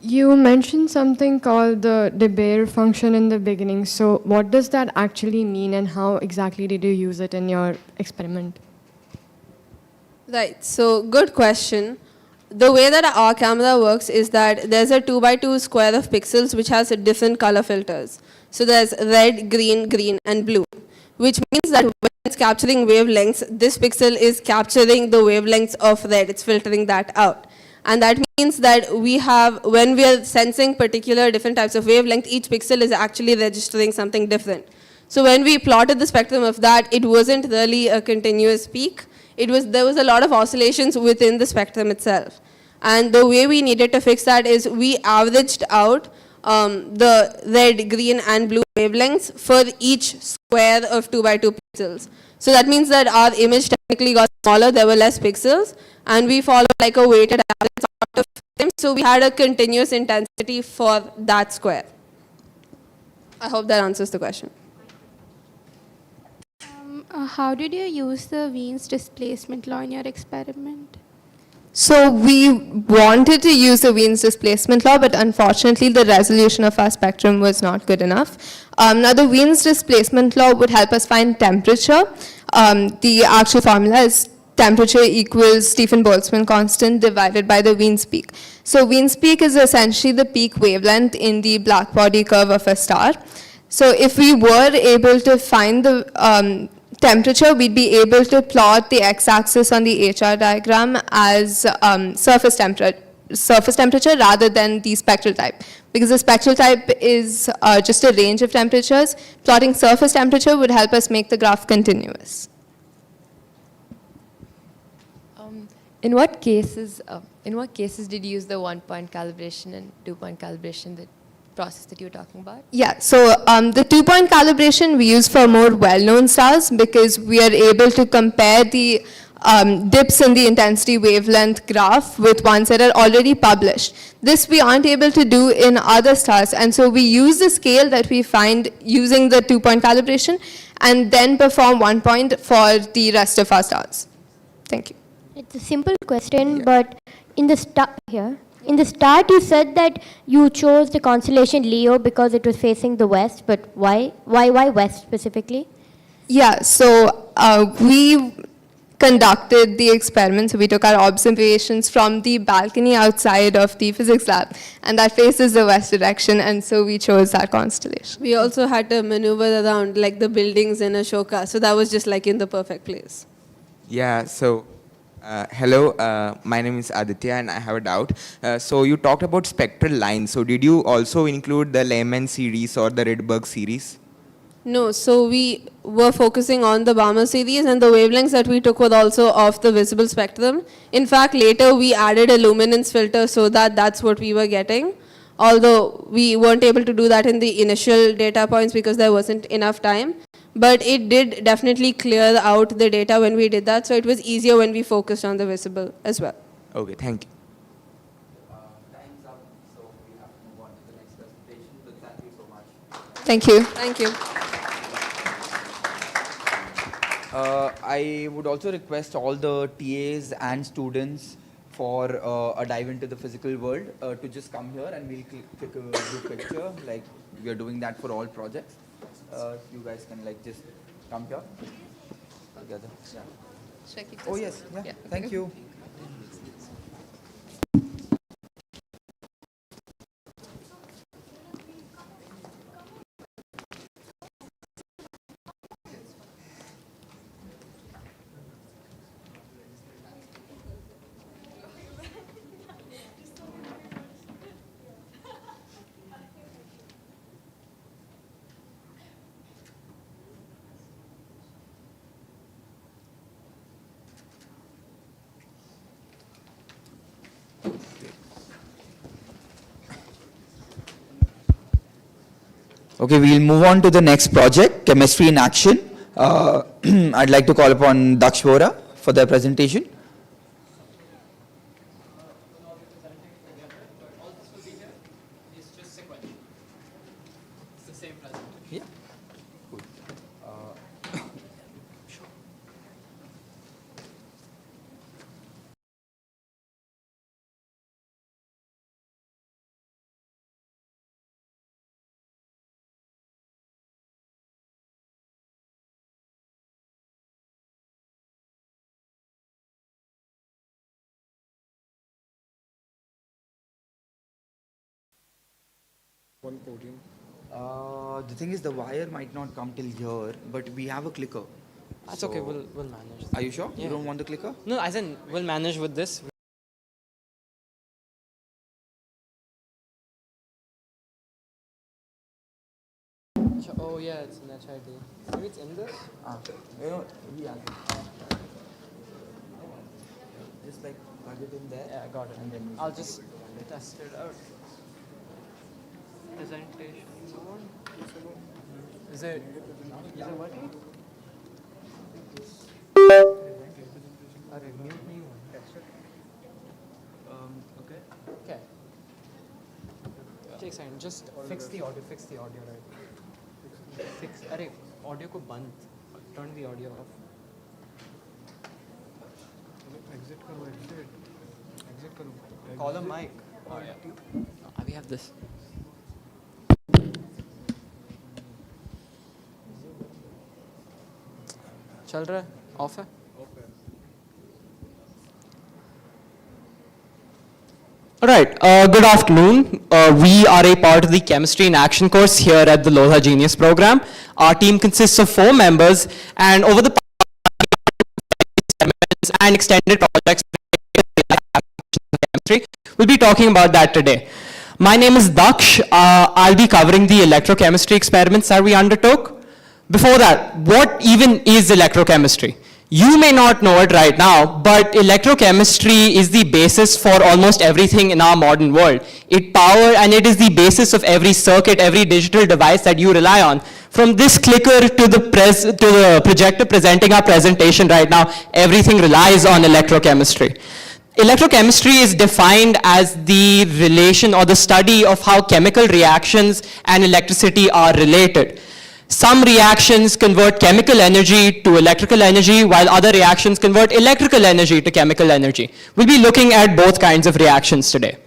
[SPEAKER 1] You mentioned something called the de Baer function in the beginning. So what does that actually mean and how exactly did you use it in your experiment?
[SPEAKER 23] Right, so good question. The way that our camera works is that there's a 2x2 square of pixels which has different color filters. So there's red, green, and blue, which means that when it's capturing wavelengths, this pixel is capturing the wavelengths of red. It's filtering that out. And that means that we have, when we are sensing particular different types of wavelength, each pixel is actually registering something different. So when we plotted the spectrum of that, it wasn't really a continuous peak. There was a lot of oscillations within the spectrum itself. And the way we needed to fix that is we averaged out the red, green, and blue wavelengths for each square of 2x2 pixels. So that means that our image technically got smaller, there were less pixels, and we followed like a weighted average sort of them. So we had a continuous intensity for that square. I hope that answers the question.
[SPEAKER 8] How did you use the Wien's displacement law in your experiment?
[SPEAKER 23] So we wanted to use the Wien's displacement law, but unfortunately the resolution of our spectrum was not good enough. Now the Wien's displacement law would help us find temperature. The actual formula is temperature equals Stephen Boltzmann constant divided by the Wien's peak. So Wien's peak is essentially the peak wavelength in the black body curve of a star. So if we were able to find the temperature, we'd be able to plot the x-axis on the HR diagram as surface temperature rather than the spectral type. Because the spectral type is just a range of temperatures, plotting surface temperature would help us make the graph continuous.
[SPEAKER 12] In what cases did you use the 1-point calibration and 2-point calibration, the process that you were talking about?
[SPEAKER 23] Yeah, so the 2-point calibration we use for more well-known stars because we are able to compare the dips in the intensity wavelength graph with ones that are already published. This we aren't able to do in other stars, and so we use the scale that we find using the 2-point calibration and then perform 1 point for the rest of our stars. Thank you.
[SPEAKER 24] It's a simple question, but in the start you said that you chose the constellation Leo because it was facing the west, but why west specifically?
[SPEAKER 23] Yeah, so we conducted the experiment, so we took our observations from the balcony outside of the physics lab, and that faces the west direction, and so we chose that constellation. We also had to maneuver around like the buildings in Ashoka, so that was just like in the perfect place.
[SPEAKER 25] Yeah, so hello, my name is Aditya and I have a doubt. So you talked about spectral lines. So did you also include the Lehman series or the Rydberg series?
[SPEAKER 23] No, so we were focusing on the Balmer series, and the wavelengths that we took were also of the visible spectrum. In fact, later we added a luminance filter so that that's what we were getting.
[SPEAKER 8] although we weren't able to do that in the initial data points because there wasn't enough time. But it did definitely clear out the data when we did that, so it was easier when we focused on the visible as well.
[SPEAKER 25] Okay, thank you.
[SPEAKER 23] Thank you.
[SPEAKER 8] Thank you.
[SPEAKER 3] I would also request all the TAs and students for a dive into the physical world to just come here and we'll click a group picture. Like we are doing that for all projects. You guys can like just come here together.
[SPEAKER 12] Should I keep
[SPEAKER 3] Oh
[SPEAKER 12] this?
[SPEAKER 3] yes, yeah. Thank you. Okay, we'll move on to the next project, Chemistry in Action. I'd like to call upon Daksh Vora for their presentation.
[SPEAKER 11] One podium.
[SPEAKER 3] The thing is, the wire might not come till here, but we have a clicker.
[SPEAKER 11] That's
[SPEAKER 3] So-
[SPEAKER 11] okay, we'll manage.
[SPEAKER 3] Are you sure?
[SPEAKER 11] Yeah.
[SPEAKER 3] You don't want the clicker?
[SPEAKER 11] No, as in, we'll manage with this. Oh yeah, it's an HID. Maybe it's in this?
[SPEAKER 3] You know, yeah. Just like plug it in there.
[SPEAKER 11] Yeah, got it.
[SPEAKER 3] And then
[SPEAKER 11] I'll just test it out. Presentation mode. Is it working? Okay. Okay. Take a second. Just fix the audio. Fix the audio, right? Fix. Arey, audio ko band. Turn the audio off.
[SPEAKER 13] Exit करो, exit. Exit करो.
[SPEAKER 11] Call a mic. Oh yeah. We have this. चल रहा है? Off है?
[SPEAKER 14] Alright, good afternoon. We are a part of the Chemistry in Action course here at the Lodha Genius program. Our team consists of 4 members, and over the past and extended projects chemistry, we'll be talking about that today. My name is Daksh. I'll be covering the electrochemistry experiments that we undertook. Before that, what even is electrochemistry? You may not know it right now, but electrochemistry is the basis for almost everything in our modern world. It is the basis of every circuit, every digital device that you rely on. From this clicker to the projector presenting our presentation right now, everything relies on electrochemistry. Electrochemistry is defined as the relation or the study of how chemical reactions and electricity are related. Some reactions convert chemical energy to electrical energy, while other reactions convert electrical energy to chemical energy. We'll be looking at both kinds of reactions today.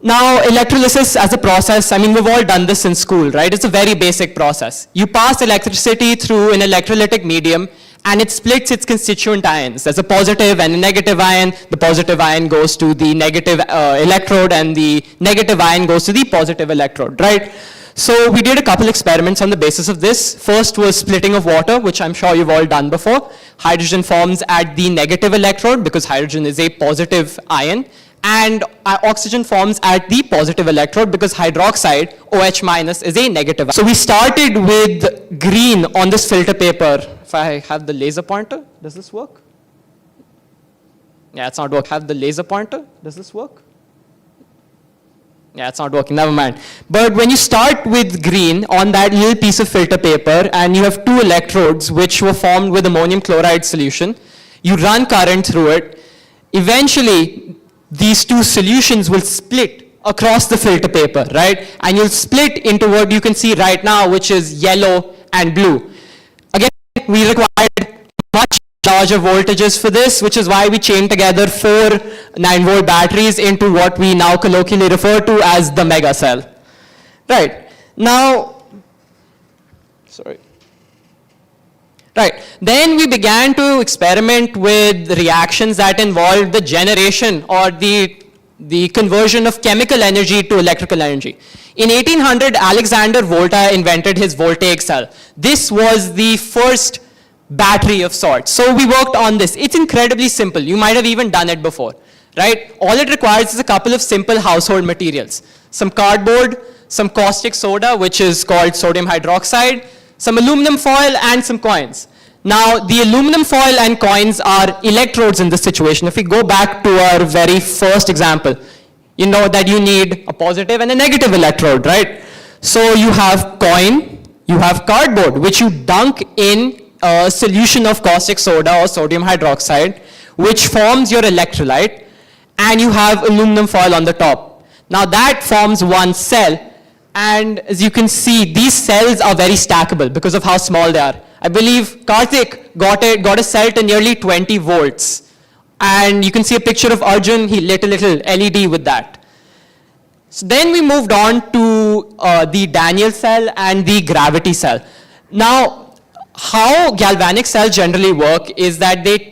[SPEAKER 14] Now, electrolysis as a process, I mean, we've all done this in school, right? It's a very basic process. You pass electricity through an electrolytic medium, and it splits its constituent ions. There's a positive and a negative ion. The positive ion goes to the negative electrode, and the negative ion goes to the positive electrode, right? So we did a couple experiments on the basis of this. First was splitting of water, which I'm sure you've all done before. Hydrogen forms at the negative electrode because hydrogen is a positive ion, and oxygen forms at the positive electrode because hydroxide, OH minus, is a negative. So we started with green on this filter paper. If I have the laser pointer, does this work? Yeah, it's not working. Have the laser pointer, does this work? Yeah, it's not working, never mind. But when you start with green on that little piece of filter paper and you have 2 electrodes which were formed with ammonium chloride solution, you run current through it. Eventually, these 2 solutions will split across the filter paper, right? And you'll split into what you can see right now, which is yellow and blue. Again, we required much larger voltages for this, which is why we chained together 4 9-volt batteries into what we now colloquially refer to as the mega cell. Right. Now, sorry. Right. Then we began to experiment with reactions that involved the generation or the conversion of chemical energy to electrical energy. In 1800, Alexander Volta invented his voltaic cell. This was the first battery of sorts. So we worked on this. It's incredibly simple. You might have even done it before, right? All it requires is a couple of simple household materials. Some cardboard, some caustic soda, which is called sodium hydroxide, some aluminum foil, and some coins. Now, the aluminum foil and coins are electrodes in this situation. If we go back to our very first example, you know that you need a positive and a negative electrode, right? So you have coin, you have cardboard, which you dunk in a solution of caustic soda or sodium hydroxide, which forms your electrolyte, and you have aluminum foil on the top. Now that forms one cell, and as you can see, these cells are very stackable because of how small they are. I believe Karthik got a cell to nearly 20 volts. And you can see a picture of Arjun, he lit a little LED with that. So then we moved on to the Daniel cell and the gravity cell. Now, how galvanic cells generally work is that they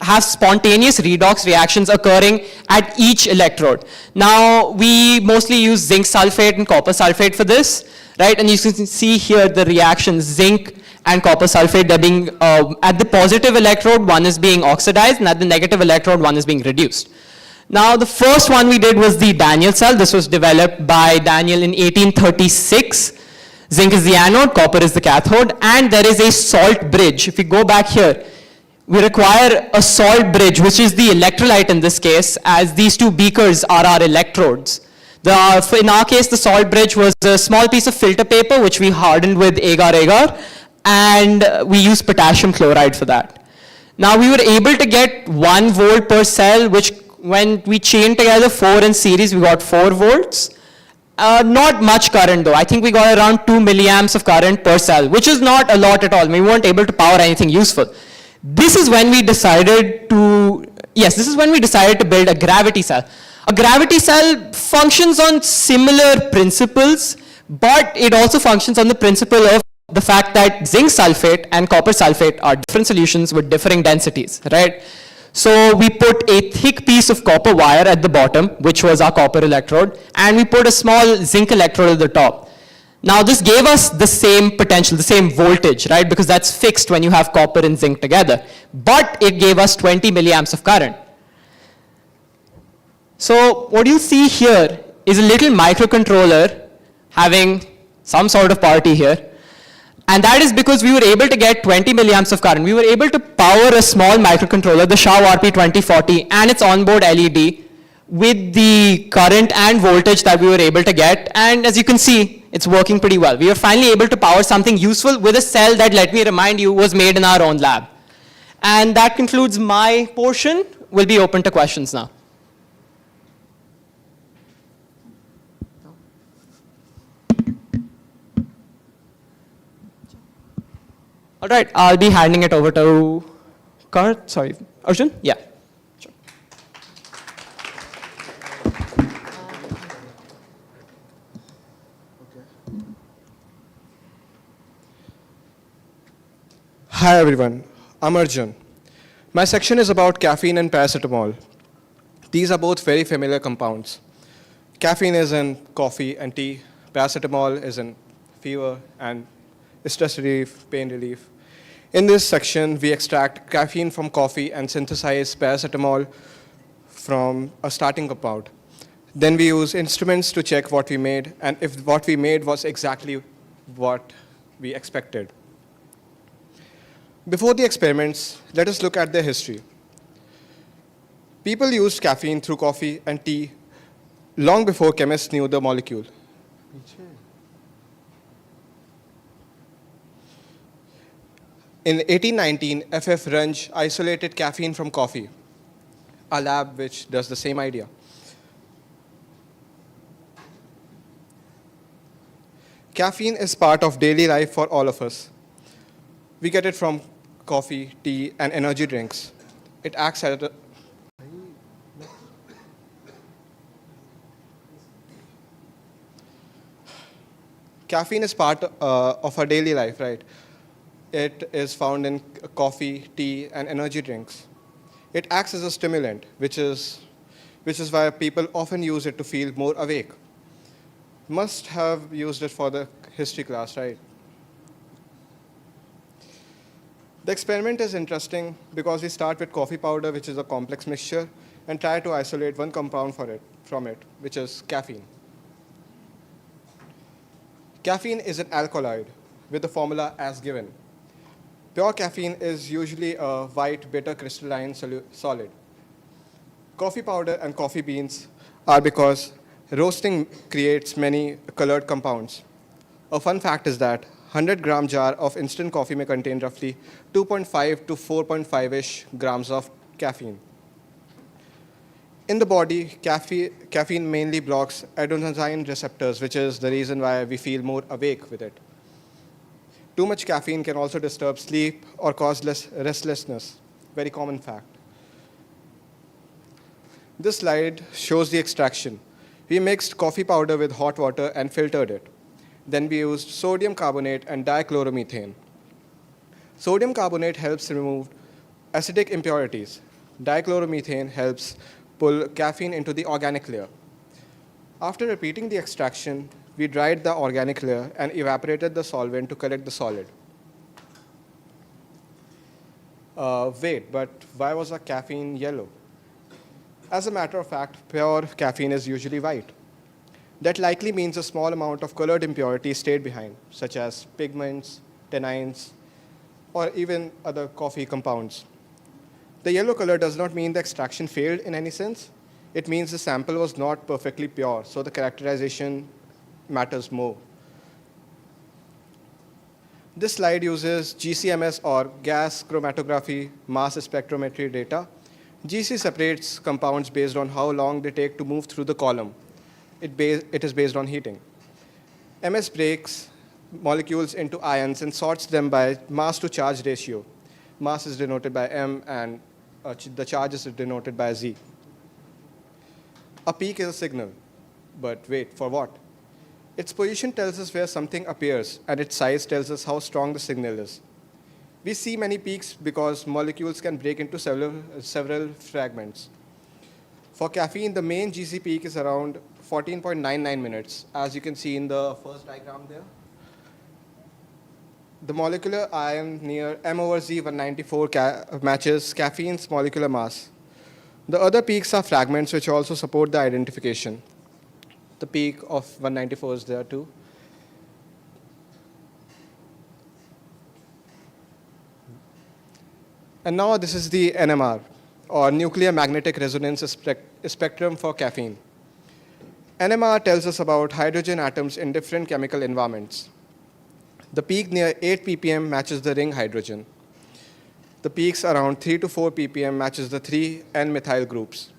[SPEAKER 14] have spontaneous redox reactions occurring at each electrode. Now, we mostly use zinc sulfate and copper sulfate for this, right? And you can see here the reactions, zinc and copper sulfate, they're being, at the positive electrode, one is being oxidized, and at the negative electrode, one is being reduced. Now, the first one we did was the Daniel cell. This was developed by Daniel in 1836. Zinc is the anode, copper is the cathode, and there is a salt bridge. If we go back here, we require a salt bridge, which is the electrolyte in this case, as these 2 beakers are our electrodes. In our case, the salt bridge was a small piece of filter paper, which we hardened with agar-agar, and we used potassium chloride for that. Now, we were able to get 1 volt per cell, which when we chained together 4 in series, we got 4 volts. Not much current though. I think we got around 2 milliamps of current per cell, which is not a lot at all. We weren't able to power anything useful. This is when we decided to build a gravity cell. A gravity cell functions on similar principles, but it also functions on the principle of the fact that zinc sulfate and copper sulfate are different solutions with differing densities, right? So we put a thick piece of copper wire at the bottom, which was our copper electrode, and we put a small zinc electrode at the top. Now this gave us the same potential, the same voltage, right? Because that's fixed when you have copper and zinc together. But it gave us 20 milliamps of current. So what you see here is a little microcontroller having some sort of party here. And that is because we were able to get 20 milliamps of current. We were able to power a small microcontroller, the Shaw RP2040, and its onboard LED with the current and voltage that we were able to get. And as you can see, it's working pretty well. We were finally able to power something useful with a cell that, let me remind you, was made in our own lab. And that concludes my portion. We'll be open to questions now. All right, I'll be handing it over to Arjun? Yeah. Sure.
[SPEAKER 13] Hi everyone, I'm Arjun. My section is about caffeine and paracetamol. These are both very familiar compounds. Caffeine is in coffee and tea. Paracetamol is in fever and stress relief, pain relief. In this section, we extract caffeine from coffee and synthesize paracetamol from a starting compound. Then we use instruments to check what we made and if what we made was exactly what we expected. Before the experiments, let us look at their history. People used caffeine through coffee and tea long before chemists knew the molecule. In 1819, F.F. Runge isolated caffeine from coffee, a lab which does the same idea. Caffeine is part of daily life for all of us. We get it from coffee, tea, and energy drinks. It acts as a Caffeine is part of our daily life, right? It is found in coffee, tea, and energy drinks. It acts as a stimulant, which is why people often use it to feel more awake. Must have used it for the history class, right? The experiment is interesting because we start with coffee powder, which is a complex mixture, and try to isolate one compound from it, which is caffeine. Caffeine is an alkaloid with the formula as given. Pure caffeine is usually a white, bitter crystalline solid. Coffee powder and coffee beans are because roasting creates many colored compounds. A fun fact is that 100-gram jar of instant coffee may contain roughly 2.5 to 4.5-ish grams of caffeine. In the body, caffeine mainly blocks adenosine receptors, which is the reason why we feel more awake with it. Too much caffeine can also disturb sleep or cause restlessness, very common fact. This slide shows the extraction. We mixed coffee powder with hot water and filtered it. Then we used sodium carbonate and dichloromethane. Sodium carbonate helps remove acidic impurities. Dichloromethane helps pull caffeine into the organic layer. After repeating the extraction, we dried the organic layer and evaporated the solvent to collect the solid. Wait, but why was the caffeine yellow? As a matter of fact, pure caffeine is usually white. That likely means a small amount of colored impurities stayed behind, such as pigments, tannins, or even other coffee compounds. The yellow color does not mean the extraction failed in any sense. It means the sample was not perfectly pure, so the characterization matters more. This slide uses GCMS or gas chromatography mass spectrometry data. GC separates compounds based on how long they take to move through the column. It is based on heating. MS breaks molecules into ions and sorts them by mass to charge ratio. Mass is denoted by M and the charge is denoted by Z. A peak is a signal, but wait, for what? Its position tells us where something appears, and its size tells us how strong the signal is. We see many peaks because molecules can break into several fragments. For caffeine, the main GC peak is around 14.99 minutes, as you can see in the first diagram there. The molecular ion near M over Z 194 matches caffeine's molecular mass. The other peaks are fragments which also support the identification. The peak of 194 is there too. And now this is the NMR, or nuclear magnetic resonance spectrum for caffeine. NMR tells us about hydrogen atoms in different chemical environments. The peak near 8 ppm matches the ring hydrogen. The peaks around 3 to 4 ppm matches the 3 N-methyl groups.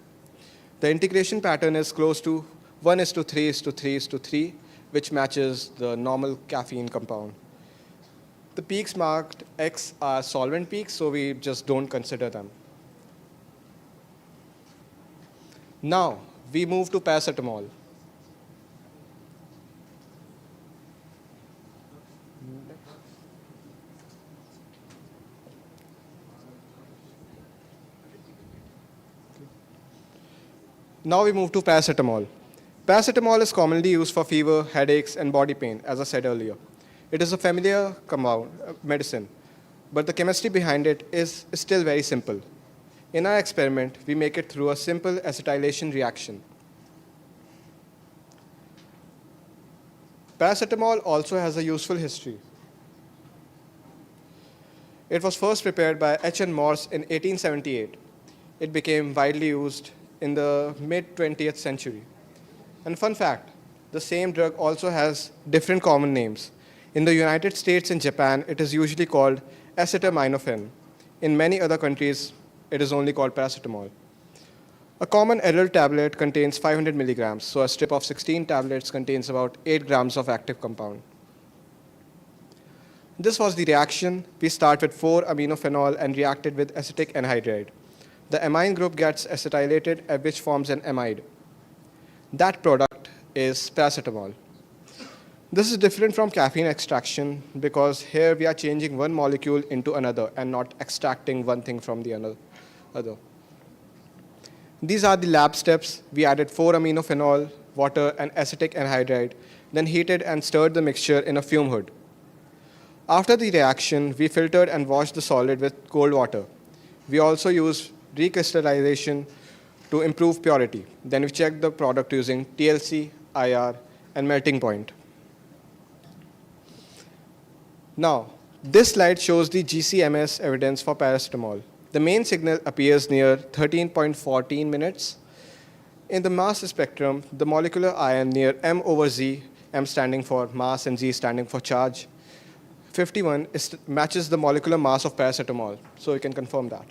[SPEAKER 13] The integration pattern is close to 1:3:3:3, which matches the normal caffeine compound. The peaks marked X are solvent peaks, so we just don't consider them. Now, we move to paracetamol. Now we move to paracetamol. Paracetamol is commonly used for fever, headaches, and body pain, as I said earlier. It is a familiar medicine, but the chemistry behind it is still very simple. In our experiment, we make it through a simple acetylation reaction. Paracetamol also has a useful history. It was first prepared by H.N. Morse in 1878. It became widely used in the mid-20th century. And fun fact, the same drug also has different common names. In the United States and Japan, it is usually called acetaminophen. In many other countries, it is only called paracetamol. A common adult tablet contains 500 milligrams, so a strip of 16 tablets contains about 8 grams of active compound. This was the reaction. We start with 4-aminophenol and reacted with acetic anhydride. The amine group gets acetylated, which forms an amide. That product is paracetamol. This is different from caffeine extraction because here we are changing one molecule into another and not extracting one thing from the other. These are the lab steps. We added 4-aminophenol, water, and acetic anhydride, then heated and stirred the mixture in a fume hood. After the reaction, we filtered and washed the solid with cold water. We also used recrystallization to improve purity. Then we checked the product using TLC, IR, and melting point. Now, this slide shows the GCMS evidence for paracetamol. The main signal appears near 13.14 minutes. In the mass spectrum, the molecular ion near M/Z, M standing for mass and Z standing for charge, 51 matches the molecular mass of paracetamol, so you can confirm that.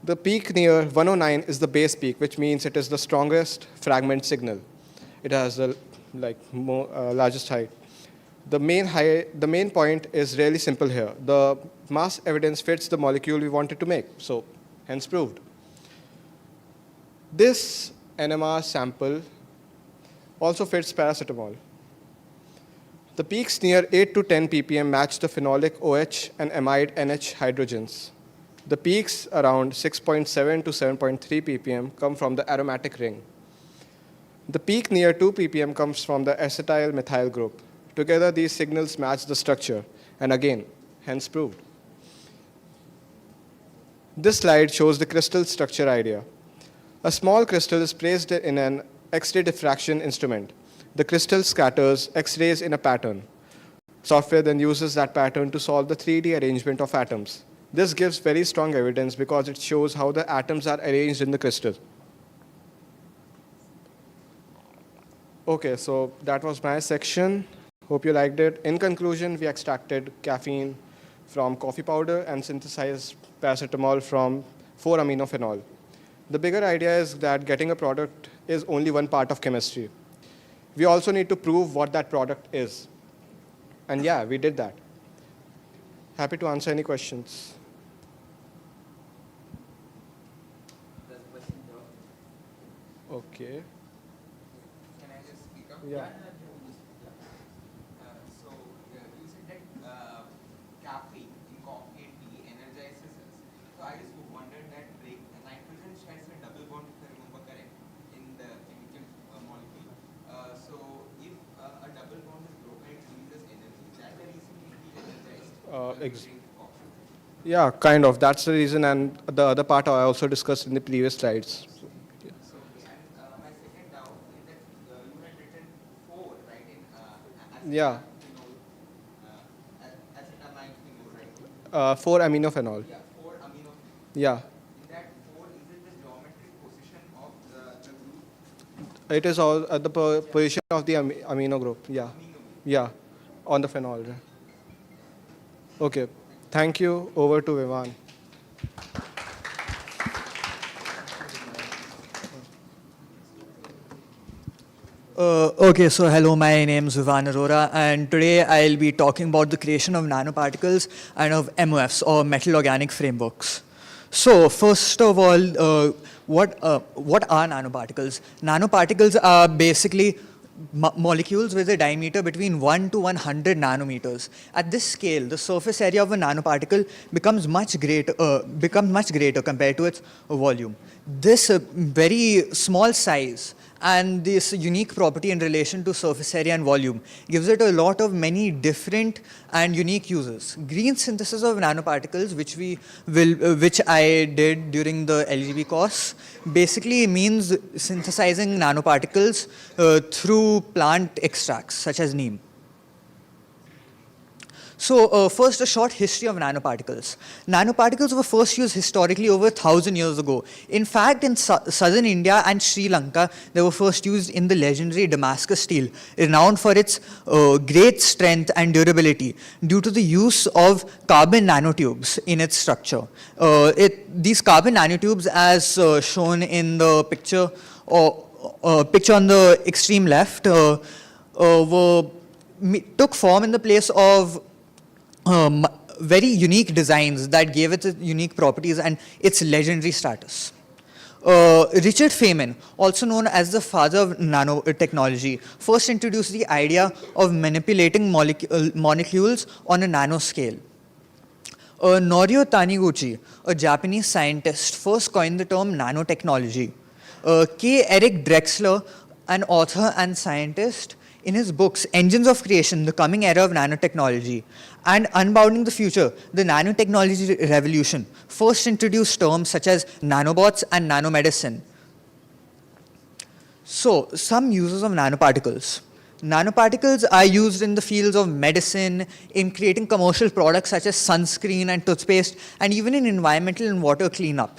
[SPEAKER 13] The peak near 109 is the base peak, which means it is the strongest fragment signal. It has the largest height. The main point is really simple here. The mass evidence fits the molecule we wanted to make, so hence proved. This NMR sample also fits paracetamol. The peaks near 8 to 10 ppm match the phenolic OH and amide NH hydrogens. The peaks around 6.7 to 7.3 ppm come from the aromatic ring. The peak near 2 ppm comes from the acetyl methyl group. Together, these signals match the structure, and again, hence proved. This slide shows the crystal structure idea. A small crystal is placed in an X-ray diffraction instrument. The crystal scatters X-rays in a pattern. Software then uses that pattern to solve the 3D arrangement of atoms. This gives very strong evidence because it shows how the atoms are arranged in the crystal. Okay, so that was my section. Hope you liked it. In conclusion, we extracted caffeine from coffee powder and synthesized paracetamol from 4-aminophenol. The bigger idea is that getting a product is only one part of chemistry. We also need to prove what that product is. And yeah, we did that. Happy to answer any questions. Okay.
[SPEAKER 25] Can I just speak up?
[SPEAKER 13] Yeah.
[SPEAKER 25] So, you said that caffeine in coffee and tea energizes us. So, I just wondered that nitrogen shares a double bond, if I remember correct, in the chemical molecule. So, if a double bond is broken, it releases energy. Is that the reason we feel energized?
[SPEAKER 13] Yeah, kind of. That's the reason, and the other part I also discussed in the previous slides.
[SPEAKER 25] My second doubt is that you had written 4, right, in
[SPEAKER 13] Yeah.
[SPEAKER 25] acetamiphenol, right?
[SPEAKER 13] 4-aminophenol.
[SPEAKER 25] Yeah, 4-aminophenol.
[SPEAKER 13] Yeah.
[SPEAKER 25] In that 4, is it the geometric position of the group?
[SPEAKER 13] It is all at the position of the amino group. Yeah. Yeah. On the phenol. Okay. Thank you. Over to Vivan.
[SPEAKER 7] Okay, so hello, my name is Vivan Arora, and today I'll be talking about the creation of nanoparticles and of MOFs, or metal organic frameworks. So, first of all, what are nanoparticles? Nanoparticles are basically molecules with a diameter between 1 to 100 nanometers. At this scale, the surface area of a nanoparticle becomes much greater compared to its volume. This very small size and this unique property in relation to surface area and volume gives it a lot of many different and unique uses. Green synthesis of nanoparticles, which I did during the LGB course, basically means synthesizing nanoparticles through plant extracts such as neem. So first, a short history of nanoparticles. Nanoparticles were first used historically over 1,000 years ago. In fact, in southern India and Sri Lanka, they were first used in the legendary Damascus steel, renowned for its great strength and durability due to the use of carbon nanotubes in its structure. These carbon nanotubes, as shown in the picture, picture on the extreme left, took form in the place of very unique designs that gave it its unique properties and its legendary status. Richard Feynman, also known as the father of nanotechnology, first introduced the idea of manipulating molecules on a nanoscale. Norio Taniguchi, a Japanese scientist, first coined the term nanotechnology. K. Eric Drexler, an author and scientist, in his books Engines of Creation, The Coming Era of Nanotechnology, and Unbounding the Future, The Nanotechnology Revolution, first introduced terms such as nanobots and nanomedicine. So, some uses of nanoparticles. Nanoparticles are used in the fields of medicine, in creating commercial products such as sunscreen and toothpaste, and even in environmental and water cleanup.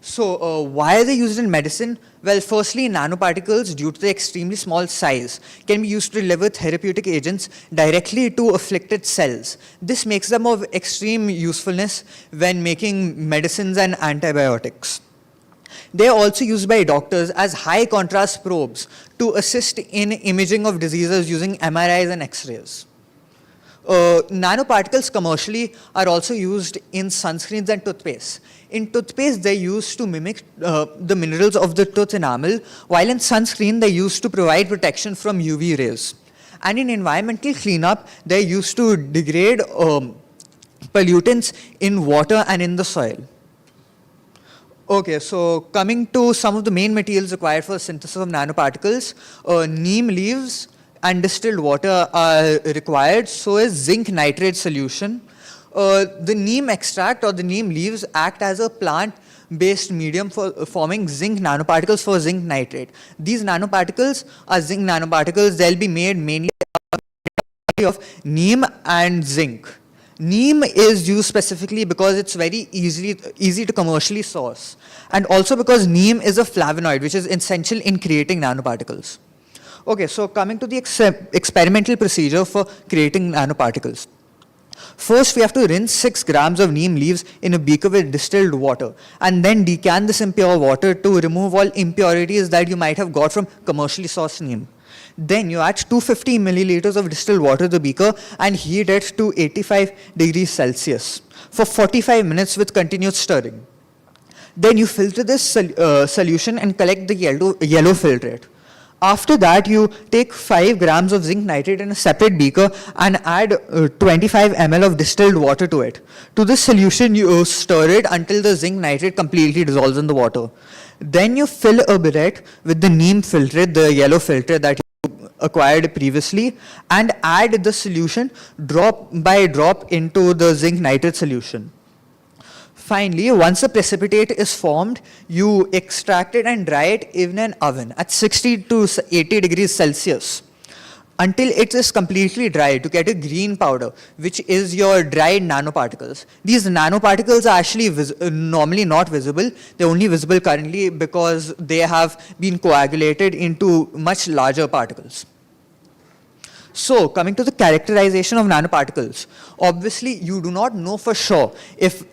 [SPEAKER 7] So why are they used in medicine? Well, firstly, nanoparticles, due to their extremely small size, can be used to deliver therapeutic agents directly to afflicted cells. This makes them of extreme usefulness when making medicines and antibiotics. They are also used by doctors as high contrast probes to assist in imaging of diseases using MRIs and X-rays. Nanoparticles commercially are also used in sunscreens and toothpaste. In toothpaste, they're used to mimic the minerals of the tooth enamel, while in sunscreen, they're used to provide protection from UV rays. And in environmental cleanup, they're used to degrade pollutants in water and in the soil. Okay, so coming to some of the main materials required for synthesis of nanoparticles, neem leaves and distilled water are required, so is zinc nitrate solution. The neem extract or the neem leaves act as a plant-based medium for forming zinc nanoparticles for zinc nitrate. These nanoparticles are zinc nanoparticles. They'll be made mainly of neem and zinc. Neem is used specifically because it's very easy to commercially source, and also because neem is a flavonoid, which is essential in creating nanoparticles. Okay, so coming to the experimental procedure for creating nanoparticles. First, we have to rinse 6 grams of neem leaves in a beaker with distilled water, and then decant this in pure water to remove all impurities that you might have got from commercially sourced neem. Then you add 250 milliliters of distilled water to the beaker and heat it to 85 degrees Celsius for 45 minutes with continuous stirring. Then you filter this solution and collect the yellow filtrate. After that, you take 5 grams of zinc nitrate in a separate beaker and add 25 ml of distilled water to it. To this solution, you stir it until the zinc nitrate completely dissolves in the water. Then you fill a burette with the neem filtrate, the yellow filtrate that you acquired previously, and add the solution drop by drop into the zinc nitrate solution. Finally, once the precipitate is formed, you extract it and dry it in an oven at 60 to 80 degrees Celsius until it is completely dry to get a green powder, which is your dried nanoparticles. These nanoparticles are actually normally not visible. They're only visible currently because they have been coagulated into much larger particles. So, coming to the characterization of nanoparticles, obviously you do not know for sure if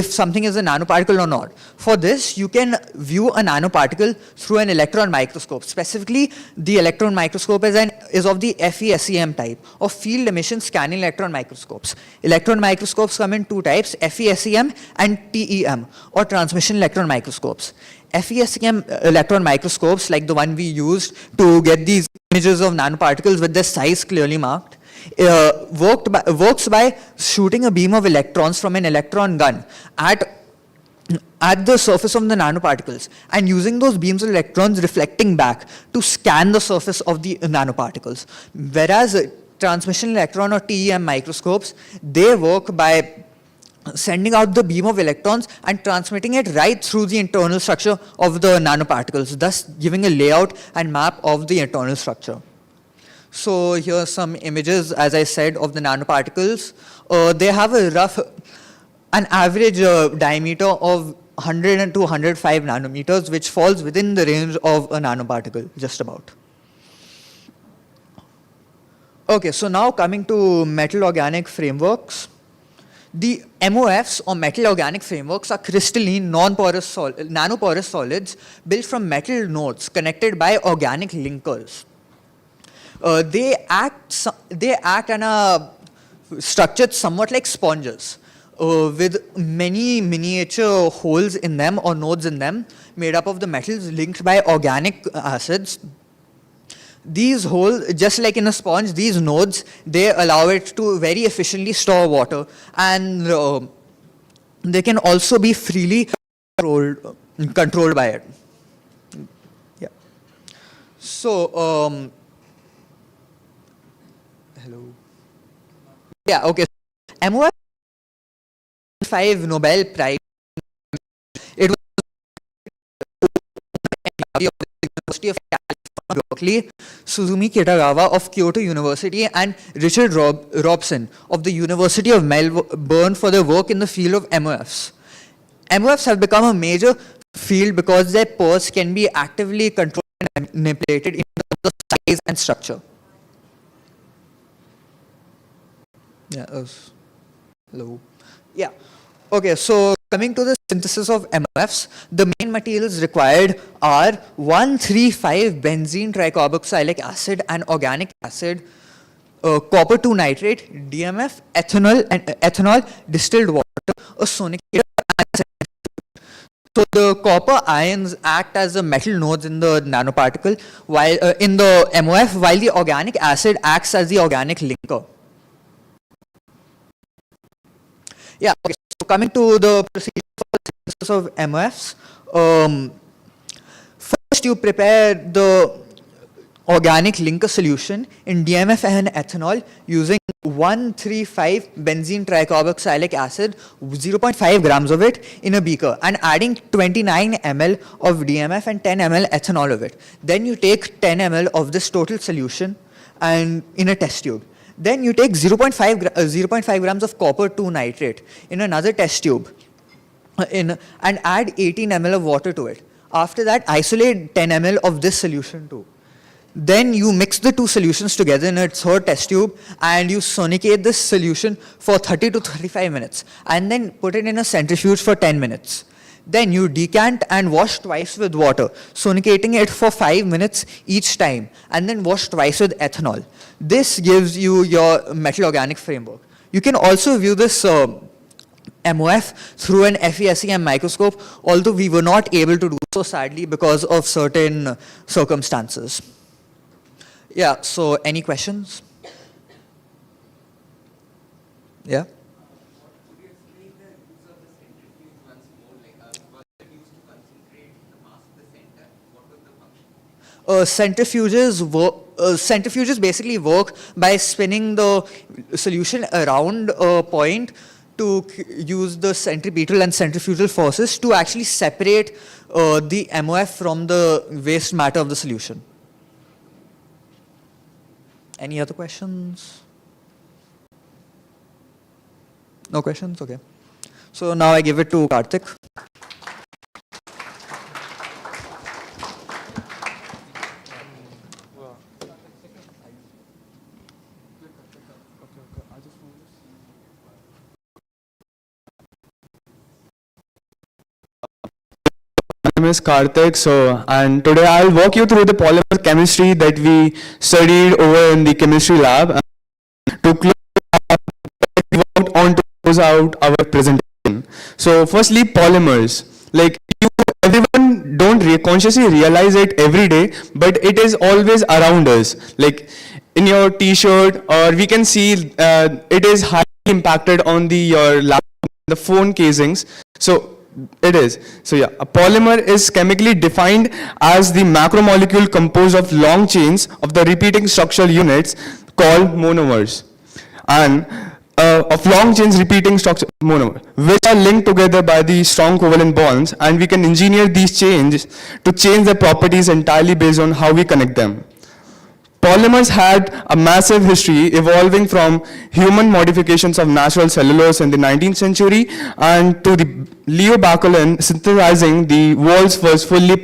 [SPEAKER 7] something is a nanoparticle or not. For this, you can view a nanoparticle through an electron microscope. Specifically, the electron microscope is of the FESEM type, or field emission scanning electron microscopes. Electron microscopes come in 2 types, FESEM and TEM, or transmission electron microscopes. FESEM electron microscopes, like the one we used to get these images of nanoparticles with their size clearly marked, works by shooting a beam of electrons from an electron gun at the surface of the nanoparticles and using those beams of electrons reflecting back to scan the surface of the nanoparticles. Whereas transmission electron or TEM microscopes, they work by sending out the beam of electrons and transmitting it right through the internal structure of the nanoparticles, thus giving a layout and map of the internal structure. So here are some images, as I said, of the nanoparticles. They have an average diameter of 100 to 105 nanometers, which falls within the range of a nanoparticle, just about. Okay, so now coming to metal organic frameworks. The MOFs, or metal organic frameworks, are crystalline, nanoporous solids built from metal nodes connected by organic linkers. They act and are structured somewhat like sponges, with many miniature holes in them or nodes in them, made up of the metals linked by organic acids. These holes, just like in a sponge, these nodes, they allow it to very efficiently store water, and they can also be freely controlled by it. Yeah. So, hello. Yeah, okay. MOF 5 Nobel Prize. It was of the University of California, Berkeley, Suzumi Kitagawa of Kyoto University, and Richard Robson of the University of Melbourne for their work in the field of MOFs. MOFs have become a major field because their pores can be actively controlled and manipulated in terms of size and structure. Yeah. Hello. Yeah. Okay, so coming to the synthesis of MOFs, the main materials required are 1,3,5 benzene tricarboxylic acid and organic acid, copper 2 nitrate, DMF, ethanol, distilled water, a sonicator, and a centrifuge. So the copper ions act as the metal nodes in the nanoparticle, while in the MOF, while the organic acid acts as the organic linker. Yeah, okay. So coming to the procedure for the synthesis of MOFs, first you prepare the organic linker solution in DMF and ethanol using 1,3,5 benzene tricarboxylic acid, 0.5 grams of it in a beaker, and adding 29 ml of DMF and 10 ml ethanol of it. Then you take 10 ml of this total solution and in a test tube. Then you take 0.5 grams of copper 2 nitrate in another test tube and add 18 ml of water to it. After that, isolate 10 ml of this solution too. Then you mix the two solutions together in a third test tube and you sonicate this solution for 30 to 35 minutes and then put it in a centrifuge for 10 minutes. Then you decant and wash twice with water, sonicating it for 5 minutes each time, and then wash twice with ethanol. This gives you your metal organic framework. You can also view this MOF through an FESEM microscope, although we were not able to do so sadly because of certain circumstances. Yeah, so any questions? Yeah? Centrifuges basically work by spinning the solution around a point to use the centripetal and centrifugal forces to actually separate the MOF from the waste matter of the solution. Any other questions? No questions? Okay. So now I give it to Karthik.
[SPEAKER 15] My name is Karthik, and today I'll walk you through the polymer chemistry that we studied over in the chemistry lab. To close out our presentation. So firstly, polymers. Like everyone don't consciously realize it every day, but it is always around us. Like in your t-shirt, or we can see it is highly impacted on your laptop, the phone casings. So it is. So yeah, a polymer is chemically defined as the macromolecule composed of long chains of the repeating structural units called monomers, and of long chains repeating structure monomer, which are linked together by the strong covalent bonds, and we can engineer these chains to change their properties entirely based on how we connect them. Polymers had a massive history evolving from human modifications of natural cellulose in the 19th century and to the Leo Bacolin synthesizing the world's first fully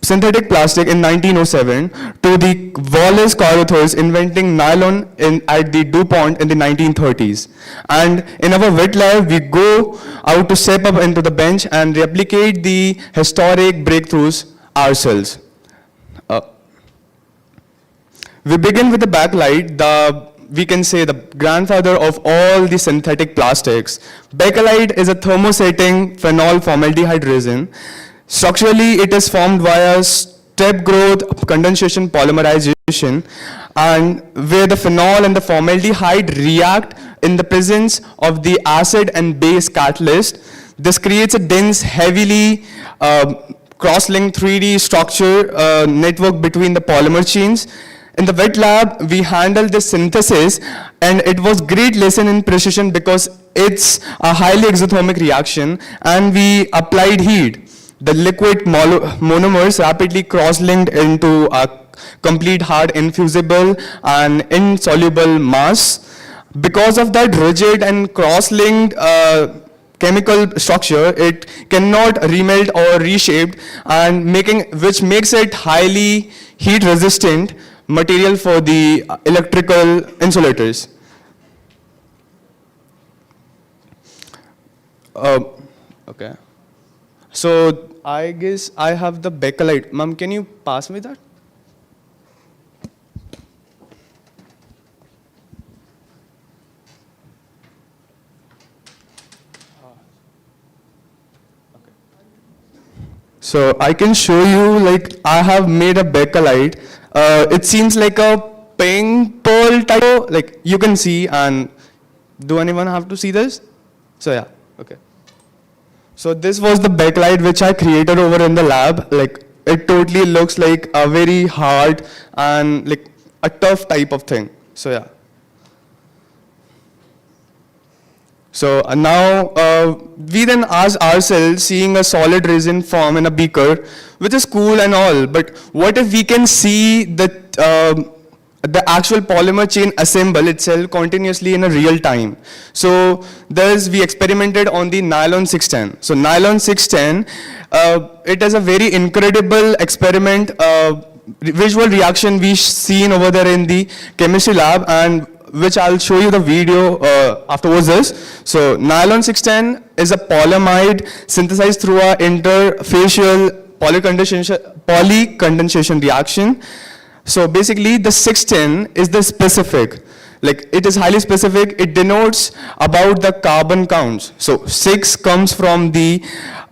[SPEAKER 15] synthetic plastic in 1907 to the Wallace Carothers inventing nylon at the DuPont in the 1930s. And in our wet lab, we go out to step up into the bench and replicate the historic breakthroughs ourselves. We begin with the backlight, we can say the grandfather of all the synthetic plastics. Bakelite is a thermosetting phenol formaldehyde resin. Structurally, it is formed via step growth condensation polymerization, and where the phenol and the formaldehyde react in the presence of the acid and base catalyst. This creates a dense, heavily cross-linked 3D structure network between the polymer chains. In the wet lab, we handled this synthesis, and it was great lesson in precision because it's a highly exothermic reaction, and we applied heat. The liquid monomers rapidly cross-linked into a complete hard, infusible, and insoluble mass. Because of that rigid and cross-linked chemical structure, it cannot remelt or reshaped, and which makes it highly heat-resistant material for the electrical insulators. Okay. So I guess I have the bakelite. Ma'am, can you pass me that? So I can show you, like, I have made a bakelite. It seems like a pink pearl type, like you can see, and do anyone have to see this? So yeah, okay. So this was the bakelite which I created over in the lab. Like, it totally looks like a very hard and like a tough type of thing. So yeah. So now we then ask ourselves, seeing a solid resin form in a beaker, which is cool and all, but what if we can see the actual polymer chain assemble itself continuously in a real time? So we experimented on the nylon 610. So nylon 610, it is a very incredible experiment, visual reaction we seen over there in the chemistry lab, and which I'll show you the video afterwards this. So nylon 610 is a polyamide synthesized through a interfacial polycondensation reaction. So basically the 610 is the specific, like it is highly specific. It denotes about the carbon counts. So 6 comes from the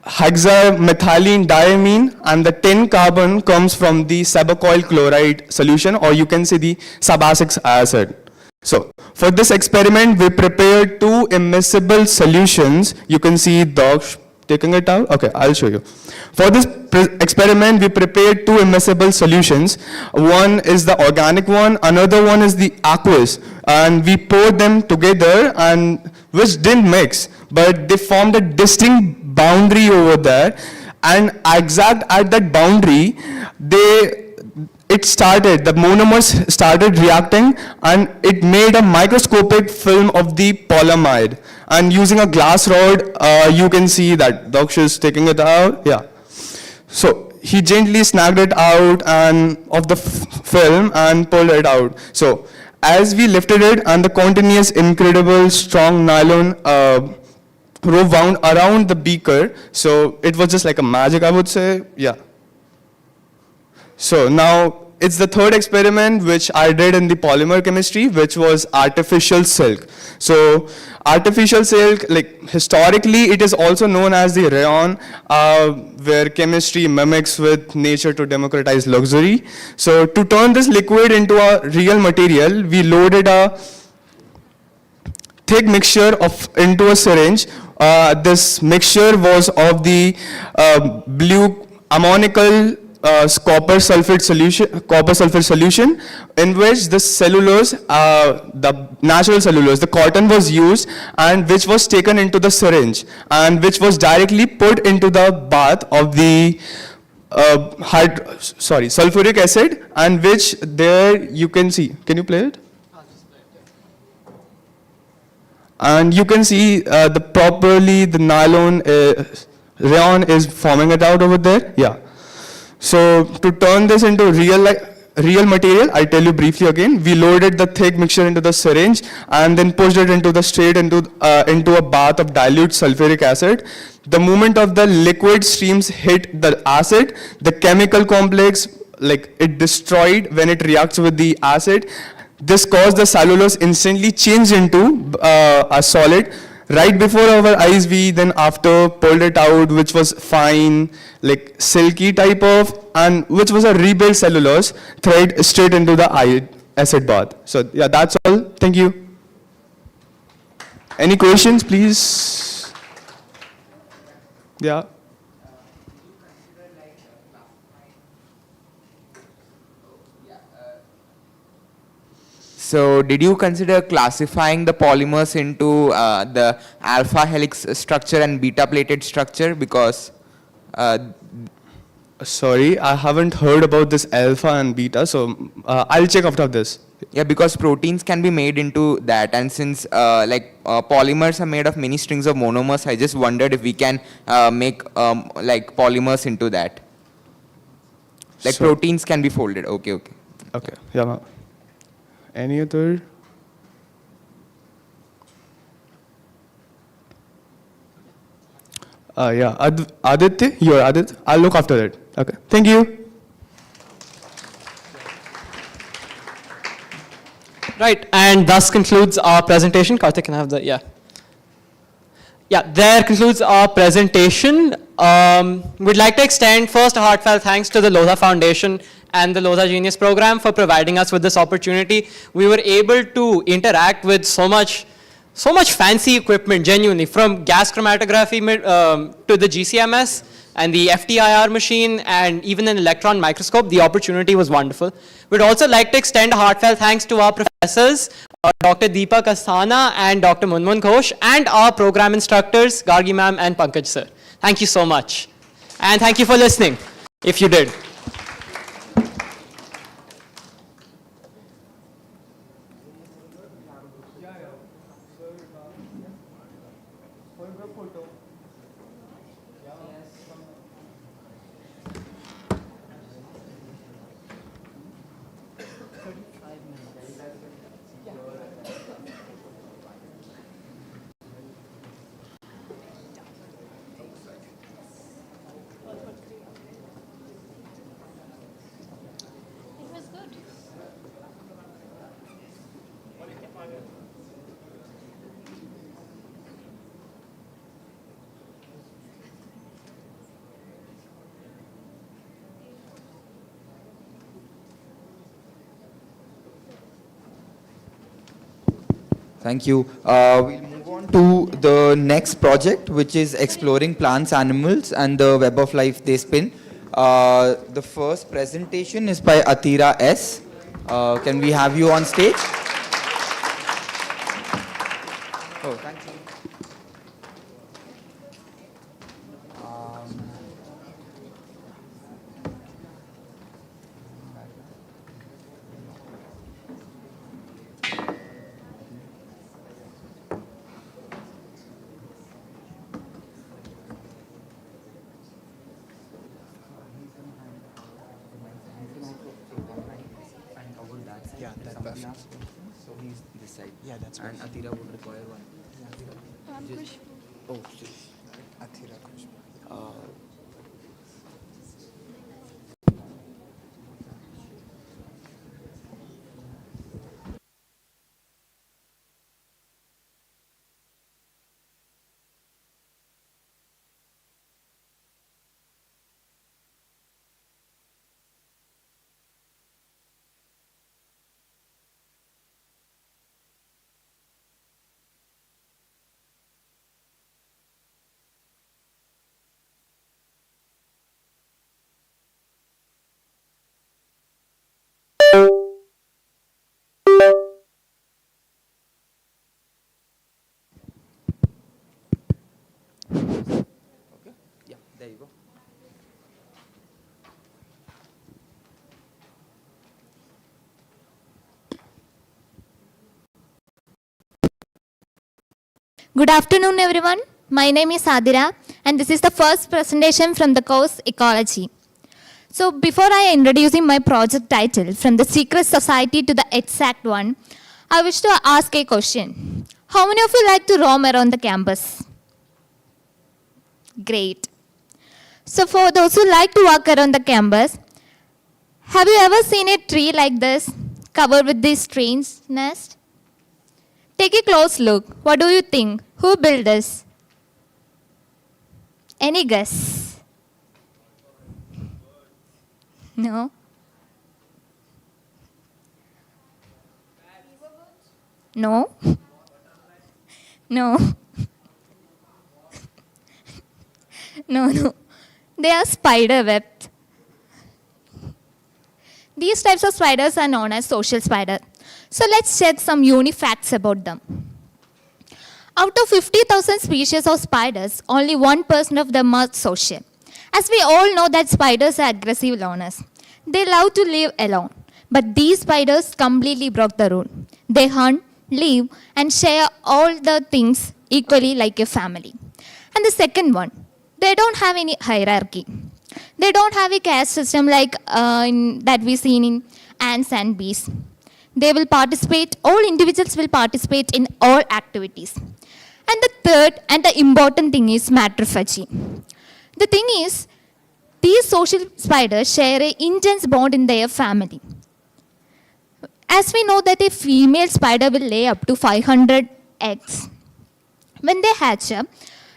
[SPEAKER 15] hexamethylene diamine, and the 10 carbon comes from the subacyl chloride solution, or you can say the subacic acid. So for this experiment, we prepared 2 immiscible solutions. You can see the taking it out. Okay, I'll show you. For this experiment, we prepared 2 immiscible solutions. One is the organic one, another one is the aqueous, and we poured them together, and which didn't mix, but they formed a distinct boundary over there, and exact at that boundary, the monomers started reacting, and it made a microscopic film of the polyamide. And using a glass rod, you can see that Daksh is taking it out. Yeah. So he gently snagged it out and of the film and pulled it out. So as we lifted it, and the continuous, incredible, strong nylon rope wound around the beaker. So it was just like a magic, I would say. Yeah. So now it's the third experiment which I did in the polymer chemistry, which was artificial silk. So artificial silk, like historically, it is also known as the rayon, where chemistry mimics with nature to democratize luxury. So to turn this liquid into a real material, we loaded a thick mixture into a syringe. This mixture was of the blue ammoniacal copper sulfate solution, in which the cellulose, the natural cellulose, the cotton was used, and which was taken into the syringe, and which was directly put into the bath of the sulfuric acid, and which there you can see. Can you play it? And you can see the nylon rayon is forming it out over there. Yeah. So to turn this into real material, I'll tell you briefly again. We loaded the thick mixture into the syringe and then pushed it straight into a bath of dilute sulfuric acid. The moment of the liquid streams hit the acid, the chemical complex, like it destroyed when it reacts with the acid. This caused the cellulose instantly change into a solid. Right before our eyes, we then after pulled it out, which was fine, like silky type of, and which was a rebuilt cellulose thread straight into the acid bath. So yeah, that's all. Thank you. Any questions, please? Yeah.
[SPEAKER 25] So, did you consider classifying the polymers into the alpha helix structure and beta plated structure? Because
[SPEAKER 15] sorry, I haven't heard about this alpha and beta, so I'll check after this.
[SPEAKER 25] yeah, because proteins can be made into that, and since polymers are made of many strings of monomers, I just wondered if we can make like polymers into that. Like proteins can be folded. Okay, okay.
[SPEAKER 15] Okay, yeah. Ma'am. Any other? Yeah, Aditya, you're Aditya. I'll look after it. Okay, thank you.
[SPEAKER 14] Right, and thus concludes our presentation. Karthik, can I have the, yeah. Yeah, there concludes our presentation. We'd like to extend first a heartfelt thanks to the Lodha Foundation and the Lodha Genius Program for providing us with this opportunity. We were able to interact with so much fancy equipment, genuinely, from gas chromatography to the GCMS and the FTIR machine and even an electron microscope. The opportunity was wonderful. We'd also like to extend a heartfelt thanks to our professors, Dr. Deepak Asthana and Dr. Munmun Ghosh, and our program instructors, Gargi ma'am and Pankaj sir. Thank you so much. And thank you for listening, if you did.
[SPEAKER 3] Thank you. We'll move on to the next project, which is exploring plants, animals, and the web of life they spin. The first presentation is by Atira S. Can we have you on stage? Oh, thank you.
[SPEAKER 11] Yeah, that's perfect.
[SPEAKER 3] So he's this side.
[SPEAKER 11] Yeah, that's
[SPEAKER 3] And Atira would require one. Just, oh,
[SPEAKER 11] Athira Kush.
[SPEAKER 3] yeah, there you go.
[SPEAKER 16] Good afternoon, everyone. My name is Adira, and this is the first presentation from the course Ecology. So before I introducing my project title, From the Secret Society to the Exact One, I wish to ask a question. How many of you like to roam around the campus? Great. So for those who like to walk around the campus, have you ever seen a tree like this, covered with this strange nest? Take a close look. What do you think? Who built this? Any guess? No? No? No? No. They are spider webs. These types of spiders are known as social spider. So let's check some unique facts about them. Out of 50,000 species of spiders, only 1% of them are social. As we all know that spiders are aggressive loners. They love to live alone. But these spiders completely broke the rule. They hunt, live, and share all the things equally like a family. And the second one, they don't have any hierarchy. They don't have a caste system like that we see in ants and bees. They will participate, all individuals will participate in all activities. And the third and the important thing is matrophagy. The thing is, these social spiders share an intense bond in their family. As we know that a female spider will lay up to 500 eggs. When they hatch up,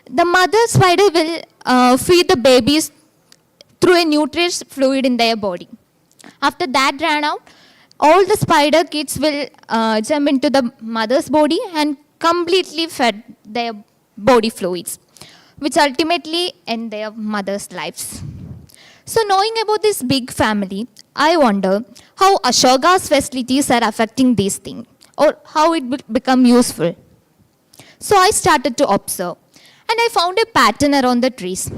[SPEAKER 16] the mother spider will feed the babies through a nutritious fluid in their body. After that ran out, all the spider kids will jump into the mother's body and completely fed their body fluids, which ultimately end their mother's lives. So knowing about this big family, I wonder how Ashoka's facilities are affecting these things, or how it will become useful. So I started to observe, and I found a pattern around the trees.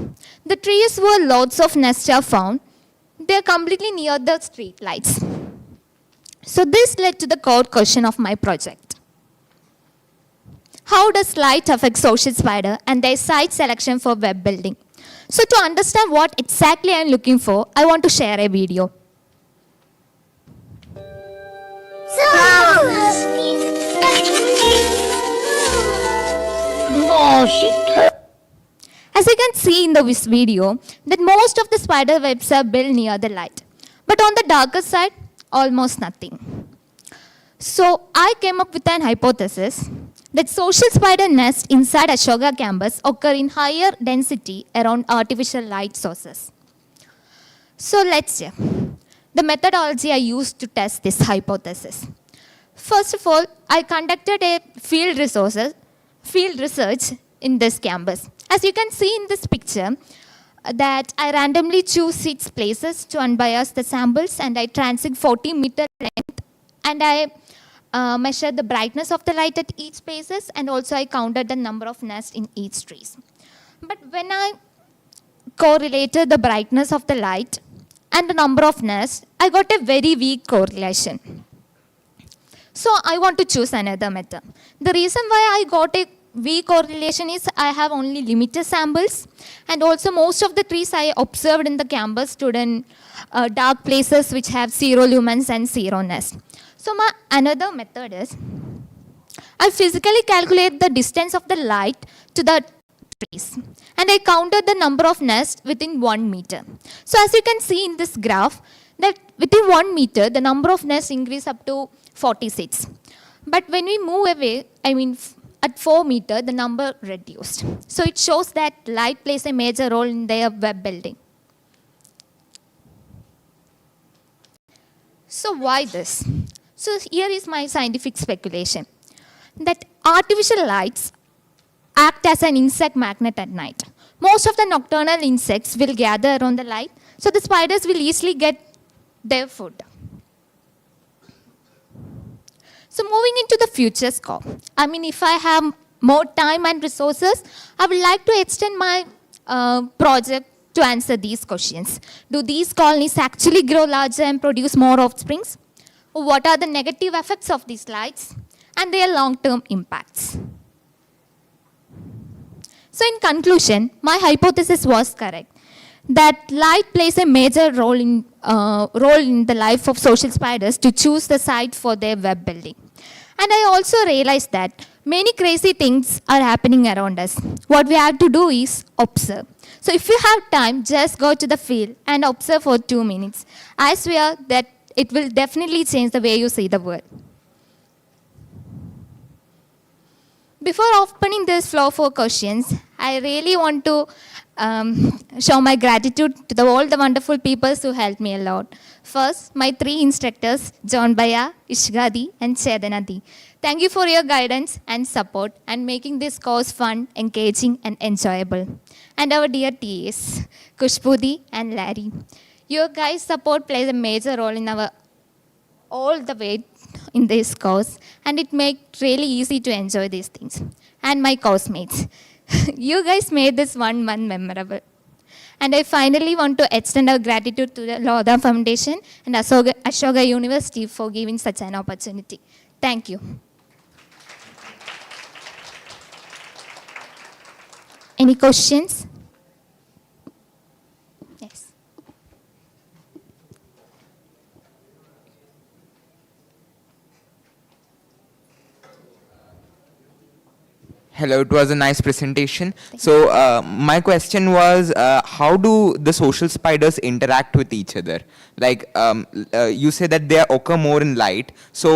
[SPEAKER 16] The trees where lots of nests are found, they are completely near the street lights. So this led to the core question of my project. How does light affect social spider and their site selection for web building? So to understand what exactly I am looking for, I want to share a video. As you can see in this video, that most of the spider webs are built near the light. But on the darker side, almost nothing. So I came up with an hypothesis that social spider nests inside Ashoka campus occur in higher density around artificial light sources. So let's check the methodology I used to test this hypothesis. First of all, I conducted a field research in this campus. As you can see in this picture, that I randomly choose 6 places to unbias the samples, and I transect 40-meter length, and I measured the brightness of the light at each spaces, and also I counted the number of nests in each trees. But when I correlated the brightness of the light and the number of nests, I got a very weak correlation. So I want to choose another method. The reason why I got a weak correlation is I have only limited samples, and also most of the trees I observed in the campus stood in dark places which have 0 lumens and 0 nest. So my another method is I physically calculate the distance of the light to the trees, and I counted the number of nests within 1 meter. So as you can see in this graph, that within 1 meter the number of nests increased up to 46. But when we move away, at 4 meter, the number reduced. So it shows that light plays a major role in their web building. So why this? So here is my scientific speculation, that artificial lights act as an insect magnet at night. Most of the nocturnal insects will gather around the light, so the spiders will easily get their food. So moving into the future scope, if I have more time and resources, I would like to extend my project to answer these questions. Do these colonies actually grow larger and produce more offsprings? What are the negative effects of these lights and their long-term impacts? So in conclusion, my hypothesis was correct, that light plays a major role in the life of social spiders to choose the site for their web building. And I also realized that many crazy things are happening around us. What we have to do is observe. So if you have time, just go to the field and observe for 2 minutes. I swear that it will definitely change the way you see the world. Before opening this floor for questions, I really want to show my gratitude to all the wonderful people who helped me a lot. First, my 3 instructors, John Baya, Ishgadi, and Chedanadi. Thank you for your guidance and support and making this course fun, engaging, and enjoyable. And our dear TAs, Kushbudi and Larry. Your guys' support plays a major role in our all the way in this course, and it makes it really easy to enjoy these things. And my course mates. You guys made this 1 month memorable. And I finally want to extend our gratitude to the Lodha Foundation and Ashoka University for giving such an opportunity. Thank you. Any questions? Yes.
[SPEAKER 25] Hello, it was a nice presentation. So my question was, how do the social spiders interact with each other? Like you say that they occur more in light. So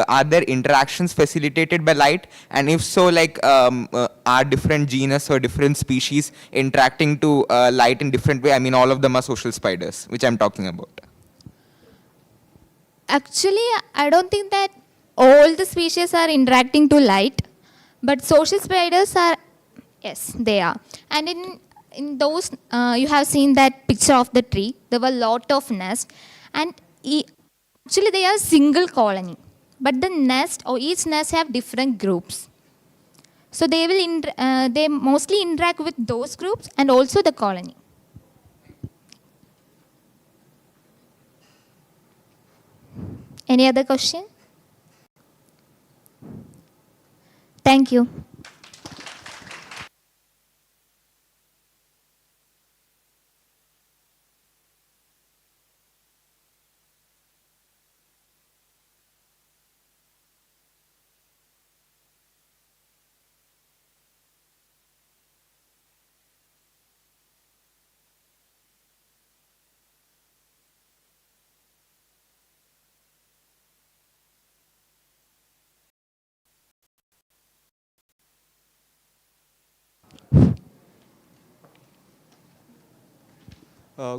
[SPEAKER 25] are there interactions facilitated by light? And if so, like are different genus or different species interacting to light in different way? I mean, all of them are social spiders, which I'm talking about.
[SPEAKER 16] Actually, I don't think that all the species are interacting to light. But social spiders are, yes, they are. And in those, you have seen that picture of the tree. There were a lot of nests. And actually, they are single colony. But the nest, or each nest have different groups. So they will they mostly interact with those groups and also the colony. Any other question? Thank you.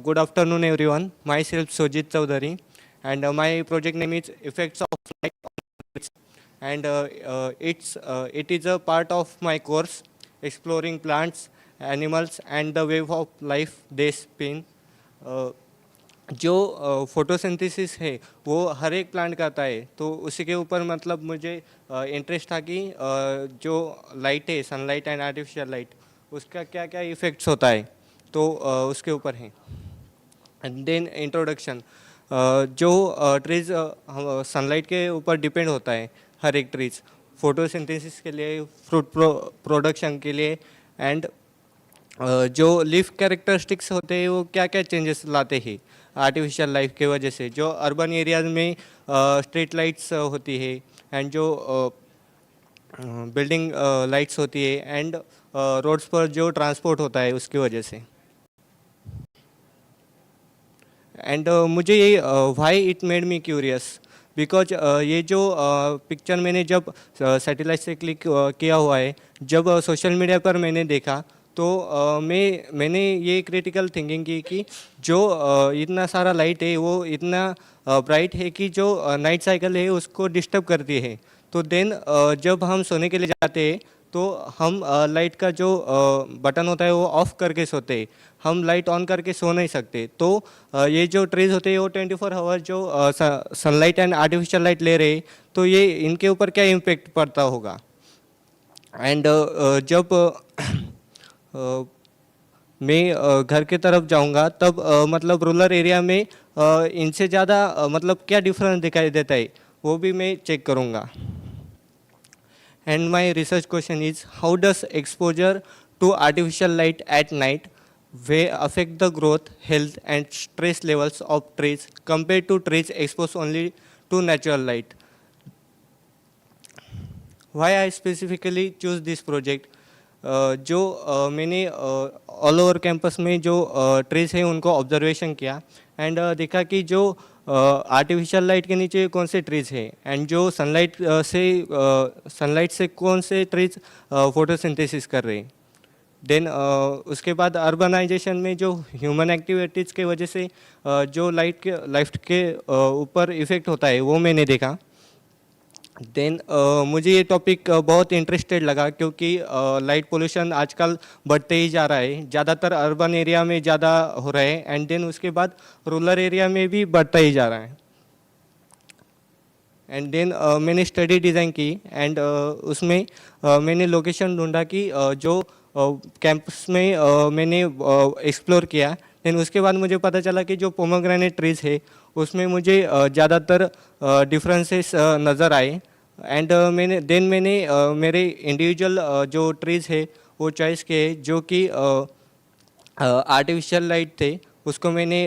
[SPEAKER 6] Good afternoon, everyone. Myself Sojit Chaudhary, and my project name is Effects of Light on Plants. And it is a part of my course exploring plants, animals, and the wave of life they spin. जो photosynthesis है वो हर एक plant करता है, तो उसी के ऊपर मतलब मुझे इंटरेस्ट था कि जो लाइट है, सनलाइट एंड आर्टिफिशियल लाइट, उसका क्या क्या इफ़ेक्ट्स होता है, तो उसके ऊपर है. And then introduction. जो ट्रीज़ सनलाइट के ऊपर डिपेंड होता है, हर एक ट्रीज़ फोटोसिंथेसिस के लिए, फ्रूट प्रोडक्शन के लिए, एंड जो लीफ कैरेक्टरिस्टिक्स होते हैं वो क्या क्या चेंजेस लाते हैं आर्टिफिशियल लाइफ के वजह से. जो अर्बन एरियाज में स्ट्रीट लाइट्स होती है, एंड जो बिल्डिंग लाइट्स होती है, एंड रोड्स पर जो ट्रांसपोर्ट होता है उसकी वजह से. एंड मुझे ये why it made me curious because ये जो पिक्चर मैंने जब सैटेलाइट से क्लिक किया हुआ है, जब सोशल मीडिया पर मैंने देखा, तो मैंने ये क्रिटिकल थिंकिंग की कि जो इतना सारा लाइट है वो इतना ब्राइट है कि जो नाइट साइकिल है उसको डिस्टर्ब करती है. तो देन जब हम सोने के लिए जाते हैं तो हम लाइट का जो बटन होता है वो ऑफ़ करके सोते हैं, हम लाइट ऑन करके सो नहीं सकते. तो ये जो ट्रीज़ होते हैं वो 24 आवर जो सनलाइट एंड आर्टिफिशियल लाइट ले रहे हैं, तो ये इनके ऊपर क्या इम्पेक्ट पड़ता होगा. एंड जब मैं घर के तरफ जाऊंगा तब मतलब रूरल एरिया में इनसे ज़्यादा मतलब क्या डिफरेंस दिखाई देता है वो भी मैं चेक करूंगा. And my research question is, how does exposure to artificial light at night may affect the growth, health, and stress levels of trees compared to trees exposed only to natural light. Why I specifically choose this project? मैंने all over campus में जो trees हैं उनको observation किया and देखा कि जो artificial light के नीचे कौन से ट्रीज हैं एंड जो सनलाइट से कौन से ट्रीज फोटोसिंथेसिस कर रहे हैं. देन उसके बाद अर्बनाइजेशन में जो ह्यूमन एक्टिविटीज़ के वजह से जो लाइट के ऊपर इफ़ेक्ट होता है वो मैंने देखा. देन मुझे ये टॉपिक बहुत इंटरेस्टेड लगा क्योंकि लाइट पोल्यूशन आजकल बढ़ते ही जा रहा है. ज़्यादातर अर्बन एरिया में ज़्यादा हो रहा है एंड देन उसके बाद रूरल एरिया में भी बढ़ता ही जा रहा है. एंड देन मैंने स्टडी डिज़ाइन की एंड उसमें मैंने लोकेशन ढूंढा कि जो कैंपस में मैंने एक्सप्लोर किया. देन उसके बाद मुझे पता चला कि जो पोमोग्रेनेट ट्रीज़ है उसमें मुझे ज़्यादातर डिफरेंसेस नज़र आए एंड मैंने मेरे इंडिविजुअल जो ट्रीज़ है वो चॉइस किए जो कि आर्टिफिशियल लाइट थे. उसको मैंने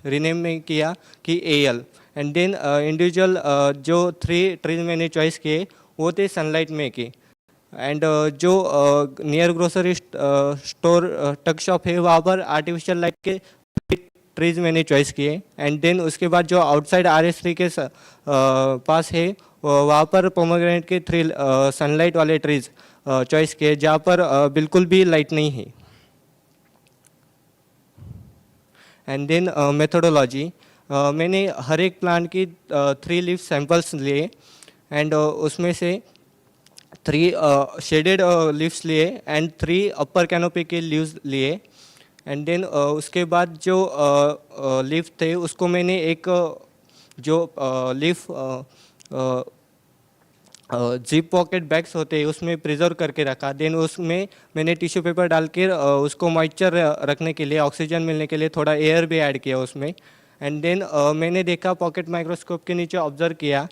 [SPEAKER 6] रीनेम में किया कि एल एंड देन इंडिविजुअल जो 3 ट्रीज मैंने चॉइस किए वो थे सनलाइट में की. एंड जो नियर ग्रोसरी स्टोर टक शॉप है वहाँ पर आर्टिफिशियल लाइट के ट्रीज मैंने चॉइस किए. एंड देन उसके बाद जो आउटसाइड RS3 के पास है वहाँ पर पोमोग्रेनेट के 3 सनलाइट वाले ट्रीज चॉइस किए जहाँ पर बिल्कुल भी लाइट नहीं है. एंड देन मेथोडोलॉजी मैंने हर एक प्लांट की 3 लीफ सैंपल्स लिए एंड उसमें से 3 शेडेड लीव्स लिए एंड 3 अपर कैनोपी के लीव्स लिए. एंड देन उसके बाद जो लीफ थे उसको मैंने एक जो लीफ जिप पॉकेट बैग्स होते हैं उसमें प्रिजर्व करके रखा. देन उसमें मैंने टिश्यू पेपर डाल के उसको मॉइस्चर रखने के लिए ऑक्सीजन मिलने के लिए थोड़ा एयर भी ऐड किया उसमें. एंड देन मैंने देखा पॉकेट माइक्रोस्कोप के नीचे ऑब्जर्व किया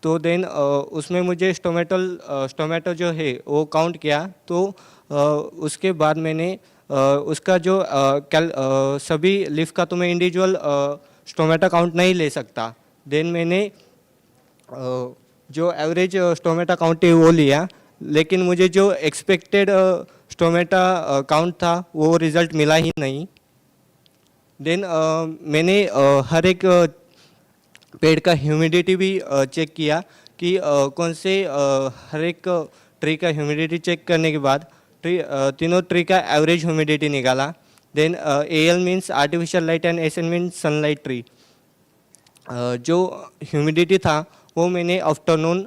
[SPEAKER 6] तो देन उसमें मुझे स्टोमेटो जो है वो काउंट किया. तो उसके बाद मैंने उसका जो सभी लीफ का तो मैं इंडिविजुअल स्टोमेटो काउंट नहीं ले सकता. देन मैंने जो एवरेज स्टोमेटा काउंट है वो लिया लेकिन मुझे जो एक्सपेक्टेड स्टोमेटा काउंट था वो रिज़ल्ट मिला ही नहीं. देन मैंने हर एक पेड़ का ह्यूमिडिटी भी चेक किया कि कौन से हर एक ट्री का ह्यूमिडिटी चेक करने के बाद तीनों ट्री का एवरेज ह्यूमिडिटी निकाला. Then AL means artificial light and SN means sunlight tree. जो ह्यूमिडिटी था वो मैंने afternoon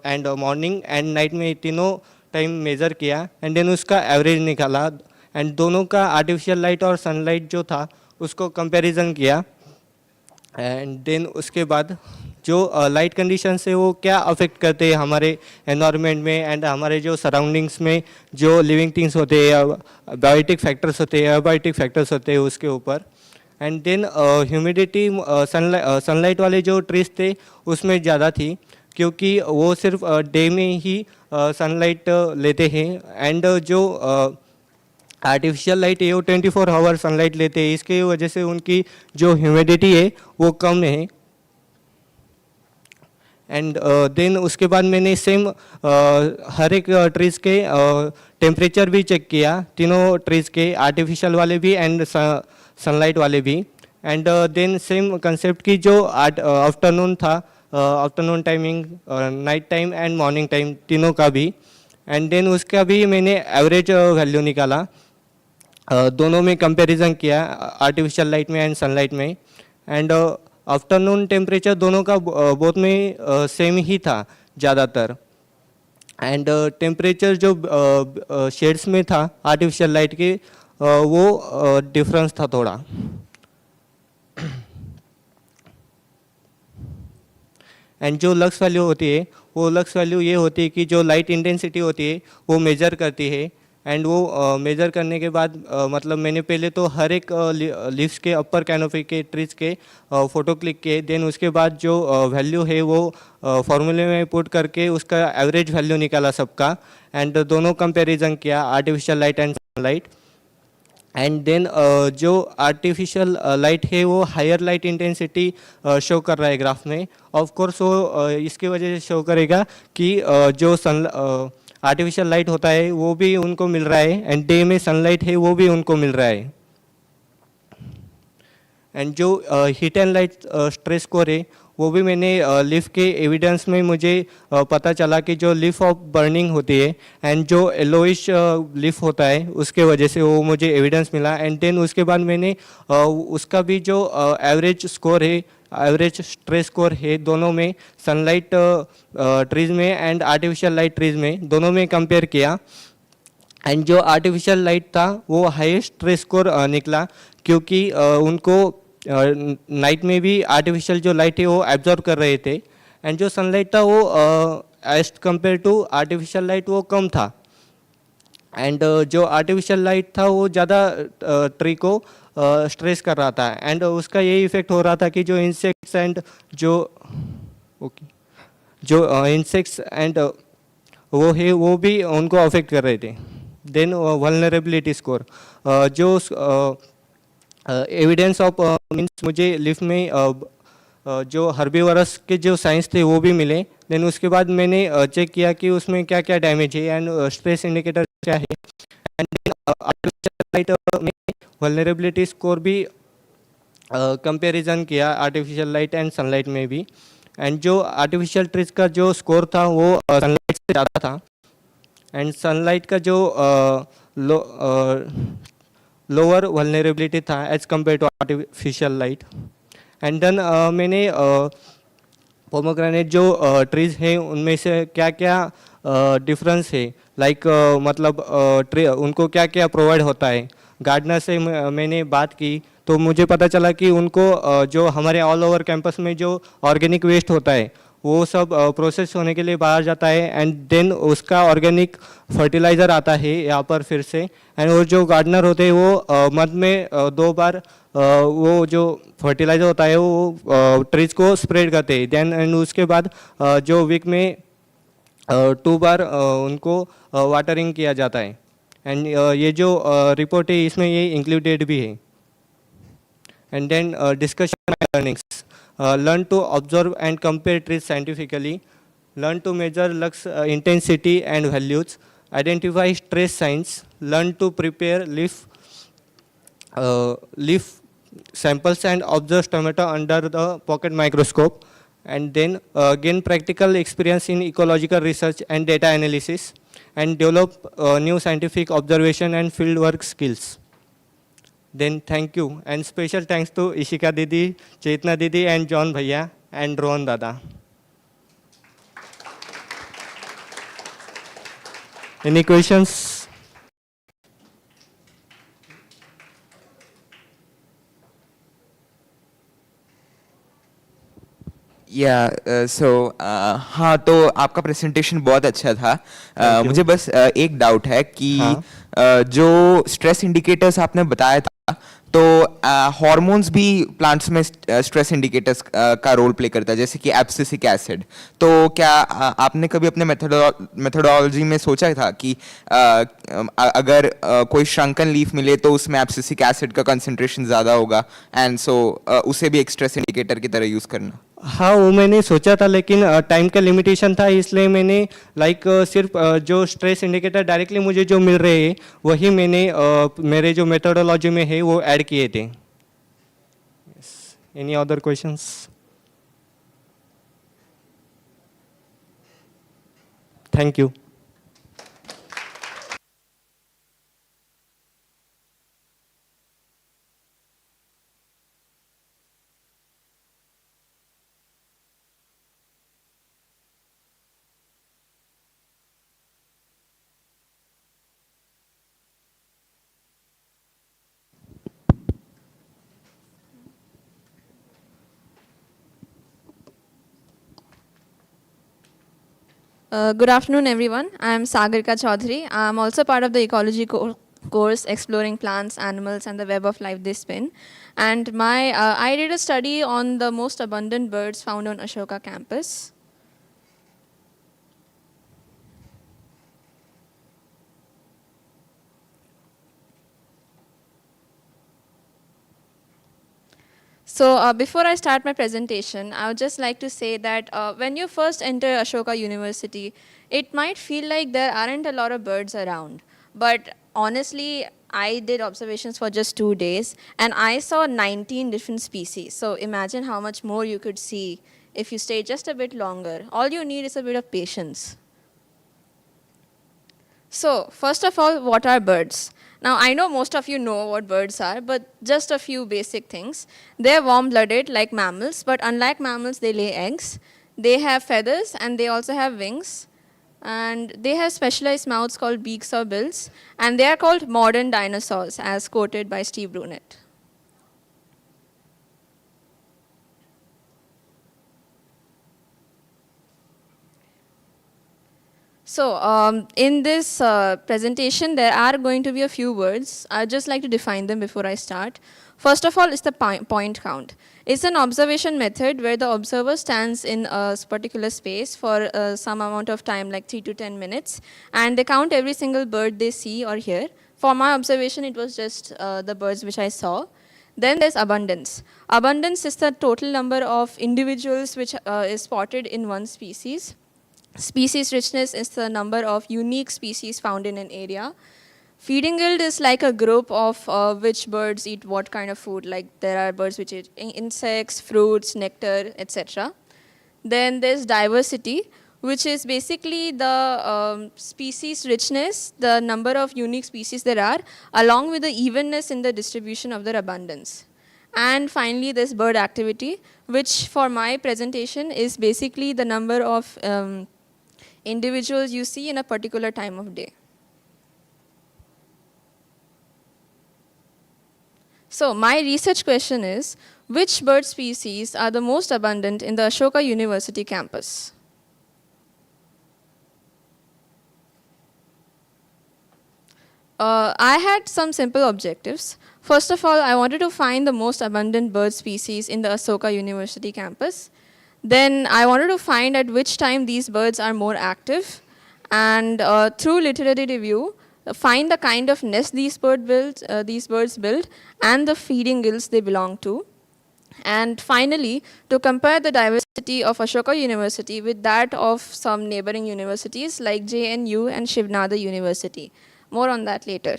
[SPEAKER 6] and morning and night में तीनों टाइम मेज़र किया एंड देन उसका एवरेज निकाला एंड दोनों का आर्टिफिशियल लाइट और सनलाइट जो था उसको कंपैरिजन किया. एंड देन उसके बाद जो लाइट कंडीशंस है वो क्या अफेक्ट करते हैं हमारे एनवायरनमेंट में एंड हमारे जो सराउंडिंग्स में जो लिविंग थिंग्स होते हैं बायोटिक फैक्टर्स होते हैं अबायोटिक फैक्टर्स होते हैं उसके ऊपर. एंड देन ह्यूमिडिटी सनलाइट वाले जो ट्रीज थे उसमें ज़्यादा थी क्योंकि वो सिर्फ डे में ही सनलाइट लेते हैं एंड जो आर्टिफिशियल लाइट है वो 24 आवर सनलाइट लेते हैं. इसके वजह से उनकी जो ह्यूमिडिटी है वो कम है. एंड देन उसके बाद मैंने सेम हर एक ट्रीज़ के टेम्परेचर भी चेक किया तीनों ट्रीज़ के आर्टिफिशियल वाले भी एंड सनलाइट वाले भी. एंड देन सेम कंसेप्ट की जो आफ्टरनून था afternoon timing night time and morning time तीनों का भी. एंड देन उसका भी मैंने एवरेज वैल्यू निकाला. दोनों में कंपैरिजन किया आर्टिफिशियल लाइट में एंड सनलाइट में. एंड आफ्टरनून टेम्परेचर दोनों का बोथ में सेम ही था ज़्यादातर. एंड टेम्परेचर जो शेड्स में था आर्टिफिशियल लाइट के वो डिफरेंस था थोड़ा. एंड जो लक्स वैल्यू होती है वो लक्स वैल्यू ये होती है कि जो लाइट इंटेंसिटी होती है वो मेजर करती है एंड वो मेज़र करने के बाद मतलब मैंने पहले तो हर एक लीव्स के अपर कैनोपी के ट्रीज के फ़ोटो क्लिक किए, देन उसके बाद जो वैल्यू है वो फॉर्मूले में पुट करके उसका एवरेज वैल्यू निकाला सबका, एंड दोनों कंपैरिजन किया artificial light and sunlight. And then जो आर्टिफिशियल लाइट है वो हायर लाइट इंटेंसिटी शो कर रहा है ग्राफ में। ऑफ कोर्स वो इसकी वजह से शो करेगा कि जो सन आर्टिफिशियल लाइट होता है वो भी उनको मिल रहा है, एंड डे में सनलाइट है वो भी उनको मिल रहा है। एंड जो heat and light stress score है वो भी मैंने लीफ के एविडेंस में मुझे पता चला कि जो लीफ ऑफ बर्निंग होती है एंड जो येलोइश लीफ होता है उसके वजह से वो मुझे एविडेंस मिला। एंड देन उसके बाद मैंने उसका भी जो एवरेज स्कोर है, एवरेज स्ट्रेस स्कोर है, दोनों में सनलाइट ट्रीज में एंड आर्टिफिशियल लाइट ट्रीज में दोनों में कंपेयर किया। एंड जो आर्टिफिशियल लाइट था वो हाईएस्ट स्ट्रेस स्कोर निकला, क्योंकि उनको नाइट में भी आर्टिफिशियल जो लाइट है वो एब्जॉर्ब कर रहे थे, एंड जो सनलाइट था वो as compare to artificial light वो कम था। एंड जो आर्टिफिशियल लाइट था वो ज़्यादा ट्री को स्ट्रेस कर रहा था, एंड उसका यही इफेक्ट हो रहा था कि जो इंसेक्ट्स एंड जो इंसेक्ट्स एंड वो है वो भी उनको अफेक्ट कर रहे थे। देन वल्नरेबिलिटी स्कोर, जो एविडेंस ऑफ मीन्स मुझे लिफ्ट में जो हर्बीवरस के जो साइंस थे वो भी मिले। देन उसके बाद मैंने चेक किया कि उसमें क्या क्या डैमेज है एंड स्ट्रेस इंडिकेटर क्या है, एंड देन आर्टिफिशियल लाइट में वल्नरेबिलिटी स्कोर भी कंपैरिजन किया आर्टिफिशियल लाइट एंड सनलाइट में भी। एंड जो आर्टिफिशियल ट्रीज का जो स्कोर था वो सनलाइट से ज़्यादा था, एंड सनलाइट का जो लोअर वल्नरेबिलिटी था as compare to artificial light. And then मैंने पोमोग्रेनेट जो ट्रीज हैं उनमें से क्या क्या डिफरेंस है, लाइक मतलब उनको क्या क्या प्रोवाइड होता है। गार्डनर से मैंने बात की तो मुझे पता चला कि उनको जो हमारे ऑल ओवर कैंपस में जो ऑर्गेनिक वेस्ट होता है वो सब प्रोसेस होने के लिए बाहर जाता है, एंड देन उसका ऑर्गेनिक फर्टिलाइज़र आता है यहाँ पर फिर से। एंड वो जो गार्डनर होते हैं वो मंथ में 2 बार वो जो फर्टिलाइज़र होता है वो ट्रीज को स्प्रेड करते हैं। देन एंड उसके बाद जो वीक में 2 बार उनको वाटरिंग किया जाता है। एंड ये जो रिपोर्ट है इसमें ये इंक्लूडेड भी है। And then discussion and learnings. Learn to observe and compare trees scientifically. Learn to measure lux intensity and values. Identify stress signs. Learn to prepare leaf samples and observe stomata under the pocket microscope. And then gain practical experience in ecological research and data analysis. And develop new scientific observation and fieldwork skills. Then thank you, and special thanks to Ishika Didi, Chetna Didi, and John Bhaiya, and Rohan Dada. Any questions?
[SPEAKER 25] हाँ, तो आपका presentation बहुत अच्छा था। मुझे बस एक doubt है कि जो स्ट्रेस इंडिकेटर्स आपने बताया था, तो हार्मोन्स भी प्लांट्स में स्ट्रेस इंडिकेटर्स का रोल प्ले करता है, जैसे कि एब्सिसिक एसिड। तो क्या आपने कभी अपने मेथोडोलॉजी में सोचा था कि अगर कोई श्रंकन लीफ मिले तो उसमें एब्सिसिक एसिड का कंसंट्रेशन ज़्यादा होगा, एंड सो उसे भी एक स्ट्रेस इंडिकेटर की तरह यूज़ करना?
[SPEAKER 6] हाँ, वो मैंने सोचा था, लेकिन टाइम का लिमिटेशन था, इसलिए मैंने सिर्फ जो स्ट्रेस इंडिकेटर डायरेक्टली मुझे जो मिल रहे हैं वही मैंने मेरे जो मेथोडोलॉजी में है वो ऐड किए थे। Any other questions? Thank you.
[SPEAKER 17] Good afternoon, everyone. I am Sagarika Chaudhary. I am also part of the ecology course exploring plants, animals, and the web of life they spin. And I did a study on the most abundant birds found on Ashoka campus. So before I start my presentation, I would just like to say that when you first enter Ashoka University, it might feel like there aren't a lot of birds around. But honestly, I did observations for just 2 days, and I saw 19 different species. So imagine how much more you could see if you stay just a bit longer. All you need is a bit of patience. So, first of all, what are birds? Now, I know most of you know what birds are, but just a few basic things. They're warm-blooded like mammals, but unlike mammals, they lay eggs. They have feathers, and they also have wings. And they have specialized mouths called beaks or bills, and they are called modern dinosaurs, as quoted by Steve Brunet. So in this presentation, there are going to be a few words. I'd just like to define them before I start. First of all is the point count. It's an observation method where the observer stands in a particular space for some amount of time, like 3 to 10 minutes, and they count every single bird they see or hear. For my observation, it was just the birds which I saw. Then there's abundance. Abundance is the total number of individuals which is spotted in one species. Species richness is the number of unique species found in an area. Feeding guild is like a group of which birds eat what kind of food. Like there are birds which eat insects, fruits, nectar, etc. Then there's diversity, which is basically the species richness, the number of unique species there are, along with the evenness in the distribution of their abundance. And finally, there's bird activity, which for my presentation is basically the number of individuals you see in a particular time of day. So my research question is, which bird species are the most abundant in the Ashoka University campus? I had some simple objectives. First of all, I wanted to find the most abundant bird species in the Ashoka University campus. Then I wanted to find at which time these birds are more active, and through literary review, find the kind of nest these birds build, and the feeding guilds they belong to. And finally, to compare the diversity of Ashoka University with that of some neighboring universities like JNU and Shivnada University. More on that later.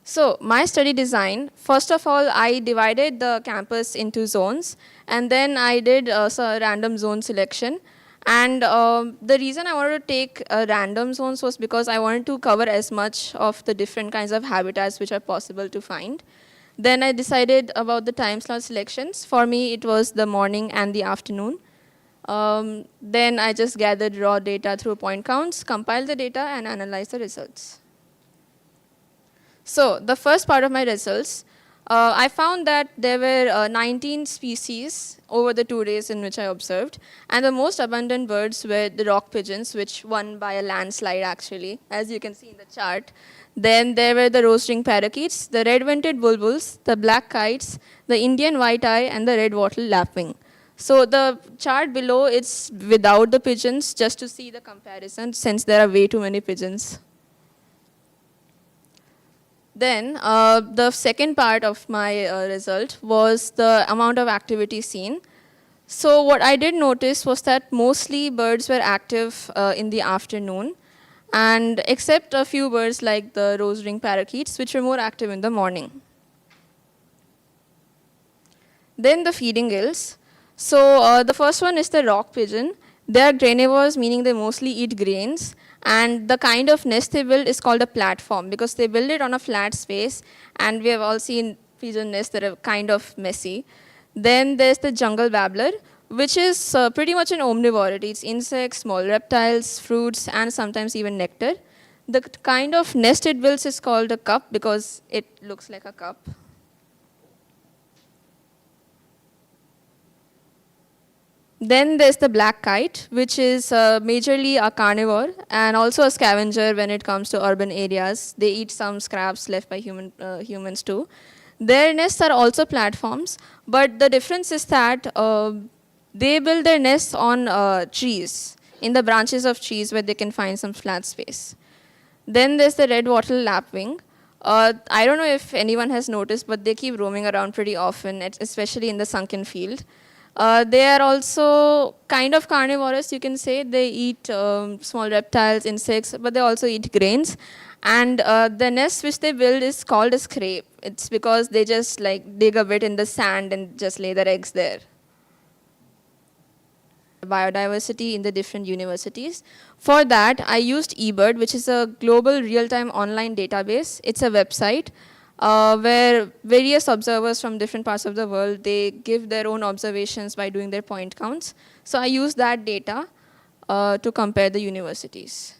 [SPEAKER 17] So my study design, first of all, I divided the campus into zones, and then I did random zone selection. And the reason I wanted to take random zones was because I wanted to cover as much of the different kinds of habitats which are possible to find. Then I decided about the time slot selections. For me, it was the morning and the afternoon. Then I just gathered raw data through point counts, compiled the data, and analyzed the results. So the first part of my results, I found that there were 19 species over the 2 days in which I observed, and the most abundant birds were the rock pigeons, which won by a landslide actually, as you can see in the chart. Then there were the rose-ringed parakeets, the red-vented bulbuls, the black kites, the Indian white-eye, and the red-wattled lapwing. So the chart below, it's without the pigeons, just to see the comparison, since there are way too many pigeons. Then the second part of my result was the amount of activity seen. So what I did notice was that mostly birds were active in the afternoon, and except a few birds like the rose-ringed parakeets, which were more active in the morning. Then the feeding gills. So the first one is the rock pigeon. They are granivores, meaning they mostly eat grains. And the kind of nest they build is called a platform because they build it on a flat space. And we have all seen pigeon nests that are kind of messy. Then there's the jungle babbler, which is pretty much an omnivore. It eats insects, small reptiles, fruits, and sometimes even nectar. The kind of nest it builds is called a cup because it looks like a cup. Then there's the black kite, which is majorly a carnivore and also a scavenger when it comes to urban areas. They eat some scraps left by humans too. Their nests are also platforms, but the difference is that they build their nests on trees, in the branches of trees where they can find some flat space. Then there's the red wattle lapwing. I don't know if anyone has noticed, but they keep roaming around pretty often, especially in the sunken field. They are also kind of carnivorous, you can say. They eat small reptiles, insects, but they also eat grains. And the nest which they build is called a scrape. It's because they just like dig a bit in the sand and just lay their eggs there. Biodiversity in the different universities. For that, I used eBird, which is a global real-time online database. It's a website where various observers from different parts of the world, they give their own observations by doing their point counts. So I used that data to compare the universities.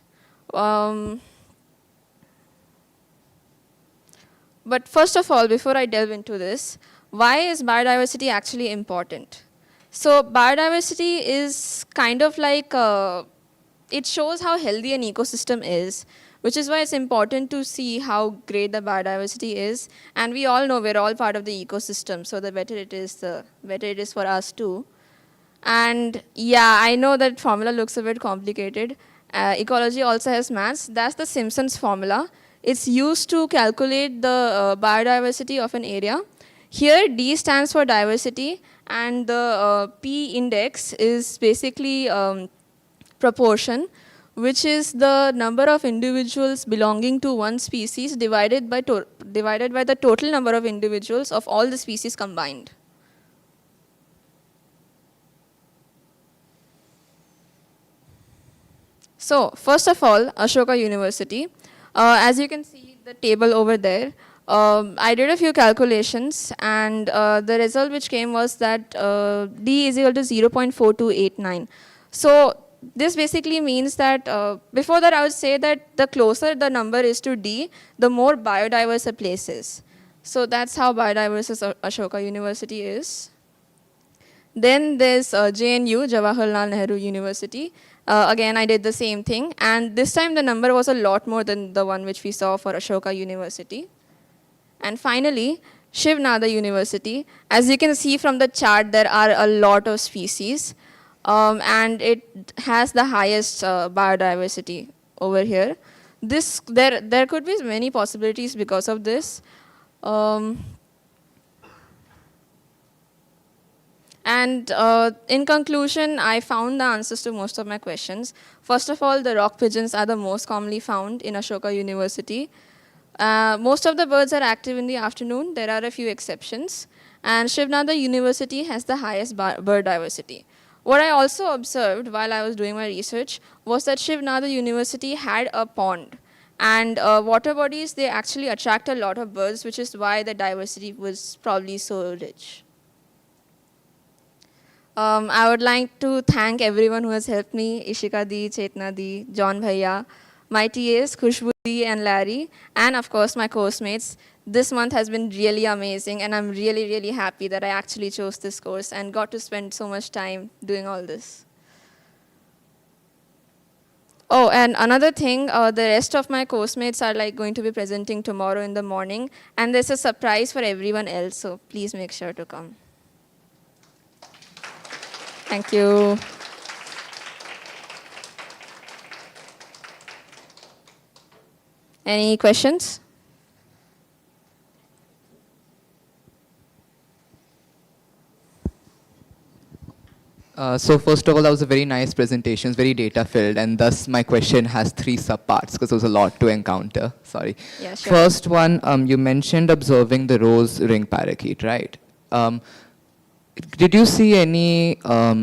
[SPEAKER 17] But first of all, before I delve into this, why is biodiversity actually important? So biodiversity is kind of like, it shows how healthy an ecosystem is, which is why it's important to see how great the biodiversity is. And we all know we're all part of the ecosystem, so the better it is for us too. And yeah, I know that formula looks a bit complicated. Ecology also has maths. That's the Simpson's formula. It's used to calculate the biodiversity of an area. Here, D stands for diversity, and the P index is basically proportion, which is the number of individuals belonging to one species divided by the total number of individuals of all the species combined. So, first of all, Ashoka University. As you can see the table over there, I did a few calculations, and the result which came was that D is equal to 0.4289. So this basically means that, before that I would say that the closer the number is to D, the more biodiverse a place is. So that's how biodiverse Ashoka University is. Then there's JNU, Jawaharlal Nehru University. Again, I did the same thing, and this time the number was a lot more than the one which we saw for Ashoka University. And finally, Shiv Nada University. As you can see from the chart, there are a lot of species, and it has the highest biodiversity over here. There could be many possibilities because of this. And in conclusion, I found the answers to most of my questions. First of all, the rock pigeons are the most commonly found in Ashoka University. Most of the birds are active in the afternoon. There are a few exceptions. And Shiv Nada University has the highest bird diversity. What I also observed while I was doing my research was that Shiv Nada University had a pond. And water bodies, they actually attract a lot of birds, which is why the diversity was probably so rich. I would like to thank everyone who has helped me, Ishika Di, Chetna Di, John Bhaiya, my TAs, Khushbu Di and Larry, and of course my course mates. This month has been really amazing, and I'm really, really happy that I actually chose this course and got to spend so much time doing all this. Oh, and another thing, the rest of my course mates are going to be presenting tomorrow in the morning, and there's a surprise for everyone else, so please make sure to come. Thank you. Any questions?
[SPEAKER 9] So first of all, that was a very nice presentation, it's very data-filled, and thus my question has 3 subparts, because there was a lot to encounter. Sorry.
[SPEAKER 17] Yeah, sure.
[SPEAKER 9] First one, you mentioned observing the rose ring parakeet, right? Did you see any,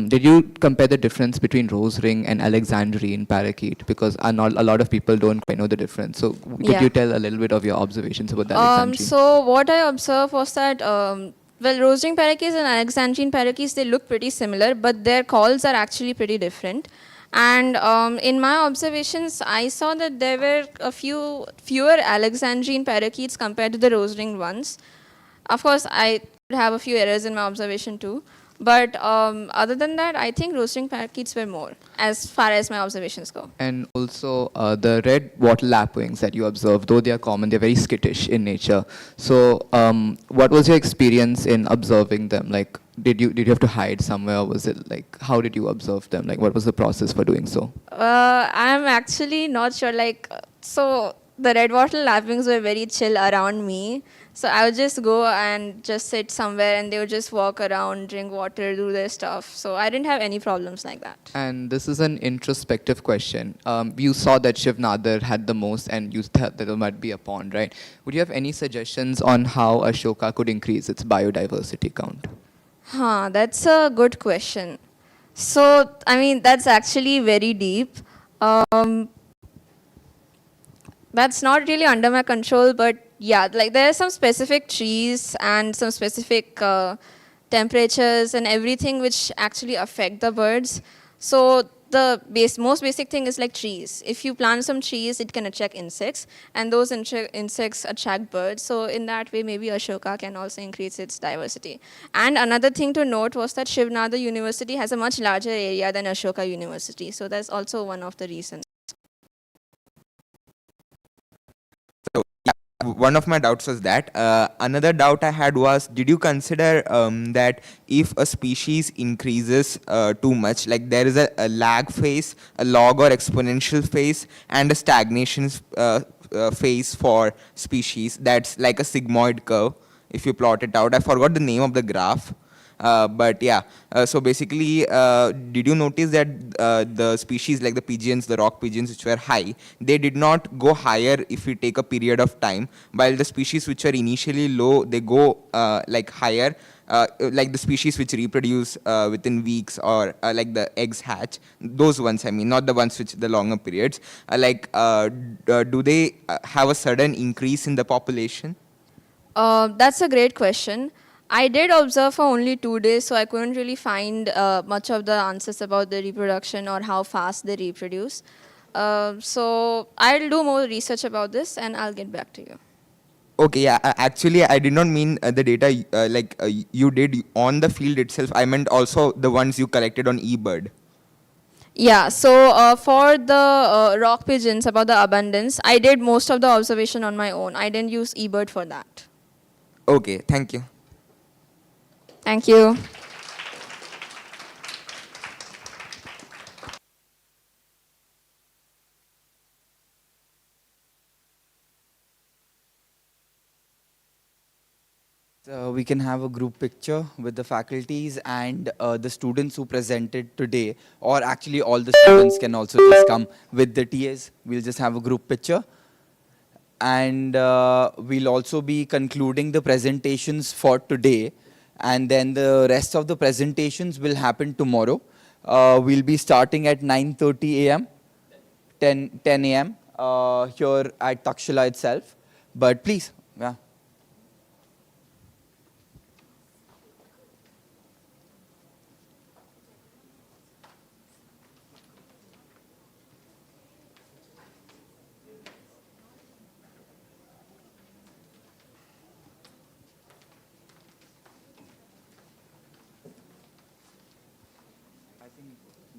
[SPEAKER 9] did you compare the difference between rose ring and Alexandrine parakeet? Because a lot of people don't quite know the difference. So could you tell a little bit of your observations about the Alexandrine?
[SPEAKER 17] So what I observed was that, well, rose ring parakeets and Alexandrine parakeets, they look pretty similar, but their calls are actually pretty different. And in my observations, I saw that there were a fewer Alexandrine parakeets compared to the rose ring ones. Of course, I have a few errors in my observation too. But other than that, I think roasting parakeets were more, as far as my observations go.
[SPEAKER 9] And also the red wattle lapwings that you observe, though they are common, they're very skittish in nature. So what was your experience in observing them? Like, did you have to hide somewhere, or was it like, how did you observe them? Like, what was the process for doing so?
[SPEAKER 17] I'm actually not sure. So the red wattle lapwings were very chill around me. So I would just go and just sit somewhere, and they would just walk around, drink water, do their stuff. So I didn't have any problems like that.
[SPEAKER 9] And this is an introspective question. You saw that Shivnadar had the most, and you thought that there might be a pond, right? Would you have any suggestions on how Ashoka could increase its biodiversity count?
[SPEAKER 17] That's a good question. So, I mean, that's actually very deep. That's not really under my control, but yeah, like there are some specific trees and some specific temperatures and everything which actually affect the birds. So the most basic thing is like trees. If you plant some trees, it can attract insects, and those insects attract birds. So in that way, maybe Ashoka can also increase its diversity. And another thing to note was that Shivnadar University has a much larger area than Ashoka University. So that's also one of the reasons.
[SPEAKER 25] One of my doubts was that. Another doubt I had was, did you consider that if a species increases too much, like there is a lag phase, a log or exponential phase, and a stagnation phase for species, that's like a sigmoid curve, if you plot it out. I forgot the name of the graph. But yeah, so basically, did you notice that the species like the pigeons, the rock pigeons which were high, they did not go higher if we take a period of time, while the species which are initially low, they go like higher, like the species which reproduce within weeks, or like the eggs hatch, those ones I mean, not the ones which the longer periods, do they have a sudden increase in the population?
[SPEAKER 17] That's a great question. I did observe for only 2 days, so I couldn't really find much of the answers about the reproduction or how fast they reproduce. So I'll do more research about this, and I'll get back to you.
[SPEAKER 25] Okay, yeah, actually, I did not mean the data you did on the field itself. I meant also the ones you collected on eBird.
[SPEAKER 17] Yeah, so for the rock pigeons, about the abundance, I did most of the observation on my own. I didn't use eBird for that.
[SPEAKER 25] Okay, thank you.
[SPEAKER 17] Thank you.
[SPEAKER 3] We can have a group picture with the faculties and the students who presented today, or actually all the students can also just come with the TAs. We'll just have a group picture. And we'll also be concluding the presentations for today, and then the rest of the presentations will happen tomorrow. We'll be starting at 9:30 a.m., 10 a.m. Here at Takshila itself. But please, yeah.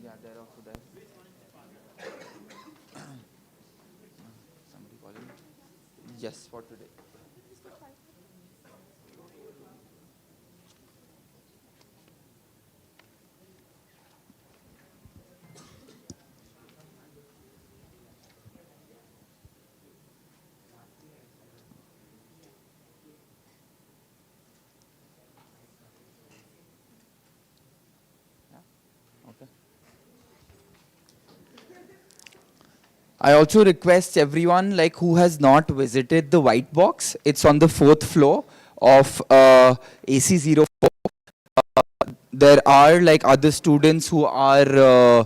[SPEAKER 3] Yeah, they're also there. Somebody calling? Yes, for today. I also request everyone like who has not visited the white box. It's on the 4th floor of AC04. There are like other students who are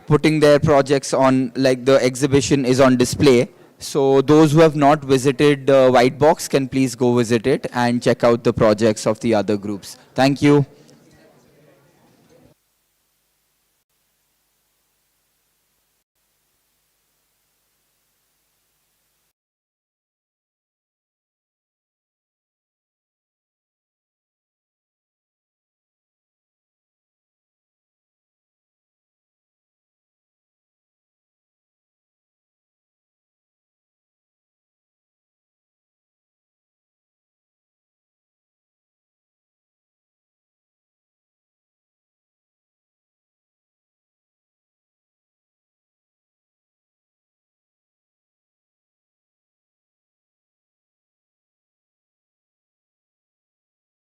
[SPEAKER 3] putting their projects on, like the exhibition is on display. So those who have not visited white box can please go visit it and check out the projects of the other groups. Thank you.